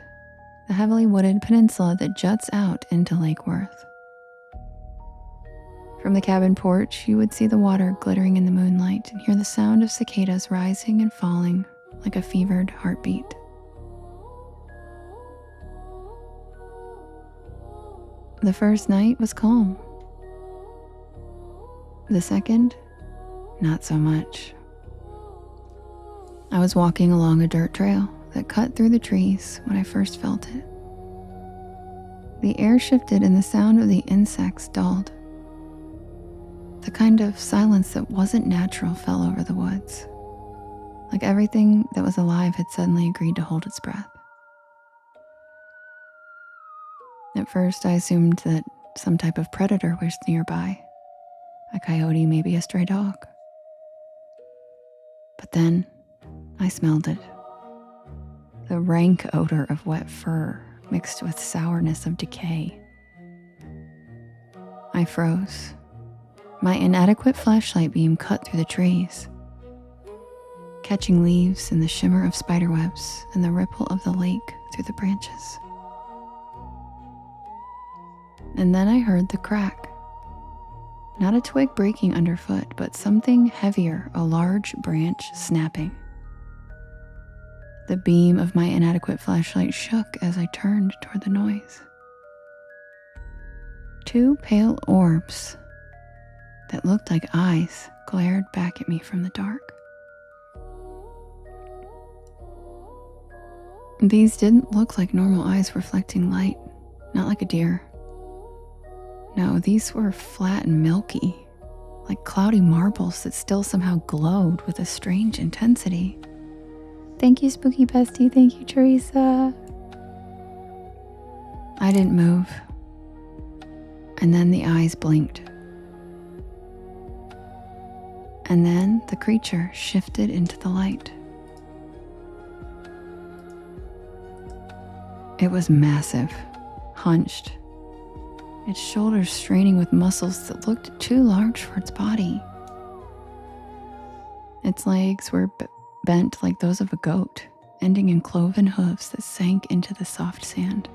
the heavily wooded peninsula that juts out into Lake Worth. From the cabin porch, you would see the water glittering in the moonlight and hear the sound of cicadas rising and falling like a fevered heartbeat. The first night was calm. The second, not so much. I was walking along a dirt trail that cut through the trees when I first felt it. The air shifted and the sound of the insects dulled. The kind of silence that wasn't natural fell over the woods, like everything that was alive had suddenly agreed to hold its breath. At first, I assumed that some type of predator was nearby, a coyote, maybe a stray dog. But then I smelled it. The rank odor of wet fur mixed with sourness of decay. I froze. My inadequate flashlight beam cut through the trees, catching leaves in the shimmer of spiderwebs and the ripple of the lake through the branches. And then I heard the crack. Not a twig breaking underfoot, but something heavier, a large branch snapping. The beam of my inadequate flashlight shook as I turned toward the noise. Two pale orbs that looked like eyes glared back at me from the dark. These didn't look like normal eyes reflecting light, not like a deer. No, these were flat and milky, like cloudy marbles that still somehow glowed with a strange intensity. Thank you, Spooky Bestie. Thank you, Teresa. I didn't move. And then the eyes blinked. And then the creature shifted into the light. It was massive, hunched, its shoulders straining with muscles that looked too large for its body. Its legs were bent like those of a goat, ending in cloven hooves that sank into the soft sand.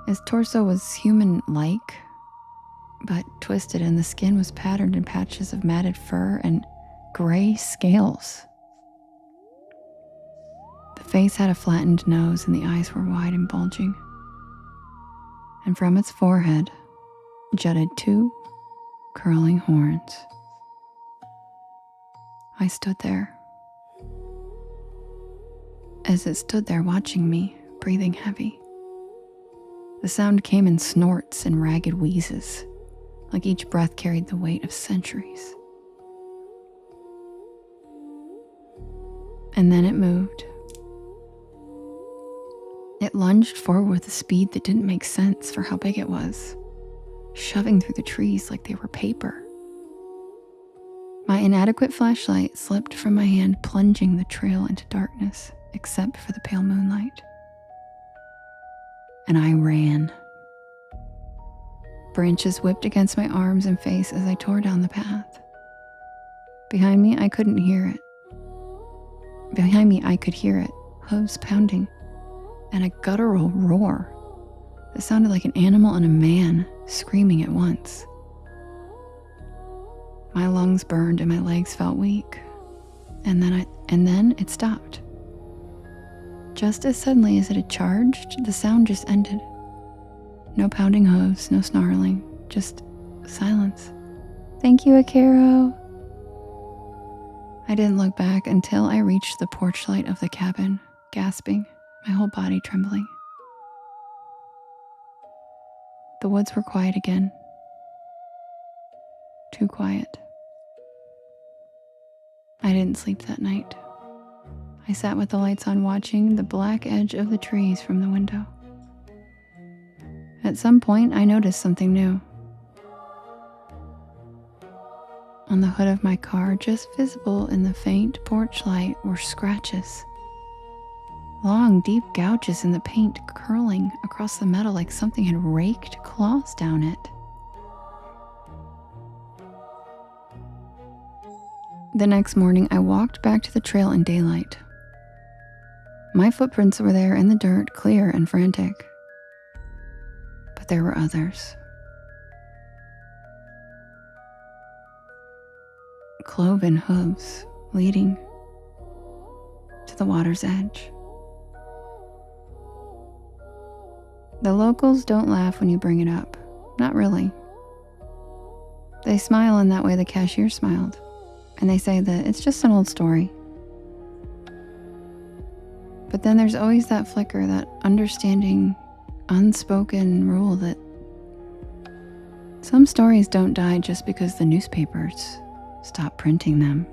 His torso was human-like, but twisted, and the skin was patterned in patches of matted fur and gray scales. The face had a flattened nose and the eyes were wide and bulging. And from its forehead jutted two curling horns. I stood there. As it stood there watching me, breathing heavy. The sound came in snorts and ragged wheezes, like each breath carried the weight of centuries. And then it moved. It lunged forward with a speed that didn't make sense for how big it was, shoving through the trees like they were paper. My inadequate flashlight slipped from my hand, plunging the trail into darkness, except for the pale moonlight. And I ran. Branches whipped against my arms and face as I tore down the path. Behind me, I couldn't hear it. Behind me, I could hear it, hooves pounding, and a guttural roar that sounded like an animal and a man screaming at once. My lungs burned and my legs felt weak, and then it stopped. Just as suddenly as it had charged, the sound just ended. No pounding hooves, no snarling, just silence. Thank you, Akaro. I didn't look back until I reached the porch light of the cabin, gasping, my whole body trembling. The woods were quiet again. Too quiet. I didn't sleep that night. I sat with the lights on, watching the black edge of the trees from the window. At some point, I noticed something new. On the hood of my car, just visible in the faint porch light, were scratches. Long, deep gouges in the paint curling across the metal like something had raked claws down it. The next morning, I walked back to the trail in daylight. My footprints were there in the dirt, clear and frantic. But there were others. Cloven hooves leading to the water's edge. The locals don't laugh when you bring it up. Not really. They smile in that way the cashier smiled, and they say that it's just an old story. But then there's always that flicker, that understanding, unspoken rule that some stories don't die just because the newspapers stop printing them.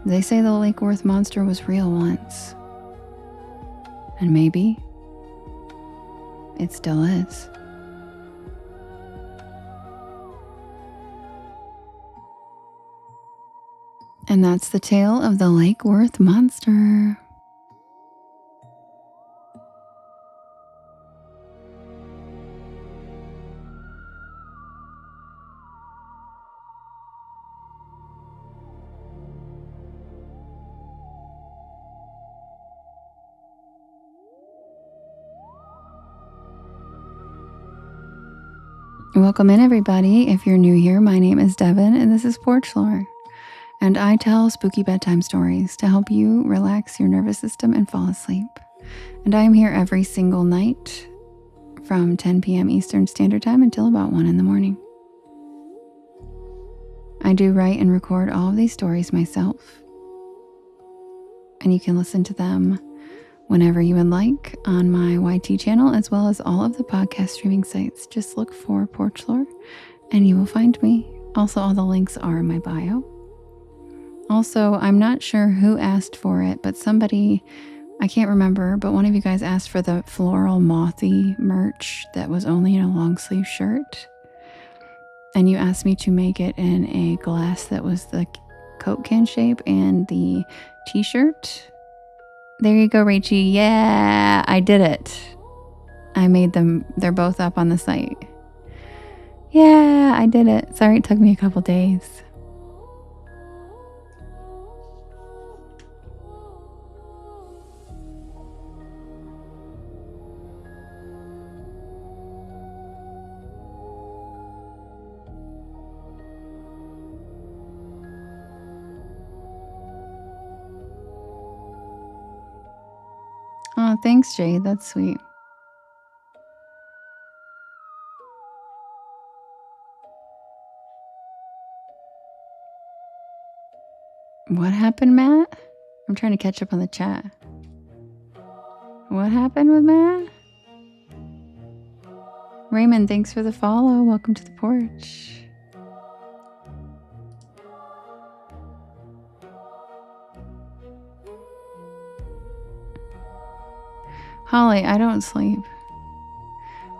They say the Lake Worth monster was real once. And maybe it still is. And that's the tale of the Lake Worth monster. Welcome in, everybody. If you're new here, my name is Devin, and this is Porch Lore. And I tell spooky bedtime stories to help you relax your nervous system and fall asleep. And I am here every single night from 10 p.m. Eastern Standard Time until about 1 in the morning. I do write and record all of these stories myself. And you can listen to them whenever you would like on my YT channel, as well as all of the podcast streaming sites. Just look for Porch Lore and you will find me. Also, all the links are in my bio. Also, I'm not sure who asked for it, but somebody, I can't remember, but one of you guys asked for the floral mothy merch that was only in a long sleeve shirt. And you asked me to make it in a glass that was the Coke can shape and the t-shirt. There you go, Rachie. Yeah, I did it. I made them. They're both up on the site. Yeah, I did it. Sorry it took me a couple days. Oh, thanks, Jade. That's sweet. What happened, Matt? I'm trying to catch up on the chat. What happened with Matt? Raymond, thanks for the follow. Welcome to the porch. Holly, I don't sleep.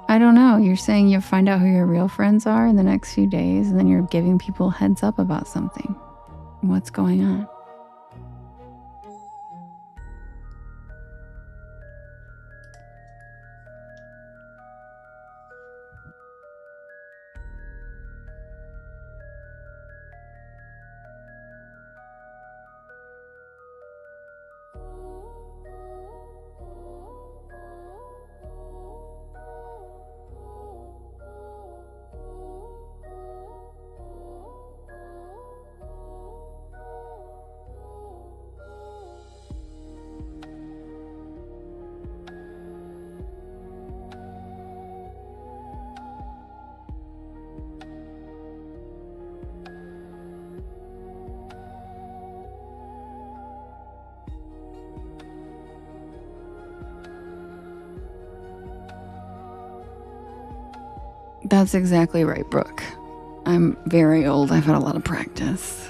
I don't know. You're saying you'll find out who your real friends are in the next few days, and then you're giving people heads up about something. What's going on? That's exactly right, Brooke. I'm very old. I've had a lot of practice.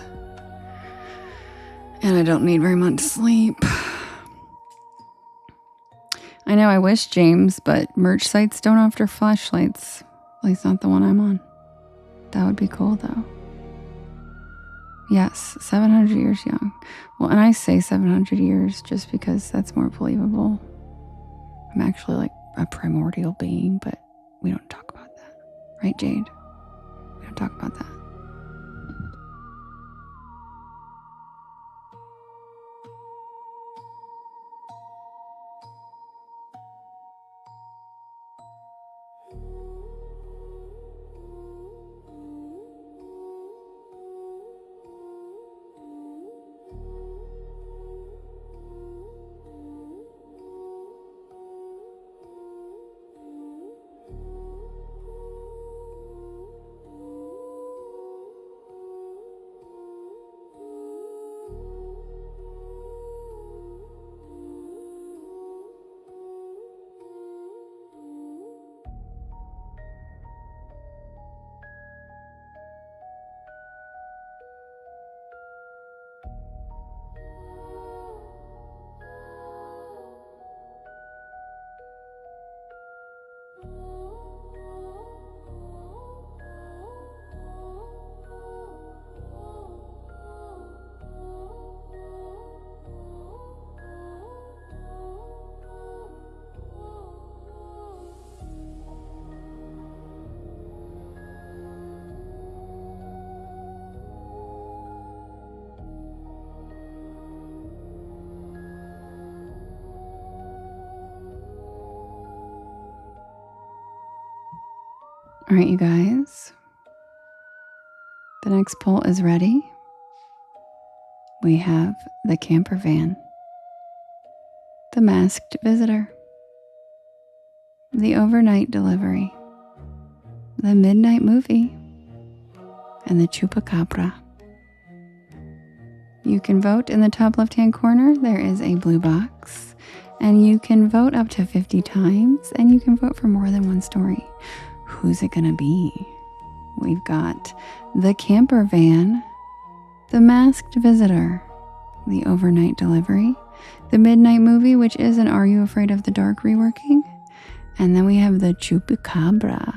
And I don't need very much sleep. I know, I wish, James, but merch sites don't offer flashlights. At least not the one I'm on. That would be cool, though. Yes, 700 years young. Well, and I say 700 years just because that's more believable. I'm actually like a primordial being, but we don't talk about that. Right, Jade? We don't talk about that. All right, you guys. The next poll is ready. We have the camper van, the masked visitor, the overnight delivery, the midnight movie, and the chupacabra. You can vote in the top left-hand corner. There is a blue box, and you can vote up to 50 times, and you can vote for more than one story. Who's it gonna be? We've got the camper van, the masked visitor, the overnight delivery, the midnight movie, which is an Are You Afraid of the Dark reworking, and then we have the chupacabra.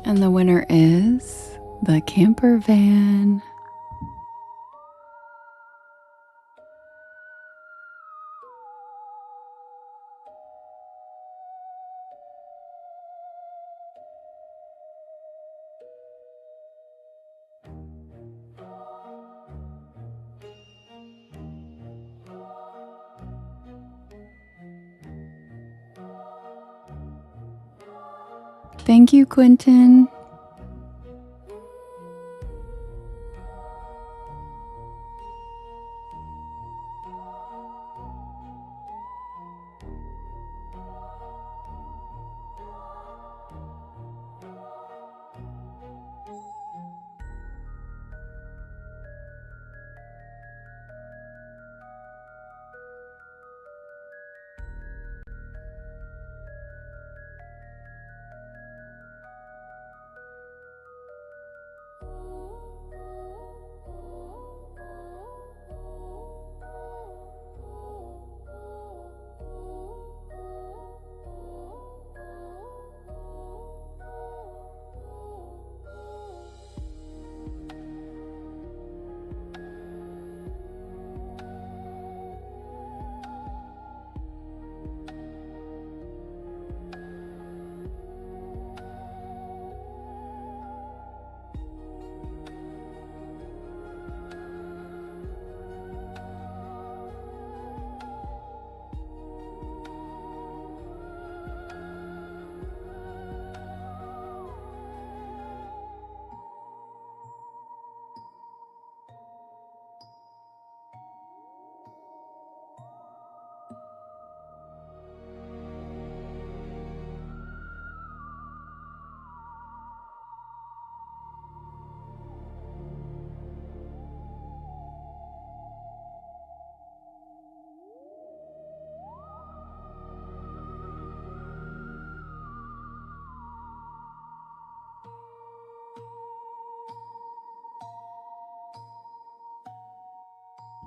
And the winner is the camper van. Thank you, Quentin.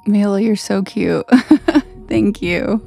Mila, you're so cute. Thank you.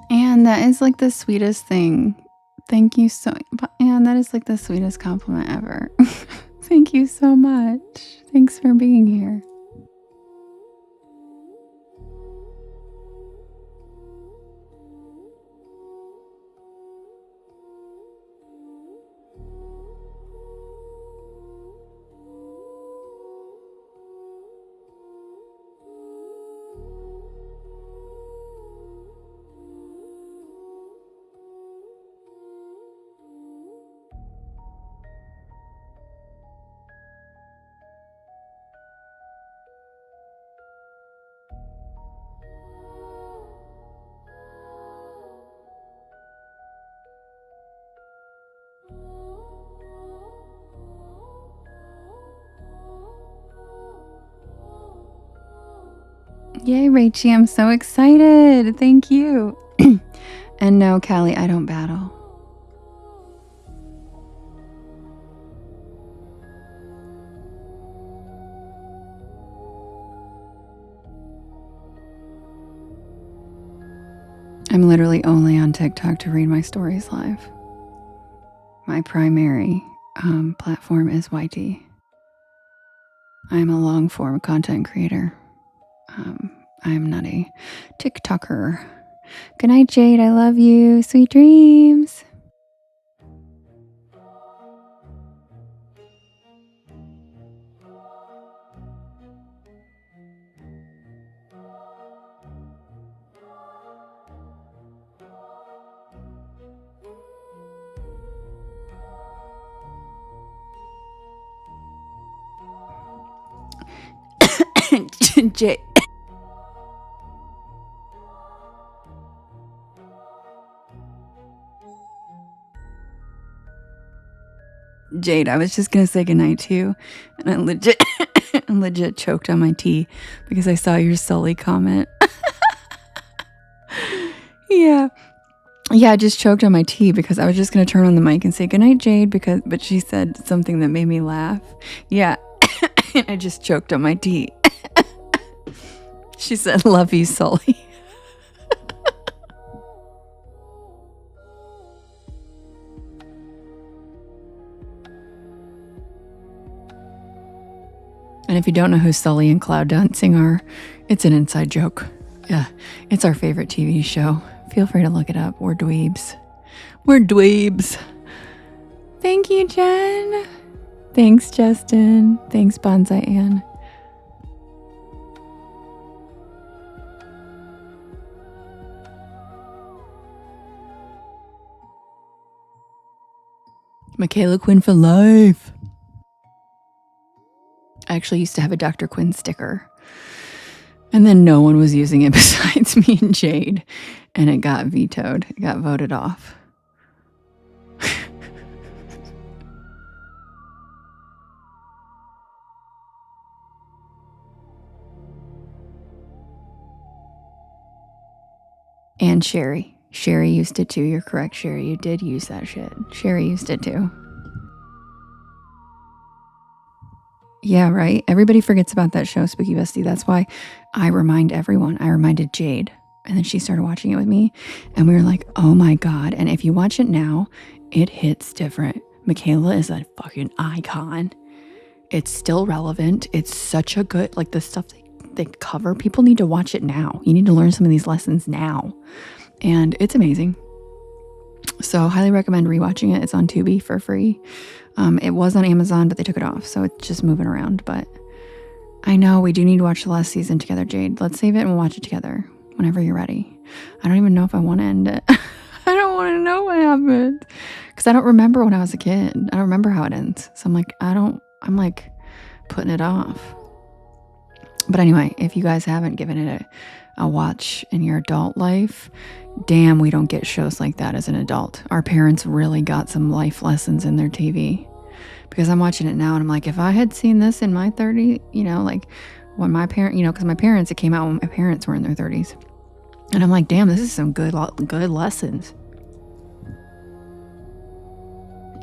And that is like the sweetest thing. Thank you so much. And that is like the sweetest compliment ever. Thank you so much. Thanks for being here. Yay, Rachie, I'm so excited. Thank you. And no, Callie, I don't battle. I'm literally only on TikTok to read my stories live. My primary platform is YT. I'm a long form content creator. I'm not a TikToker. Good night, Jade. I love you. Sweet dreams. Jade. Jade, I was just gonna say goodnight to you, and I legit choked on my tea because I saw your Sully comment. Yeah, I just choked on my tea because I was just gonna turn on the mic and say goodnight, Jade, but she said something that made me laugh. Yeah, and I just choked on my tea. She said, "Love you, Sully." And if you don't know who Sully and Cloud Dancing are, it's an inside joke. Yeah, it's our favorite TV show. Feel free to look it up. We're dweebs. We're dweebs. Thank you, Jen. Thanks, Justin. Thanks, Bonsai Ann. Michaela Quinn for life. I actually used to have a Dr. Quinn sticker. And then no one was using it besides me and Jade. And it got vetoed. It got voted off. And Sherry. Sherry used it too. You're correct, Sherry. You did use that shit. Sherry used it too. Yeah, right? Everybody forgets about that show, Spooky Bestie. That's why I remind everyone. I reminded Jade. And then she started watching it with me. And we were like, oh my God. And if you watch it now, it hits different. Michaela is a fucking icon. It's still relevant. It's such a good, like the stuff they cover. People need to watch it now. You need to learn some of these lessons now. And it's amazing. So highly recommend rewatching it. It's on Tubi for free. It was on Amazon, but they took it off. So it's just moving around. But I know we do need to watch the last season together, Jade. Let's save it and we'll watch it together whenever you're ready. I don't even know if I want to end it. I don't want to know what happened. Because I don't remember when I was a kid. I don't remember how it ends. So I'm like putting it off. But anyway, if you guys haven't given it a watch in your adult life, damn, we don't get shows like that as an adult. Our parents really got some life lessons in their TV. Because I'm watching it now and I'm like, if I had seen this in my 30s, like when my parents, because my parents, it came out when my parents were in their 30s. And I'm like, damn, this is some good lessons.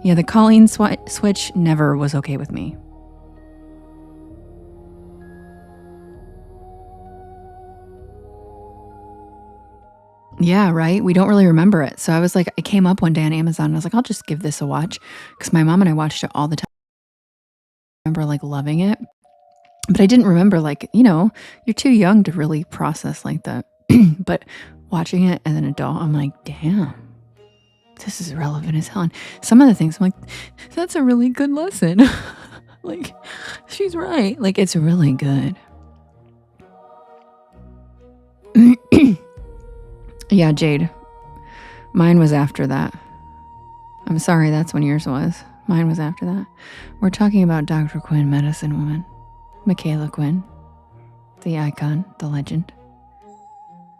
Yeah, the Colleen switch never was okay with me. Yeah, right? We don't really remember it. So I was like, I came up one day on Amazon and I was like, I'll just give this a watch. Because my mom and I watched it all the time. I remember like loving it. But I didn't remember you're too young to really process like that. But watching it as an adult, I'm like, damn, this is relevant as hell. And some of the things I'm like, that's a really good lesson. Like, she's right. Like, it's really good. Yeah, Jade. Mine was after that. I'm sorry, that's when yours was. Mine was after that. We're talking about Dr. Quinn, medicine woman. Michaela Quinn. The icon, the legend.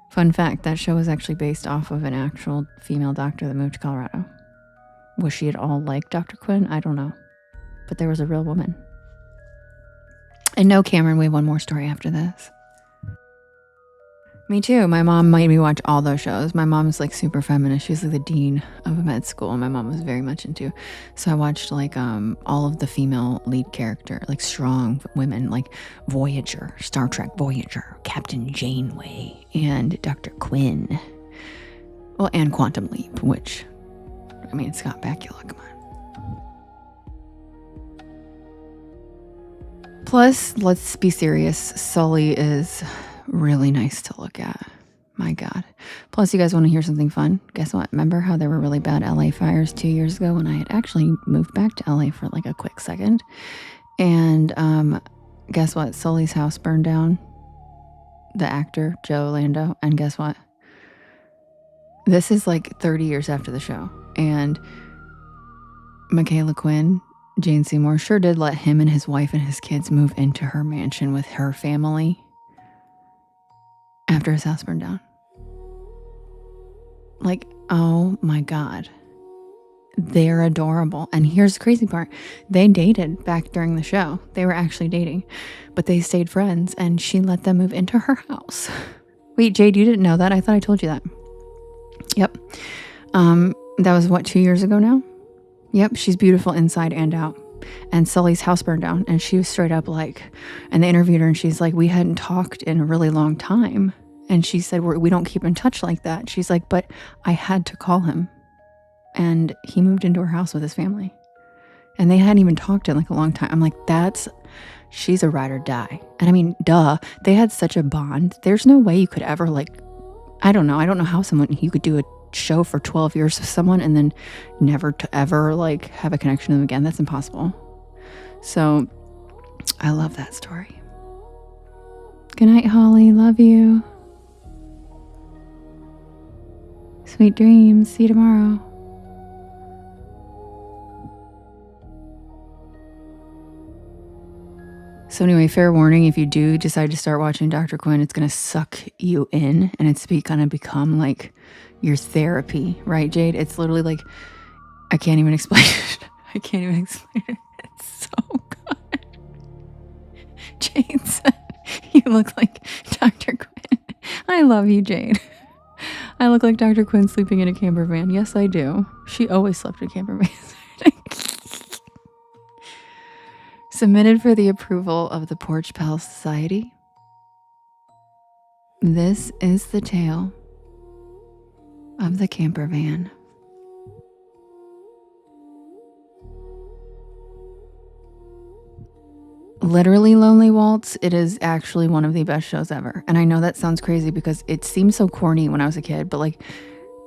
Fun fact, that show was actually based off of an actual female doctor that moved to Colorado. Was she at all like Dr. Quinn? I don't know. But there was a real woman. And no, Cameron, we have one more story after this. Me too. My mom made me watch all those shows. My mom's like super feminist. She's like the dean of a med school, and my mom was very much into. So I watched like all of the female lead character, like strong women, like Voyager, Star Trek Voyager, Captain Janeway, and Dr. Quinn. Well, and Quantum Leap, which, I mean, Scott Bakula, come on. Plus, let's be serious, Sully is really nice to look at. My God. Plus, you guys want to hear something fun? Guess what? Remember how there were really bad LA fires 2 years ago when I had actually moved back to LA for like a quick second? And guess what? Sully's house burned down. The actor, Joe Lando. And guess what? This is like 30 years after the show. And Michaela Quinn, Jane Seymour, sure did let him and his wife and his kids move into her mansion with her family after his house burned down. Like, oh my God. They're adorable. And here's the crazy part. They dated back during the show. They were actually dating. But they stayed friends and she let them move into her house. Wait, Jade, you didn't know that? I thought I told you that. Yep. That was what, 2 years ago now? Yep, she's beautiful inside and out. And Sully's house burned down and she was straight up like, and they interviewed her and she's like, we hadn't talked in a really long time. And she said, we don't keep in touch like that. She's like, but I had to call him. And he moved into her house with his family. And they hadn't even talked in like a long time. I'm like, she's a ride or die. And I mean, duh, they had such a bond. There's no way you could ever I don't know how you could do a show for 12 years with someone and then never to ever have a connection to them again. That's impossible. So I love that story. Good night, Holly. Love you. Sweet dreams. See you tomorrow. So anyway, fair warning, if you do decide to start watching Dr. Quinn, it's going to suck you in and it's going to become like your therapy, right, Jade? It's literally I can't even explain it. I can't even explain it. It's so good. Jade said, you look like Dr. Quinn. I love you, Jade. I look like Dr. Quinn sleeping in a camper van. Yes, I do. She always slept in camper vans. Submitted for the approval of the Porch Pal Society. This is the tale of the camper van. Literally Lonely Waltz, it is actually one of the best shows ever. And I know that sounds crazy because it seemed so corny when I was a kid, but like,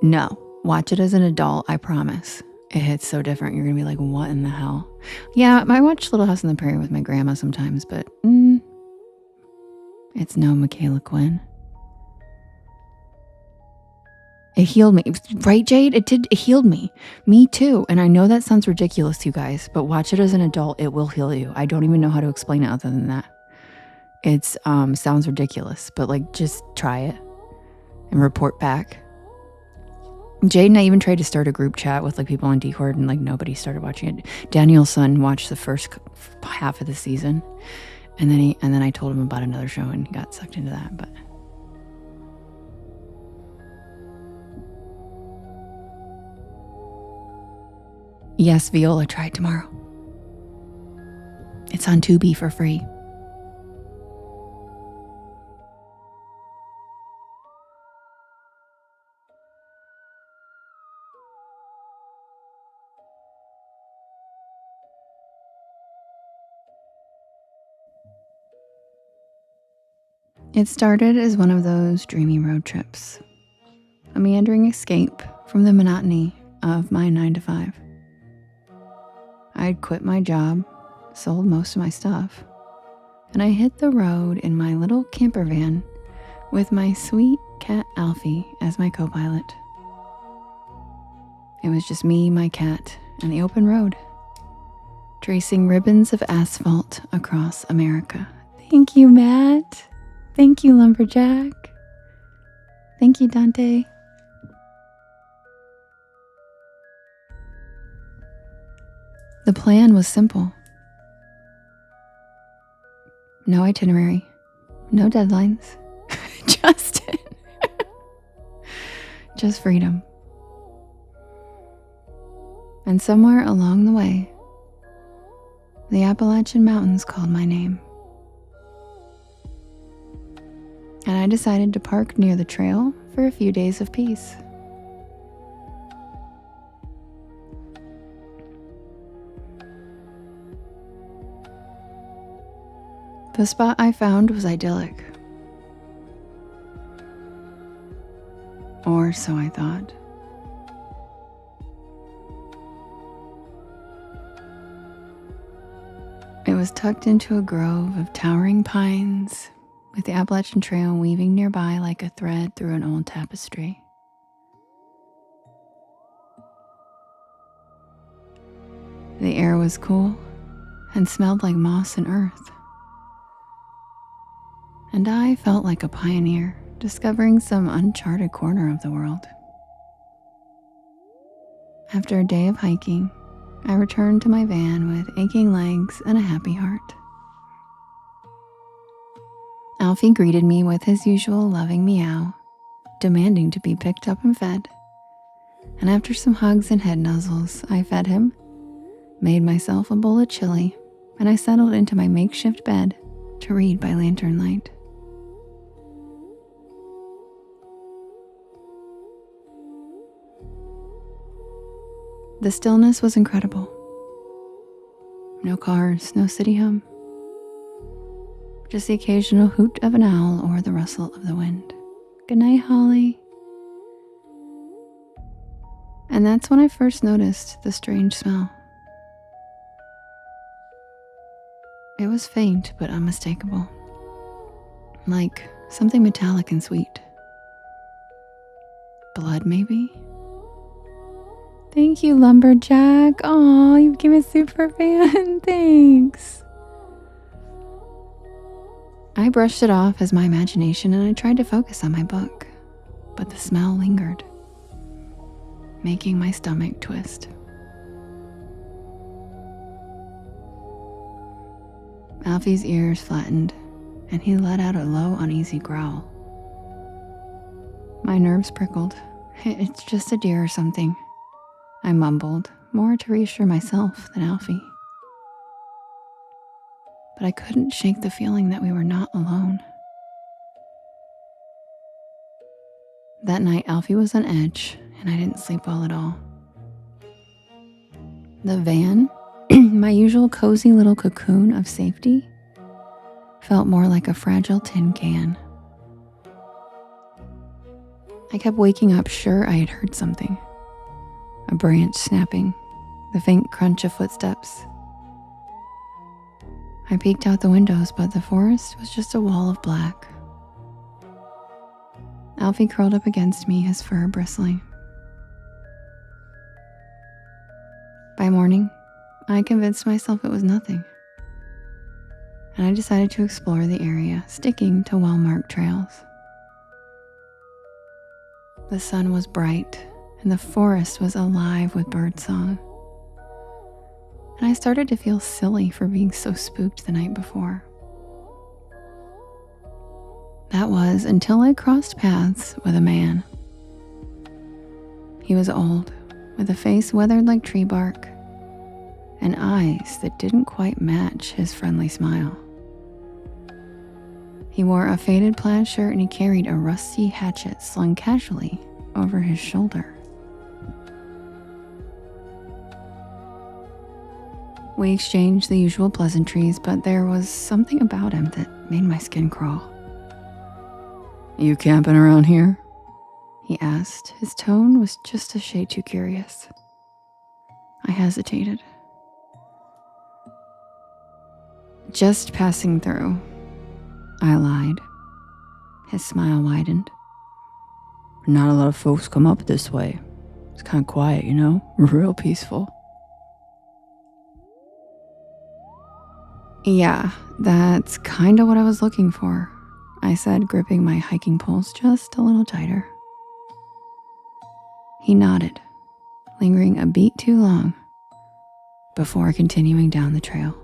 no, watch it as an adult, I promise. It hits so different. You're gonna be like, what in the hell? Yeah, I watch Little House on the Prairie with my grandma sometimes, but it's no Michaela Quinn. It healed me. Right, Jade? It healed me. Me too. And I know that sounds ridiculous to you guys, but watch it as an adult. It will heal you. I don't even know how to explain it other than that. It's sounds ridiculous, but like just try it and report back. Jade and I even tried to start a group chat with like people on Discord and like nobody started watching it. Daniel's son watched the first half of the season and then I told him about another show and he got sucked into that, but yes, Viola, try it tomorrow. It's on Tubi for free. It started as one of those dreamy road trips, a meandering escape from the monotony of my 9 to 5. I'd quit my job, sold most of my stuff, and I hit the road in my little camper van with my sweet cat Alfie as my co-pilot. It was just me, my cat, and the open road, tracing ribbons of asphalt across America. Thank you, Matt. Thank you, Lumberjack. Thank you, Dante. The plan was simple. No itinerary, no deadlines, just freedom. And somewhere along the way, the Appalachian Mountains called my name. And I decided to park near the trail for a few days of peace. The spot I found was idyllic. Or so I thought. It was tucked into a grove of towering pines, with the Appalachian Trail weaving nearby like a thread through an old tapestry. The air was cool and smelled like moss and earth. And I felt like a pioneer discovering some uncharted corner of the world. After a day of hiking, I returned to my van with aching legs and a happy heart. Alfie greeted me with his usual loving meow, demanding to be picked up and fed. And after some hugs and head nuzzles, I fed him, made myself a bowl of chili, and I settled into my makeshift bed to read by lantern light. The stillness was incredible. No cars, no city hum. Just the occasional hoot of an owl or the rustle of the wind. Good night, Holly. And that's when I first noticed the strange smell. It was faint but unmistakable. Like something metallic and sweet. Blood, maybe? Thank you, Lumberjack. Aw, you became a super fan. Thanks. I brushed it off as my imagination and I tried to focus on my book, but the smell lingered, making my stomach twist. Alfie's ears flattened and he let out a low, uneasy growl. My nerves prickled. It's just a deer or something, I mumbled, more to reassure myself than Alfie. but I couldn't shake the feeling that we were not alone. That night, Alfie was on edge, and I didn't sleep well at all. The van, my usual cozy little cocoon of safety, felt more like a fragile tin can. I kept waking up sure I had heard something. A branch snapping, the faint crunch of footsteps. I peeked out the windows, but the forest was just a wall of black. Alfie curled up against me, his fur bristling. By morning, I convinced myself it was nothing, and I decided to explore the area, sticking to well-marked trails. The sun was bright, and the forest was alive with birdsong. And I started to feel silly for being so spooked the night before. That was until I crossed paths with a man. He was old, with a face weathered like tree bark, and eyes that didn't quite match his friendly smile. He wore a faded plaid shirt and he carried a rusty hatchet slung casually over his shoulder. We exchanged the usual pleasantries, but there was something about him that made my skin crawl. "You camping around here?" he asked. His tone was just a shade too curious. I hesitated. "Just passing through," I lied. His smile widened. "Not a lot of folks come up this way. It's kind of quiet, you know? Real peaceful." "Yeah, that's kind of what I was looking for," I said, gripping my hiking poles just a little tighter. He nodded, lingering a beat too long before continuing down the trail.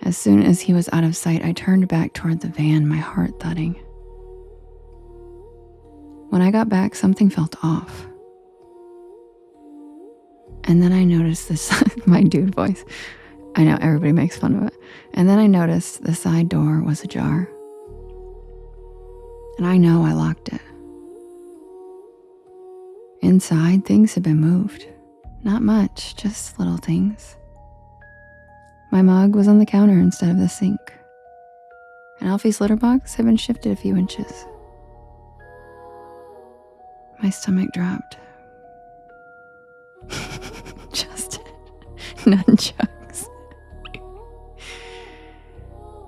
As soon as he was out of sight, I turned back toward the van, my heart thudding. When I got back, something felt off. And then I noticed this, my dude voice. I know, everybody makes fun of it. And then I noticed the side door was ajar. And I know I locked it. Inside, things had been moved. Not much, just little things. My mug was on the counter instead of the sink. And Alfie's litter box had been shifted a few inches. My stomach dropped. Just nunchucks.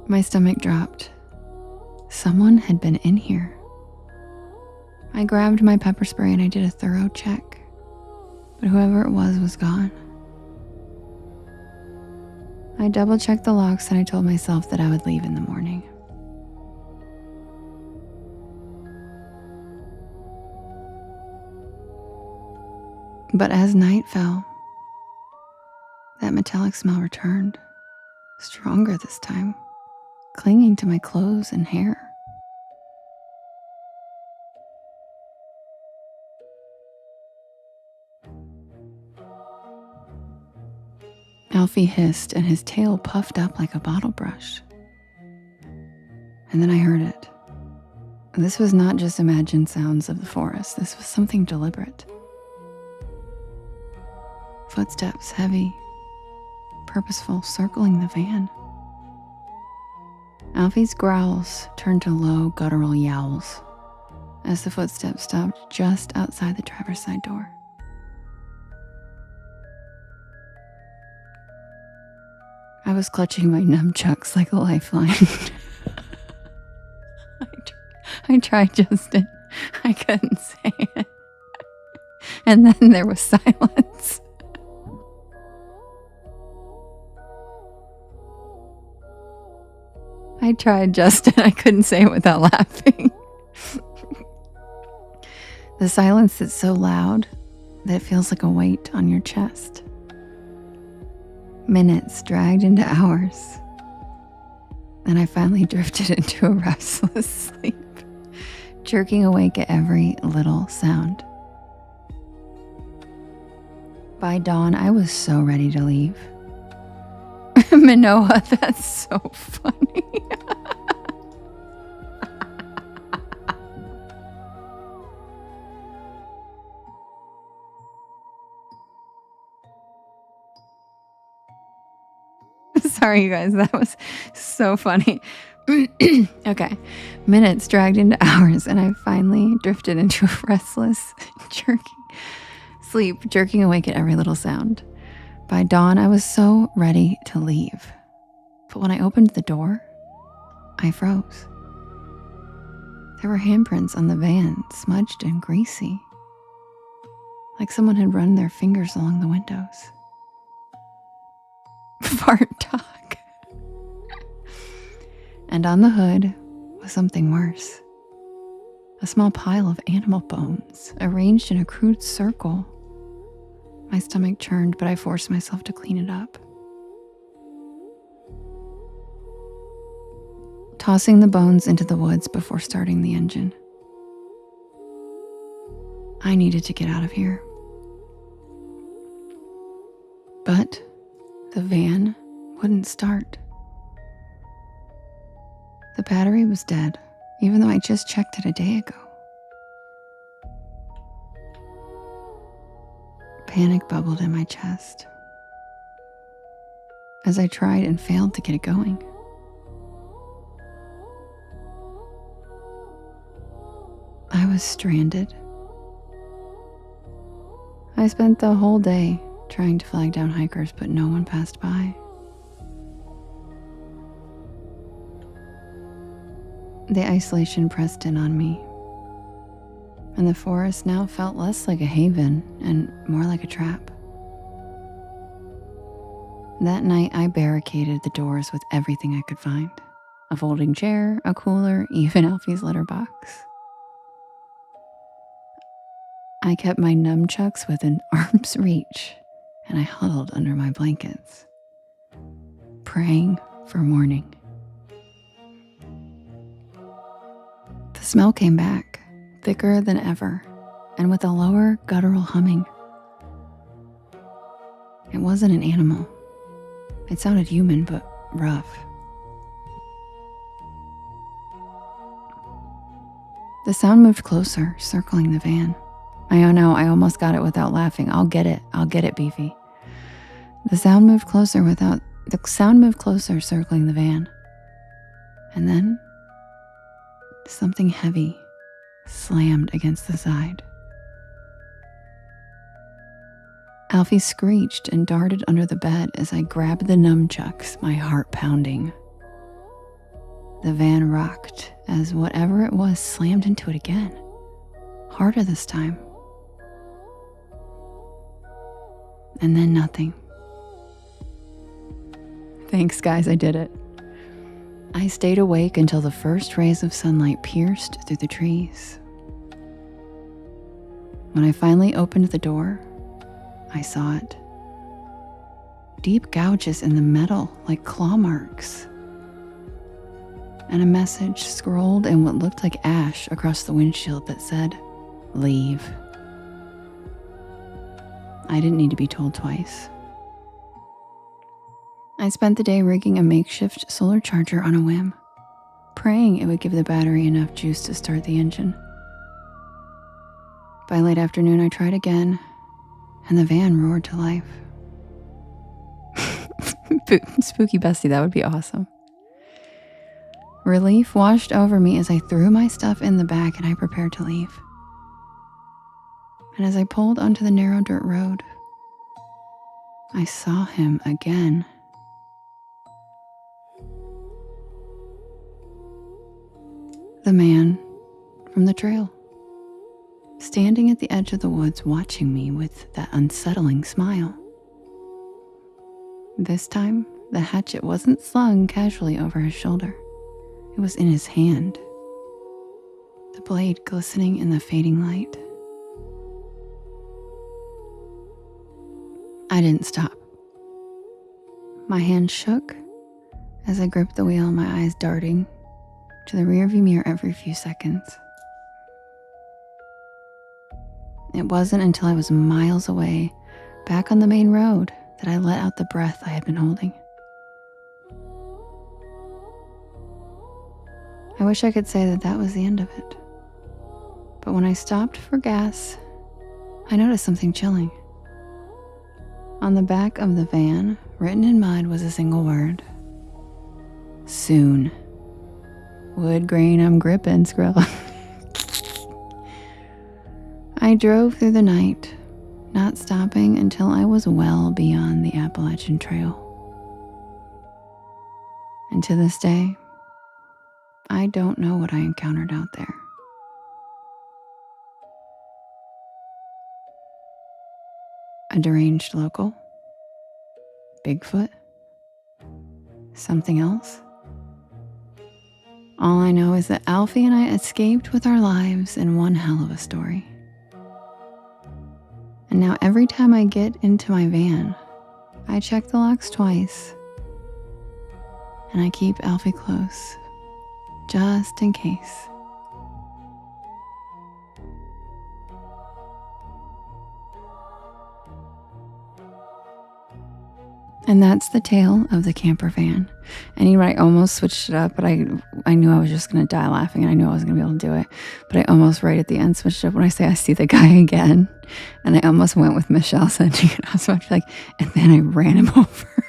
My stomach dropped. Someone had been in here. I grabbed my pepper spray and I did a thorough check. But whoever it was gone. I double-checked the locks and I told myself that I would leave in the morning. But as night fell, that metallic smell returned, stronger this time, clinging to my clothes and hair. Alfie hissed and his tail puffed up like a bottle brush. And then I heard it. This was not just imagined sounds of the forest. This was something deliberate. Footsteps, heavy, purposeful, circling the van. Alfie's growls turned to low, guttural yowls as the footsteps stopped just outside the driver's side door. I was clutching my nunchucks like a lifeline. I tried, Justin. I couldn't say it. And then there was silence. I tried, Justin. I couldn't say it without laughing. The silence that's so loud that it feels like a weight on your chest. Minutes dragged into hours. Then I finally drifted into a restless sleep, jerking awake at every little sound. By dawn, I was so ready to leave. Manoa, that's so funny. Sorry, you guys, that was so funny. Okay, minutes dragged into hours, and I finally drifted into a restless, jerking awake at every little sound. By dawn, I was so ready to leave. But when I opened the door, I froze. There were handprints on the van, smudged and greasy, like someone had run their fingers along the windows. Fart talk. And on the hood was something worse. A small pile of animal bones, arranged in a crude circle. My stomach churned, but I forced myself to clean it up. Tossing the bones into the woods before starting the engine. I needed to get out of here. But the van wouldn't start. The battery was dead, even though I just checked it a day ago. Panic bubbled in my chest as I tried and failed to get it going. I was stranded. I spent the whole day trying to flag down hikers, but no one passed by. The isolation pressed in on me, and the forest now felt less like a haven and more like a trap. That night, I barricaded the doors with everything I could find. A folding chair, a cooler, even Alfie's litter box. I kept my nunchucks within arm's reach, and I huddled under my blankets, praying for morning. The smell came back, thicker than ever, and with a lower guttural humming. It wasn't an animal. It sounded human, but rough. The sound moved closer, circling the van. I know, I almost got it without laughing. I'll get it, Beefy. The sound moved closer, circling the van. And then something heavy slammed against the side. Alfie screeched and darted under the bed as I grabbed the nunchucks, my heart pounding. The van rocked as whatever it was slammed into it again, harder this time. And then nothing. Thanks, guys, I did it. I stayed awake until the first rays of sunlight pierced through the trees. When I finally opened the door, I saw it. Deep gouges in the metal, like claw marks. And a message scrolled in what looked like ash across the windshield that said, "Leave." I didn't need to be told twice. I spent the day rigging a makeshift solar charger on a whim, praying it would give the battery enough juice to start the engine. By late afternoon, I tried again, and the van roared to life. Spooky Bestie, that would be awesome. Relief washed over me as I threw my stuff in the back and I prepared to leave. And as I pulled onto the narrow dirt road, I saw him again. The man from the trail, standing at the edge of the woods watching me with that unsettling smile. This time, the hatchet wasn't slung casually over his shoulder. It was in his hand, the blade glistening in the fading light. I didn't stop. My hand shook as I gripped the wheel, my eyes darting to the rearview mirror every few seconds. It wasn't until I was miles away, back on the main road, that I let out the breath I had been holding. I wish I could say that that was the end of it. But when I stopped for gas, I noticed something chilling. On the back of the van, written in mud, was a single word. Soon. Wood grain I'm gripping, Skrill. I drove through the night, not stopping until I was well beyond the Appalachian Trail. And to this day, I don't know what I encountered out there. A deranged local? Bigfoot? Something else? All I know is that Alfie and I escaped with our lives in one hell of a story. And now every time I get into my van, I check the locks twice, and I keep Alfie close, just in case. And that's the tale of the camper van. And you know, I almost switched it up, but I knew I was just going to die laughing, and I knew I wasn't going to be able to do it. But I almost right at the end switched it up when I say I see the guy again. And I almost went with Michelle sending it. I was about to be like, and then I ran him over.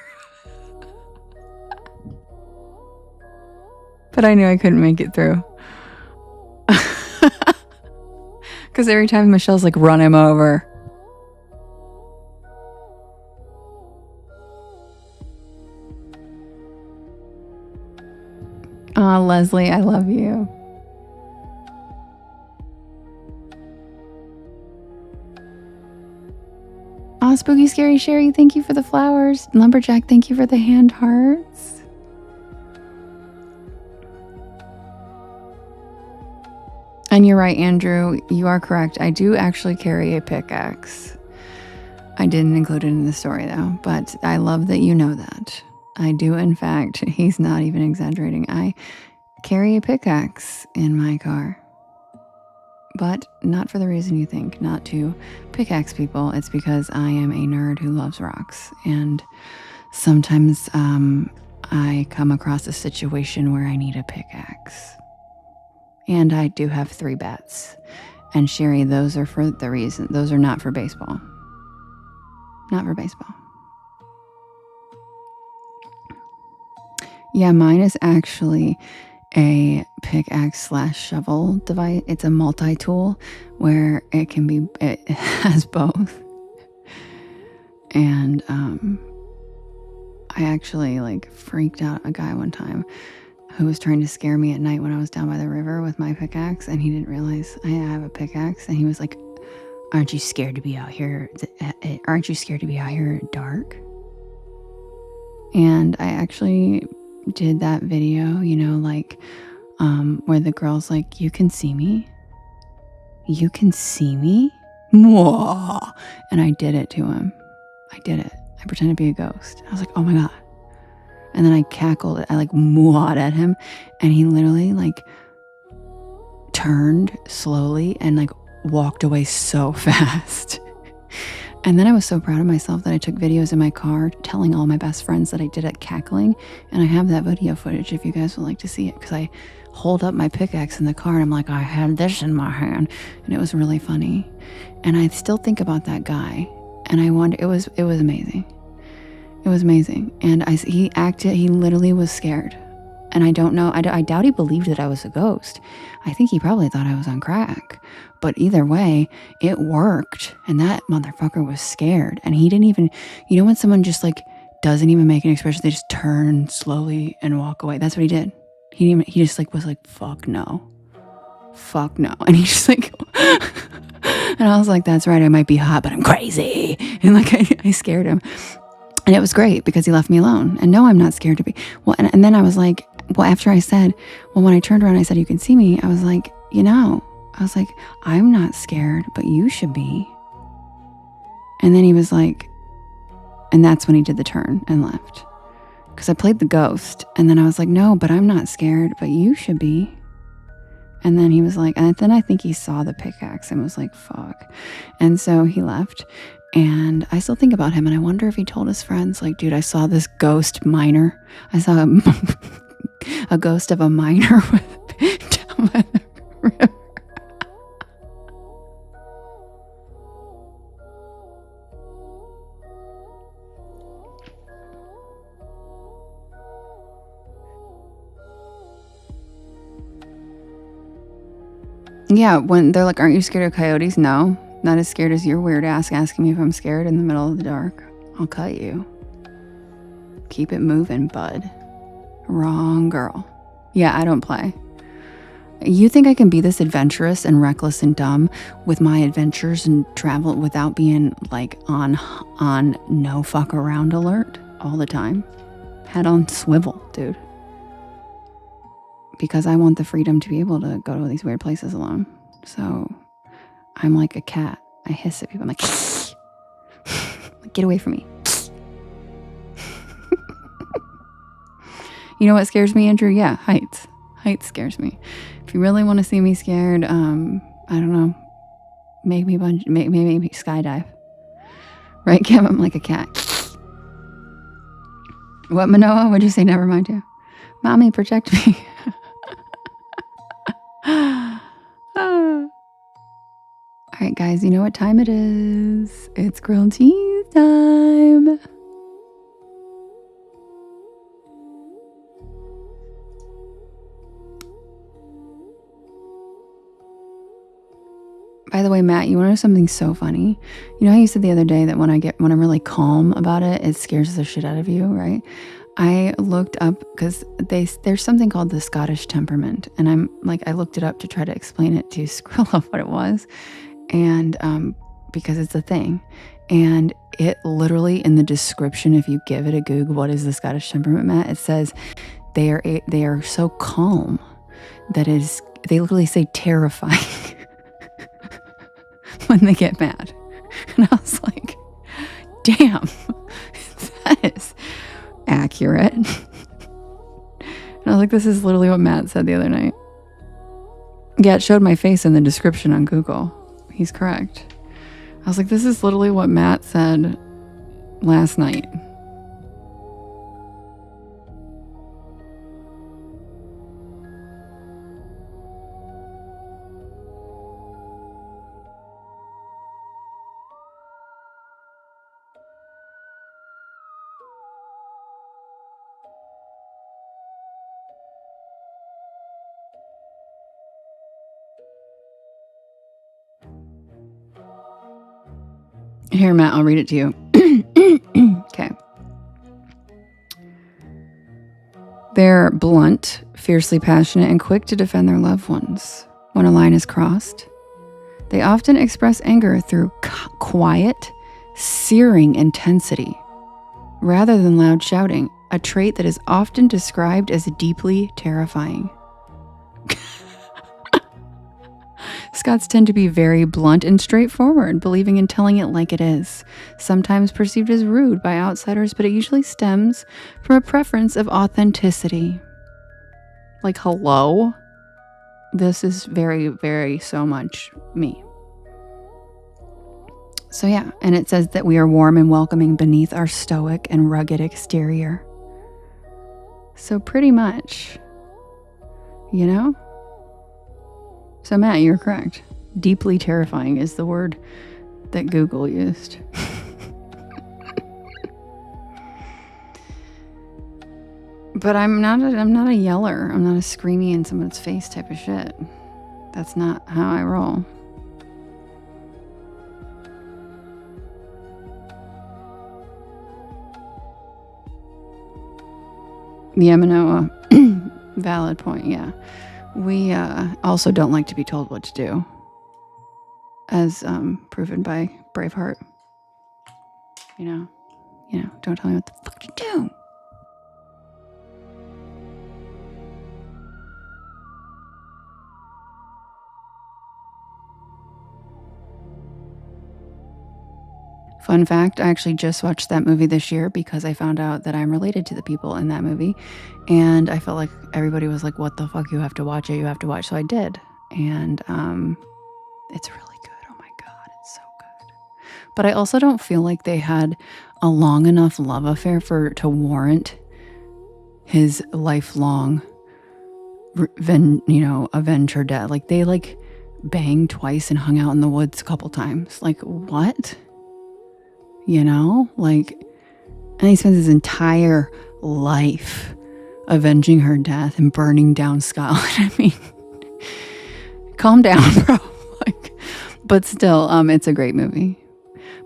But I knew I couldn't make it through. Because every time Michelle's like, run him over. Aw, Leslie, I love you. Aw, Spooky Scary Sherry, thank you for the flowers. Lumberjack, thank you for the hand hearts. And you're right, Andrew, you are correct. I do actually carry a pickaxe. I didn't include it in the story though, but I love that you know that. I do, in fact, he's not even exaggerating. I carry a pickaxe in my car. But not for the reason you think, not to pickaxe people. It's because I am a nerd who loves rocks. And sometimes I come across a situation where I need a pickaxe. And I do have 3 bats. And Sherry, those are for the reason. Those are not for baseball. Not for baseball. Yeah, mine is actually a pickaxe / shovel device. It's a multi-tool where it has both. And I actually like freaked out a guy one time who was trying to scare me at night when I was down by the river with my pickaxe, and he didn't realize I have a pickaxe, and he was like, aren't you scared to be out here? Aren't you scared to be out here dark? And I actually did that video, you know, like where the girl's like, you can see me? You can see me? Mwah! And I did it to him. I did it. I pretended to be a ghost. I was like, oh my God. And then I cackled. I like mwah'd at him, and he literally like turned slowly and like walked away so fast. And then I was so proud of myself that I took videos in my car telling all my best friends that I did it cackling. And I have that video footage if you guys would like to see it, because I hold up my pickaxe in the car and I'm like, I had this in my hand. And it was really funny. And I still think about that guy. And I wonder, it was amazing. It was amazing. And he literally was scared. And I don't know, I doubt he believed that I was a ghost. I think he probably thought I was on crack. But either way, it worked. And that motherfucker was scared. And he didn't even, you know when someone just like doesn't even make an expression, they just turn slowly and walk away. That's what he did. He just like was like, fuck no. Fuck no. And he just like, and I was like, that's right, I might be hot, but I'm crazy. And like, I scared him. And it was great because he left me alone. And no, I'm not scared to be. Well, and then I was like, well, after I said, well, when I turned around, I said, you can see me. I was like, you know, I'm not scared, but you should be. And then he was like, and that's when he did the turn and left. Because I played the ghost. And then I was like, no, but I'm not scared, but you should be. And then he was like, and then I think he saw the pickaxe and was like, fuck. And so he left. And I still think about him, and I wonder if he told his friends, like, dude, I saw this ghost miner. I saw a ghost of a miner by the river. Yeah, when they're like, aren't you scared of coyotes? No, not as scared as your weird ass asking me if I'm scared in the middle of the dark. I'll cut you. Keep it moving, bud. Wrong girl. Yeah, I don't play. You think I can be this adventurous and reckless and dumb with my adventures and travel without being like on no fuck around alert all the time? Head on swivel, dude. Because I want the freedom to be able to go to these weird places alone. So I'm like a cat. I hiss at people. I'm like, get away from me. You know what scares me, Andrew? Yeah, heights. Heights scares me. If you really want to see me scared, I don't know, make me skydive. Right, Kim? I'm like a cat. What, Manoa? What'd you say? Never mind you. Mommy, protect me. All right, guys, you know what time it is. It's grilled cheese time. By the way, Matt, you want to know something so funny? You know how you said the other day that when I'm really calm about it, it scares the shit out of you, right? I looked up because there's something called the Scottish temperament, and I looked it up to try to explain it to Skrilla what it was, and because it's a thing, and it literally in the description, if you give it a Google, what is the Scottish temperament, Matt? It says they are so calm that they literally say terrifying when they get mad, and I was like, damn, that is accurate. And I was like, this is literally what Matt said the other night. Yeah, it showed my face in the description on Google. He's correct. I was like, this is literally what Matt said last night. Here, Matt, I'll read it to you. Okay. They're blunt, fiercely passionate, and quick to defend their loved ones. When a line is crossed, they often express anger through quiet, searing intensity, rather than loud shouting, a trait that is often described as deeply terrifying. Scots tend to be very blunt and straightforward, believing in telling it like it is, sometimes perceived as rude by outsiders, but it usually stems from a preference of authenticity. Like, hello? This is very, very so much me. So yeah, and it says that we are warm and welcoming beneath our stoic and rugged exterior. So pretty much, you know? So Matt, you're correct. Deeply terrifying is the word that Google used. But I'm not a yeller. I'm not a screamy in someone's face type of shit. That's not how I roll. Yeah, Manoa. Valid point, yeah. We also don't like to be told what to do, as proven by Braveheart. You know, don't tell me what the fuck to do. Fun fact, I actually just watched that movie this year because I found out that I'm related to the people in that movie. And I felt like everybody was like, what the fuck, you have to watch it, you have to watch. So I did. And it's really good. Oh my God, it's so good. But I also don't feel like they had a long enough love affair to warrant his lifelong avenge her death. Like they like banged twice and hung out in the woods a couple times. Like what? Like, and he spends his entire life avenging her death and burning down Scotland. I mean, calm down, bro. Like, but still, it's a great movie.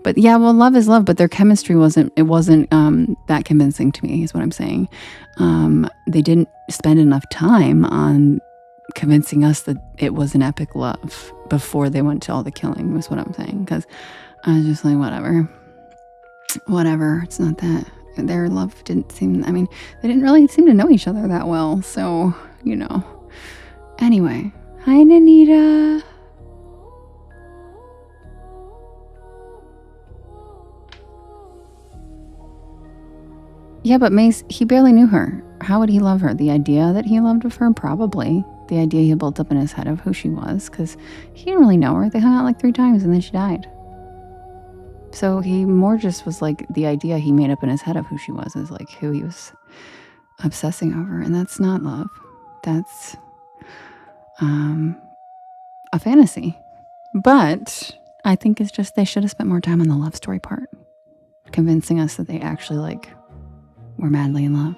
But yeah, well, love is love, but their chemistry wasn't that convincing to me, is what I'm saying. They didn't spend enough time on convincing us that it was an epic love before they went to all the killing, was what I'm saying. Because I was just like, whatever. It's not that. Their love didn't seem, I mean, they didn't really seem to know each other that well. So, Anyway, hi, Nanita. Yeah, but Mace, he barely knew her. How would he love her? The idea that he loved of her? Probably. The idea he built up in his head of who she was, because he didn't really know her. They hung out like 3 times and then she died. So he more just was like, the idea he made up in his head of who she was is like who he was obsessing over. And that's not love. That's a fantasy. But I think it's just they should have spent more time on the love story part, convincing us that they actually were madly in love.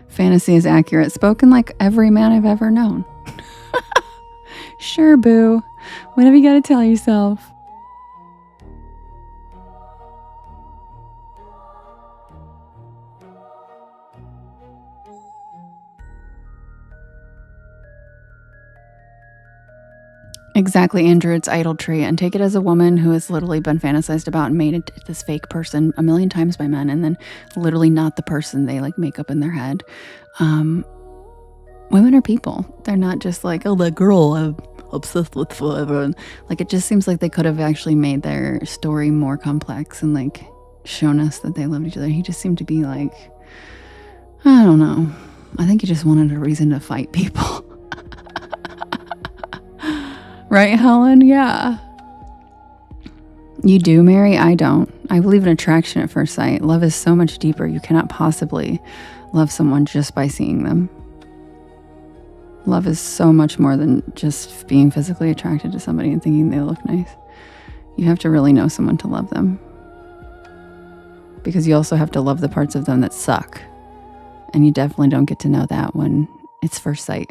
Fantasy is accurate. Spoken like every man I've ever known. Sure, boo. Whatever you gotta tell yourself. Exactly, Andrew. It's idolatry. And take it as a woman who has literally been fantasized about and made it this fake person a million times by men, and then literally not the person they make up in their head. Women are people. They're not just like, oh, that girl I'm obsessed with forever. And it just seems like they could have actually made their story more complex and shown us that they loved each other. He just seemed to be I don't know. I think he just wanted a reason to fight people. Right, Helen? Yeah. You do, Mary? I don't. I believe in attraction at first sight. Love is so much deeper. You cannot possibly love someone just by seeing them. Love is so much more than just being physically attracted to somebody and thinking they look nice. You have to really know someone to love them. Because you also have to love the parts of them that suck. And you definitely don't get to know that when it's first sight.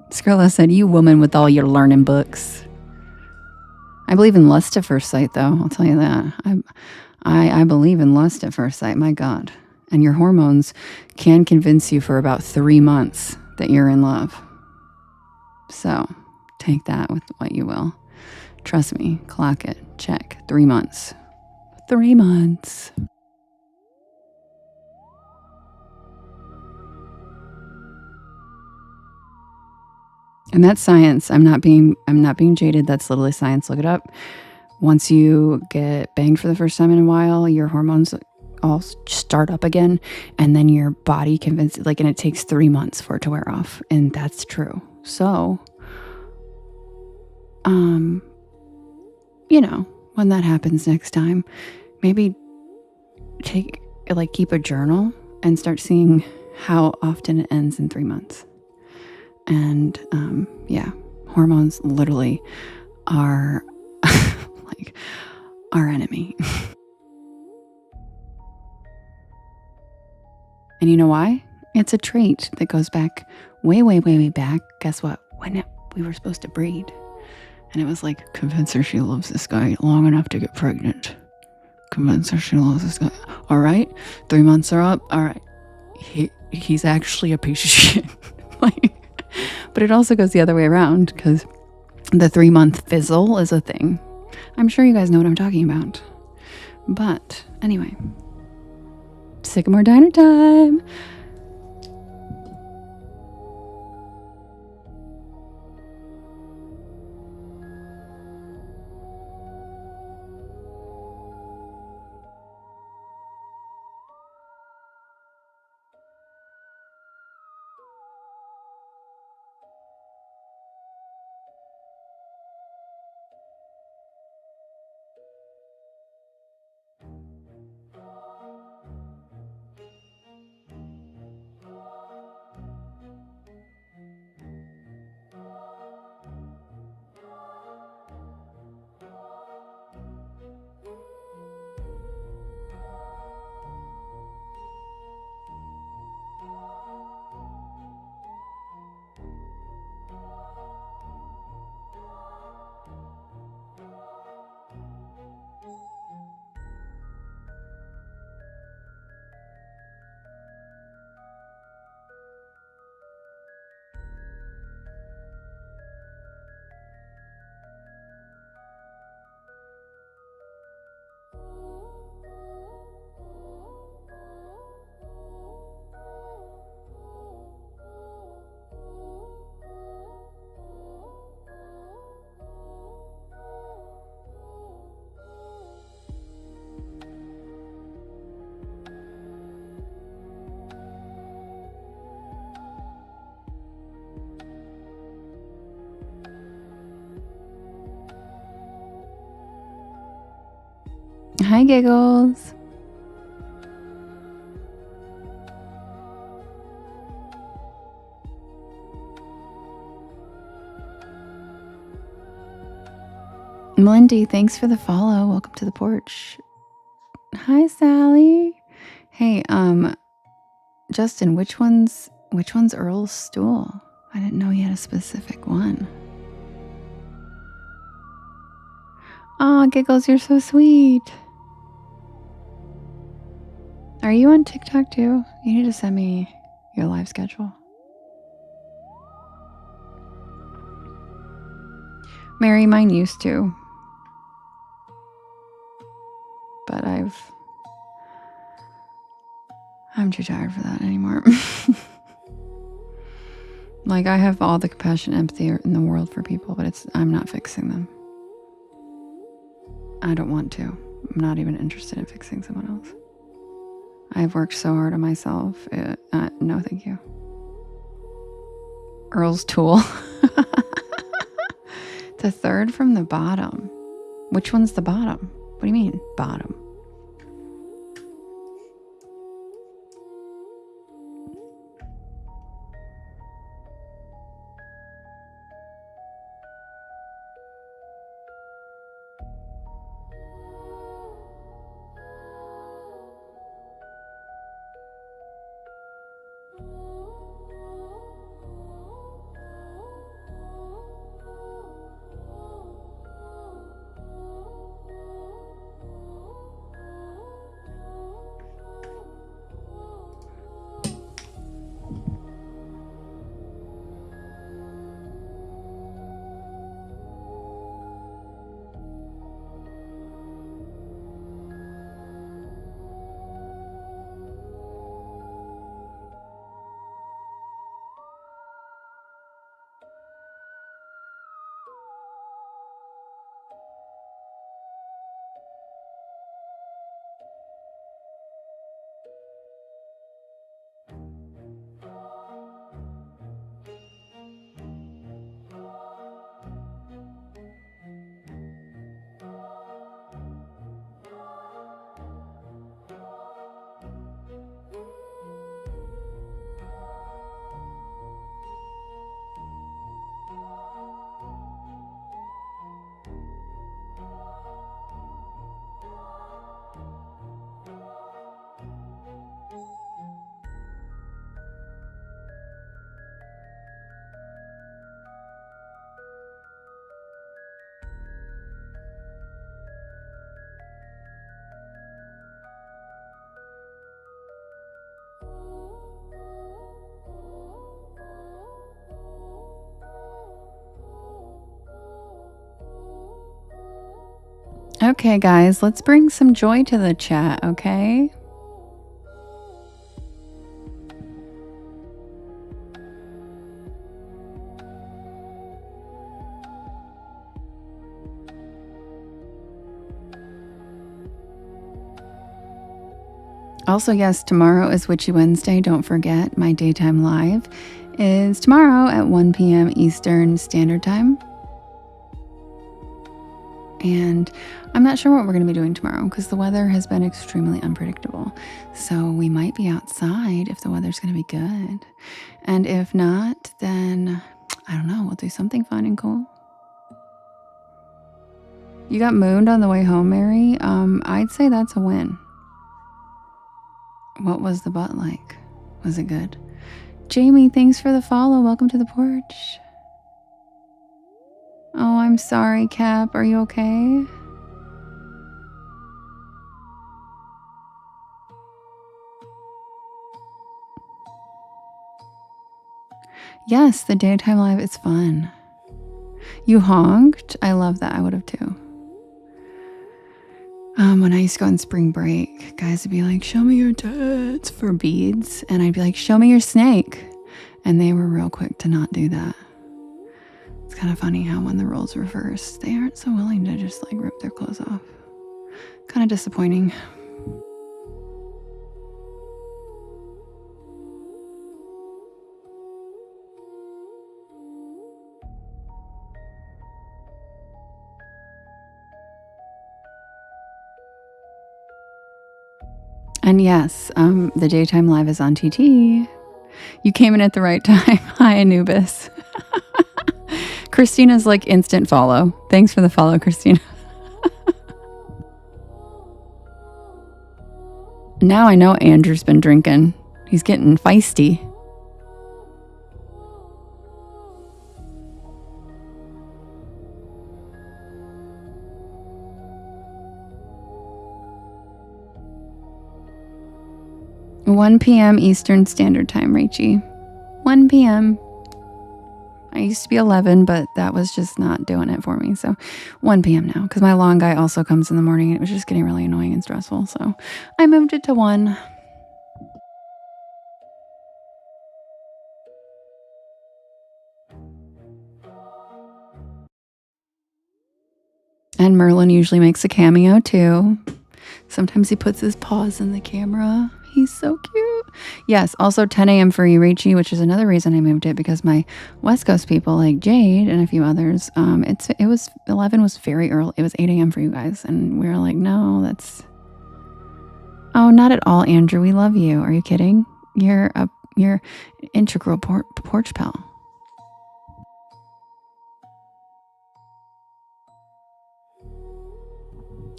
Skrilla said, you woman with all your learning books. I believe in lust at first sight, though. I'll tell you that. I believe in lust at first sight. My God. And your hormones can convince you for about 3 months that you're in love. So take that with what you will. Trust me. Clock it. Check. 3 months. 3 months. And that's science. I'm not being jaded. That's literally science. Look it up. Once you get banged for the first time in a while, your hormones all start up again, and then your body convinces, and it takes 3 months for it to wear off, and that's true. So, when that happens next time, maybe keep a journal and start seeing how often it ends in 3 months. And hormones literally are our enemy. And you know why? It's a trait that goes back way, way, way, way back. Guess what? When we were supposed to breed. And it was convince her she loves this guy long enough to get pregnant. Convince her she loves this guy. All right, 3 months are up. All right, he's actually a piece of shit. But it also goes the other way around, because the 3-month fizzle is a thing. I'm sure you guys know what I'm talking about. But anyway, Sycamore Diner time. Hi, Giggles. Melindy, thanks for the follow. Welcome to the porch. Hi, Sally. Hey, Justin, which one's Earl's stool? I didn't know he had a specific one. Aw, Giggles, you're so sweet. Are you on TikTok too? You need to send me your live schedule. Mary, mine used to. But I'm too tired for that anymore. Like, I have all the compassion and empathy in the world for people, but I'm not fixing them. I don't want to. I'm not even interested in fixing someone else. I've worked so hard on myself. No, thank you. Earl's tool. The third from the bottom. Which one's the bottom? What do you mean, bottom? Okay, guys, let's bring some joy to the chat, okay? Also, yes, tomorrow is Witchy Wednesday. Don't forget, my daytime live is tomorrow at 1 p.m. Eastern Standard Time. And I'm not sure what we're going to be doing tomorrow because the weather has been extremely unpredictable. So we might be outside if the weather's going to be good. And if not, then I don't know, we'll do something fun and cool. You got mooned on the way home, Mary? I'd say that's a win. What was the butt like? Was it good? Jamie, thanks for the follow. Welcome to the porch. Oh, I'm sorry, Cap. Are you okay? Yes, the daytime live is fun. You honked? I love that. I would have too. When I used to go on spring break, guys would be like, show me your tits for beads. And I'd be like, show me your snake. And they were real quick to not do that. It's kind of funny how when the roles reverse, they aren't so willing to just like rip their clothes off. Kind of disappointing. And yes, the daytime live is on TT. You came in at the right time. Hi, Anubis. Christina's like instant follow. Thanks for the follow, Christina. Now I know Andrew's been drinking. He's getting feisty. (1 p.m. Eastern Standard Time, Rachie. 1 p.m. I used to be 11, but that was just not doing it for me. So 1 p.m. now, because my long guy also comes in the morning, and it was just getting really annoying and stressful. So I moved it to 1. And Merlin usually makes a cameo too. Sometimes he puts his paws in the camera. He's so cute. Yes, also 10 a.m. for you, Rachie, which is another reason I moved it, because my West Coast people like Jade and a few others, it was 11 was very early. It was 8 a.m. for you guys. And we were like, no, that's... Oh, not at all, Andrew. We love you. Are you kidding? You're integral porch pal.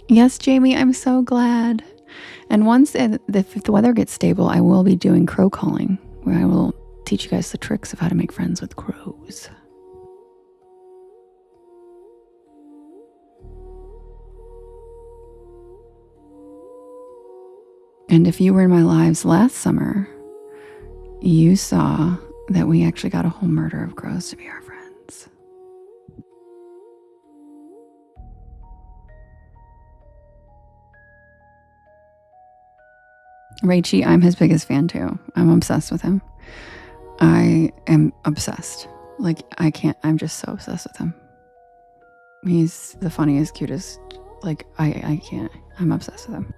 Yes, Jamie, I'm so glad. And once if the weather gets stable, I will be doing crow calling, where I will teach you guys the tricks of how to make friends with crows. And if you were in my lives last summer, you saw that we actually got a whole murder of crows to be our friends. Rachie, I'm his biggest fan too. I'm obsessed with him. I am obsessed. Like, I'm just so obsessed with him. He's the funniest, cutest. Like, I can't. I'm obsessed with him.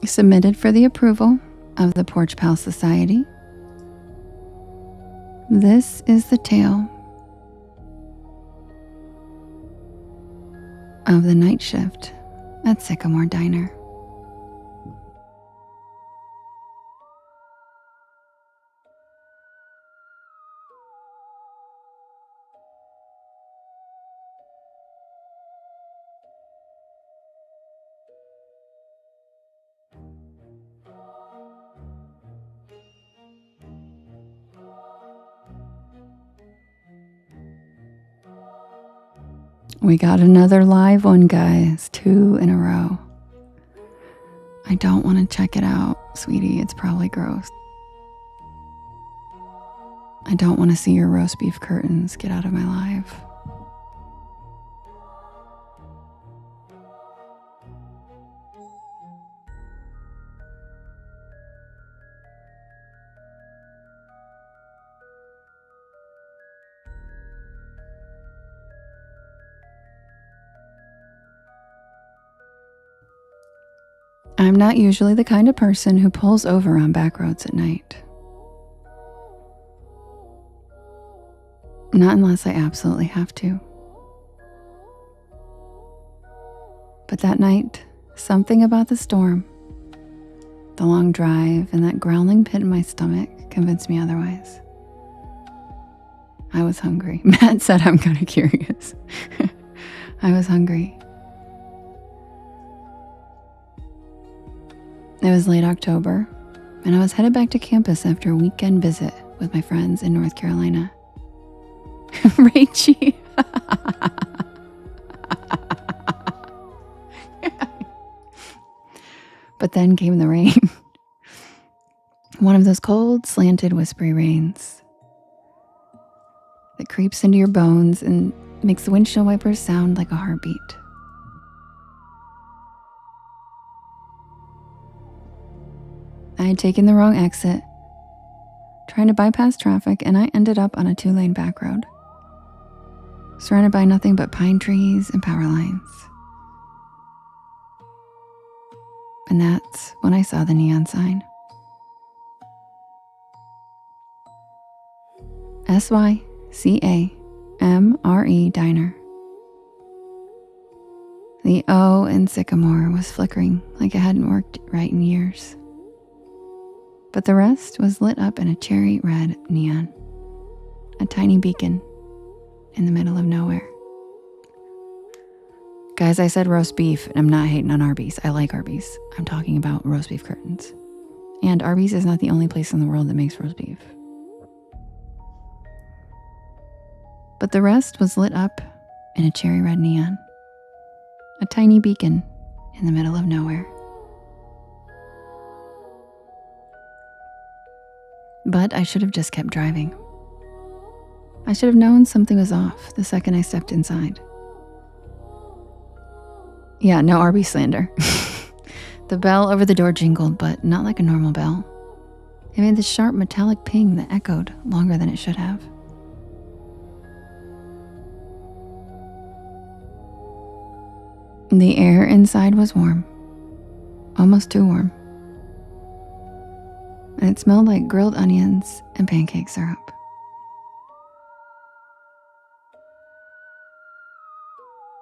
Submitted for the approval of the Porch Pal Society. This is the tale of the night shift at Sycamore Diner. We got another live one, guys. 2 in a row. I don't want to check it out, sweetie. It's probably gross. I don't want to see your roast beef curtains. Get out of my live. I'm not usually the kind of person who pulls over on back roads at night. Not unless I absolutely have to. But that night, something about the storm, the long drive, and that growling pit in my stomach convinced me otherwise. I was hungry. Matt said I'm kind of curious. I was hungry. It was late October, and I was headed back to campus after a weekend visit with my friends in North Carolina. Rachie. But then came the rain. One of those cold, slanted, whispery rains that creeps into your bones and makes the windshield wipers sound like a heartbeat. I had taken the wrong exit, trying to bypass traffic, and I ended up on a 2-lane back road, surrounded by nothing but pine trees and power lines. And that's when I saw the neon sign. SYCAMRE Diner. The O in Sycamore was flickering like it hadn't worked right in years. But the rest was lit up in a cherry red neon, a tiny beacon in the middle of nowhere. Guys, I said roast beef, and I'm not hating on Arby's. I like Arby's. I'm talking about roast beef curtains. And Arby's is not the only place in the world that makes roast beef. But the rest was lit up in a cherry red neon, a tiny beacon in the middle of nowhere. But I should have just kept driving. I should have known something was off the second I stepped inside. Yeah, no Arby's slander. The bell over the door jingled, but not like a normal bell. It made this sharp metallic ping that echoed longer than it should have. The air inside was warm, almost too warm. And it smelled like grilled onions and pancake syrup.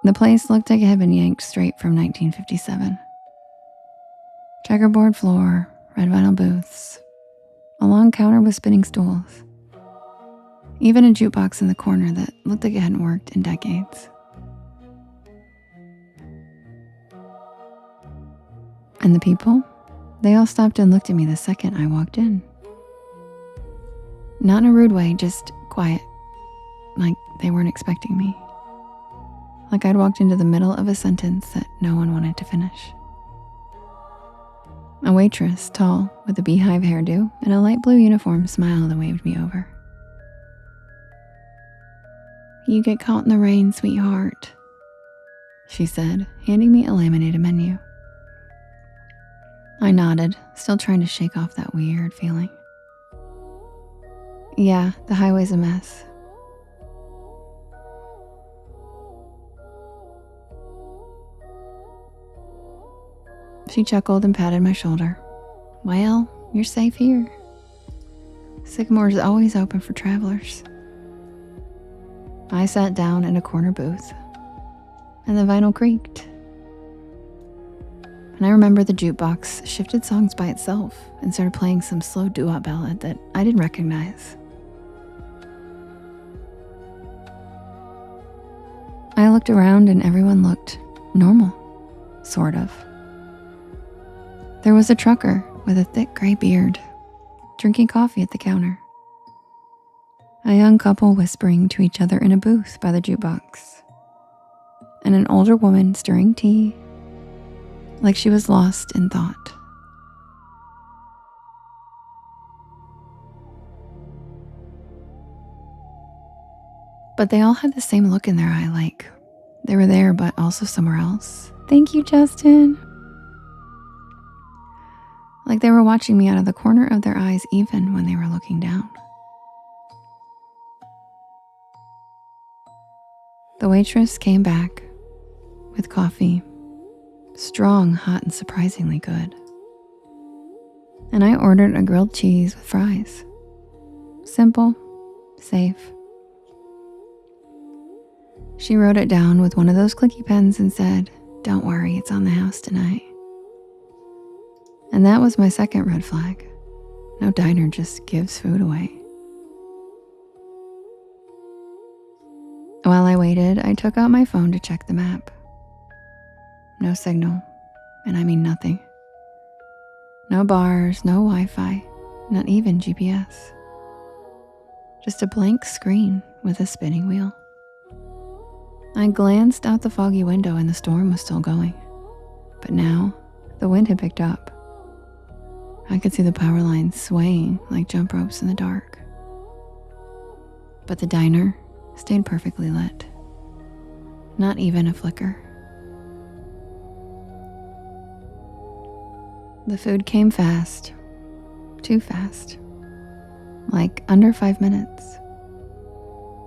The place looked like it had been yanked straight from 1957. Checkerboard floor, red vinyl booths, a long counter with spinning stools, even a jukebox in the corner that looked like it hadn't worked in decades. And the people, they all stopped and looked at me the second I walked in. Not in a rude way, just quiet, like they weren't expecting me. Like I'd walked into the middle of a sentence that no one wanted to finish. A waitress, tall, with a beehive hairdo and a light blue uniform, smiled and waved me over. "You get caught in the rain, sweetheart," she said, handing me a laminated menu. I nodded, still trying to shake off that weird feeling. "Yeah, the highway's a mess." She chuckled and patted my shoulder. "Well, you're safe here. Sycamore's always open for travelers." I sat down in a corner booth, and the vinyl creaked. And I remember the jukebox shifted songs by itself and started playing some slow doo-wop ballad that I didn't recognize. I looked around and everyone looked normal, sort of. There was a trucker with a thick gray beard, drinking coffee at the counter. A young couple whispering to each other in a booth by the jukebox. And an older woman stirring tea, like she was lost in thought. But they all had the same look in their eye, like they were there but also somewhere else. "Thank you, Justin." Like they were watching me out of the corner of their eyes even when they were looking down. The waitress came back with coffee, strong, hot, and surprisingly good. And I ordered a grilled cheese with fries. Simple, safe. She wrote it down with one of those clicky pens and said, "Don't worry, it's on the house tonight." And that was my second red flag. No diner just gives food away. While I waited, I took out my phone to check the map. No signal, and I mean nothing. No bars, no Wi-Fi, not even GPS. Just a blank screen with a spinning wheel. I glanced out the foggy window and the storm was still going. But now, the wind had picked up. I could see the power lines swaying like jump ropes in the dark. But the diner stayed perfectly lit. Not even a flicker. The food came fast, too fast, like under 5 minutes.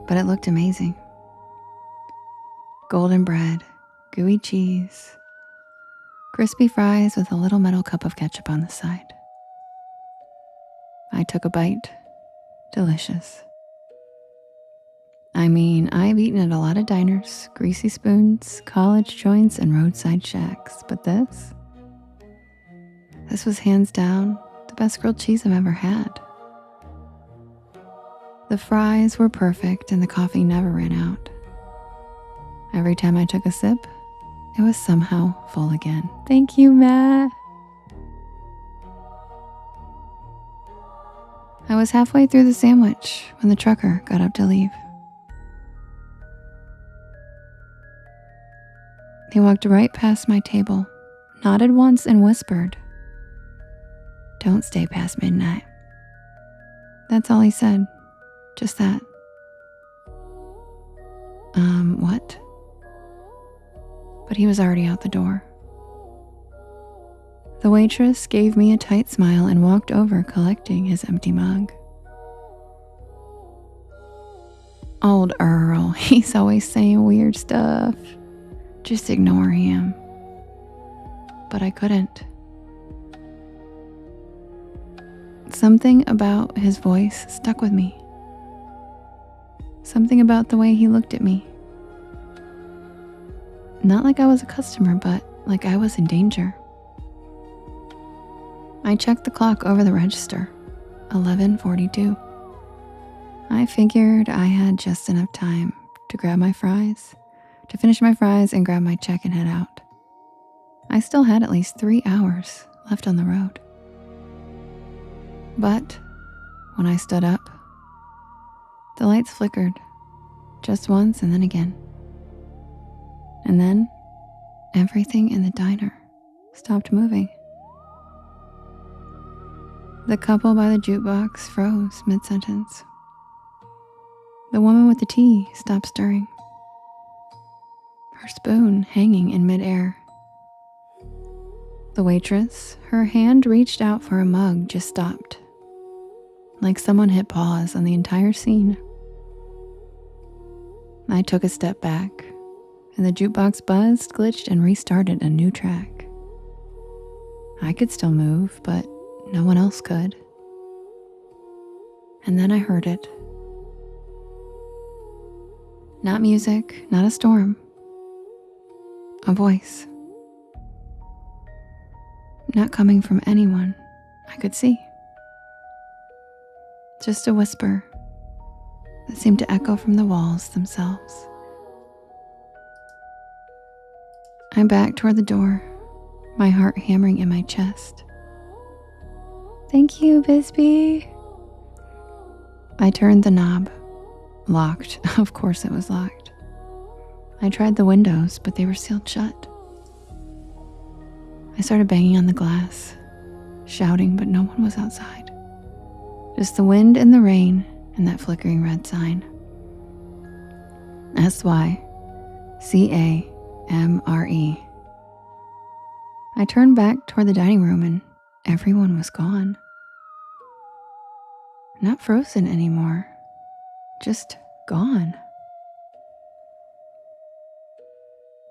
But it looked amazing. Golden bread, gooey cheese, crispy fries with a little metal cup of ketchup on the side. I took a bite. Delicious. I mean, I've eaten at a lot of diners, greasy spoons, college joints, and roadside shacks, but this was hands down the best grilled cheese I've ever had. The fries were perfect and the coffee never ran out. Every time I took a sip, it was somehow full again. Thank you, Matt. I was halfway through the sandwich when the trucker got up to leave. He walked right past my table, nodded once, and whispered, "Don't stay past midnight." That's all he said. Just that. What? But he was already out the door. The waitress gave me a tight smile and walked over, collecting his empty mug. Old Earl, he's always saying weird stuff. Just ignore him. But I couldn't. Something about his voice stuck with me. Something about the way he looked at me. Not like I was a customer, but like I was in danger. I checked the clock over the register. 11:42. I figured I had just enough time to finish my fries and grab my check and head out. I still had at least 3 hours left on the road. But when I stood up, the lights flickered just once and then again. And then everything in the diner stopped moving. The couple by the jukebox froze mid-sentence. The woman with the tea stopped stirring, her spoon hanging in midair. The waitress, her hand reached out for a mug, just stopped, like someone hit pause on the entire scene. I took a step back, and the jukebox buzzed, glitched, and restarted a new track. I could still move, but no one else could. And then I heard it. Not music, not a storm. A voice. Not coming from anyone I could see. Just a whisper that seemed to echo from the walls themselves. I backed toward the door, my heart hammering in my chest. "Thank you, Bisbee." I turned the knob. Locked. Of course it was locked. I tried the windows, but they were sealed shut. I started banging on the glass, shouting, but no one was outside. Just the wind and the rain and that flickering red sign. SYCAMRE. I turned back toward the dining room and everyone was gone. Not frozen anymore, just gone.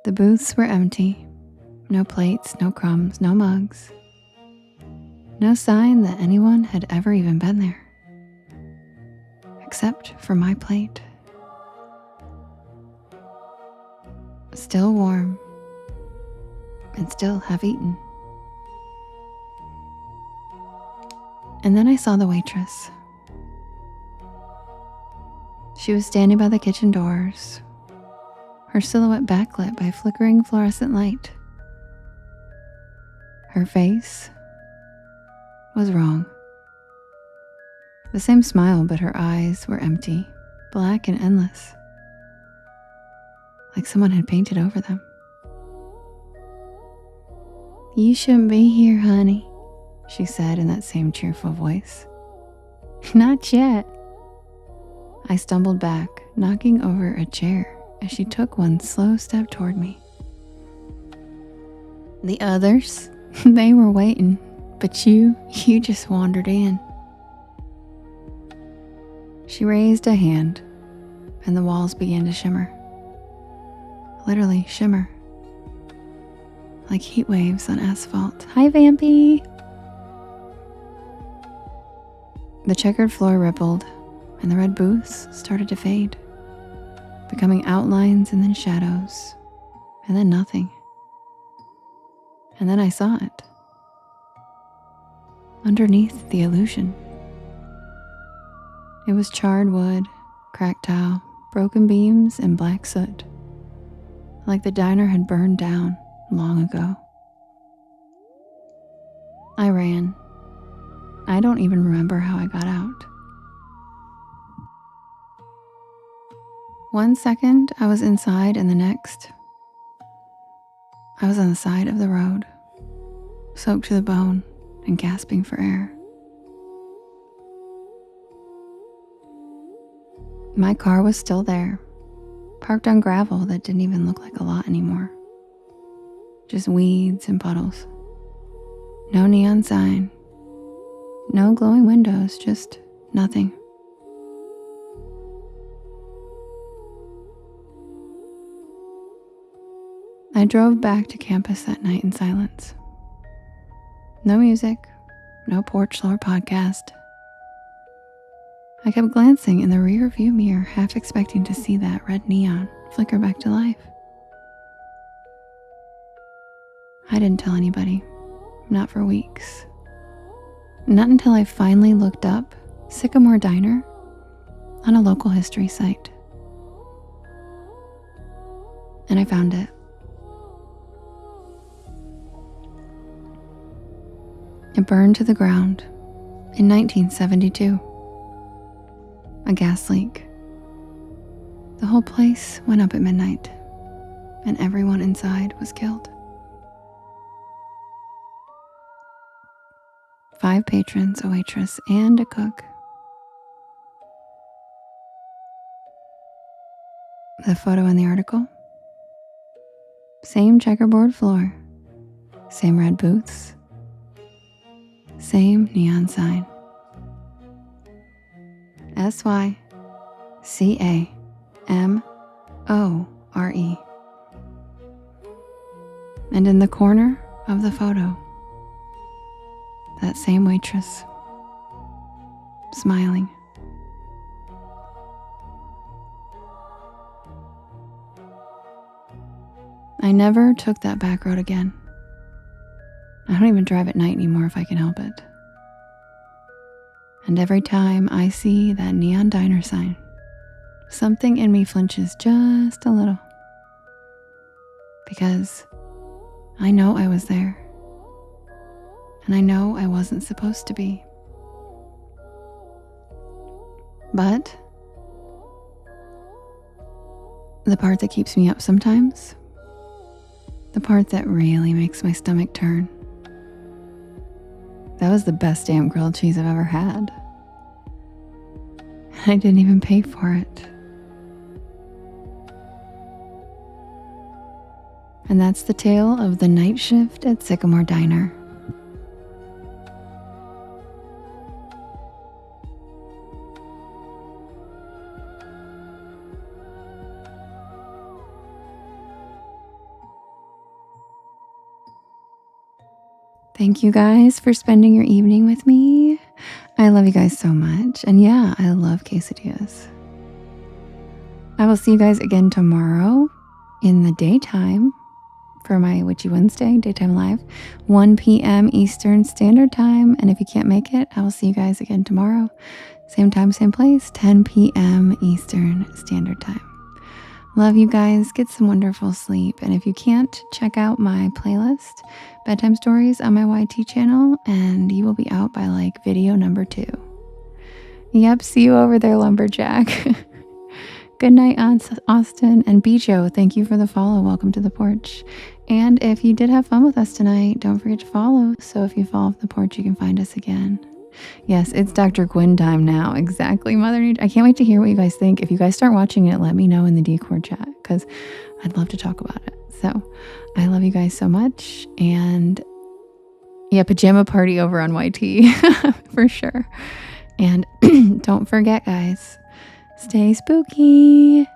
The booths were empty. No plates, no crumbs, no mugs. No sign that anyone had ever even been there. Except for my plate. Still warm. And still half eaten. And then I saw the waitress. She was standing by the kitchen doors, her silhouette backlit by flickering fluorescent light. Her face was wrong. The same smile, but her eyes were empty, black and endless, like someone had painted over them. "You shouldn't be here, honey," she said in that same cheerful voice. "Not yet." I stumbled back, knocking over a chair as she took one slow step toward me. "The others, they were waiting, but you just wandered in." She raised a hand, and the walls began to shimmer. Literally shimmer. Like heat waves on asphalt. "Hi, Vampy!" The checkered floor rippled, and the red booths started to fade. becoming outlines and then shadows, and then nothing. And then I saw it. Underneath the illusion. It was charred wood, cracked tile, broken beams, and black soot. Like the diner had burned down long ago. I ran. I don't even remember how I got out. 1 second I was inside, and the next I was on the side of the road, soaked to the bone and gasping for air. My car was still there, parked on gravel that didn't even look like a lot anymore. Just weeds and puddles. No neon sign. No glowing windows, just nothing. I drove back to campus that night in silence. No music, no Porch Lore podcast. I kept glancing in the rear view mirror, half expecting to see that red neon flicker back to life. I didn't tell anybody, not for weeks. Not until I finally looked up Sycamore Diner on a local history site. And I found it. It burned to the ground in 1972. A gas leak. The whole place went up at midnight, and everyone inside was killed. 5 patrons, a waitress, and a cook. The photo in the article? Same checkerboard floor, same red booths, same neon sign. SYCAMORE. And in the corner of the photo, that same waitress, smiling. I never took that back road again. I don't even drive at night anymore if I can help it. And every time I see that neon diner sign, something in me flinches just a little. Because I know I was there. And I know I wasn't supposed to be. But the part that keeps me up sometimes, the part that really makes my stomach turn, that was the best damn grilled cheese I've ever had. I didn't even pay for it. And that's the tale of the night shift at Sycamore Diner. Thank you guys for spending your evening with me. I love you guys so much. And yeah, I love quesadillas. I will see you guys again tomorrow in the daytime for my Witchy Wednesday Daytime Live, 1 p.m. Eastern Standard Time. And if you can't make it, I will see you guys again tomorrow. Same time, same place, 10 p.m. Eastern Standard Time. Love you guys. Get some wonderful sleep. And if you can't, check out my playlist, Bedtime Stories, on my YT channel, and you will be out by like video number 2. Yep, see you over there, Lumberjack. Good night, Austin. And Bijo, thank you for the follow. Welcome to the porch. And if you did have fun with us tonight, don't forget to follow. So if you fall off the porch, you can find us again. Yes, it's Dr. Gwyn time now. Exactly, Mother Nature. I can't wait to hear what you guys think. If you guys start watching it, let me know in the Discord chat because I'd love to talk about it. So I love you guys so much. And yeah, pajama party over on YT for sure. And don't forget, guys, stay spooky.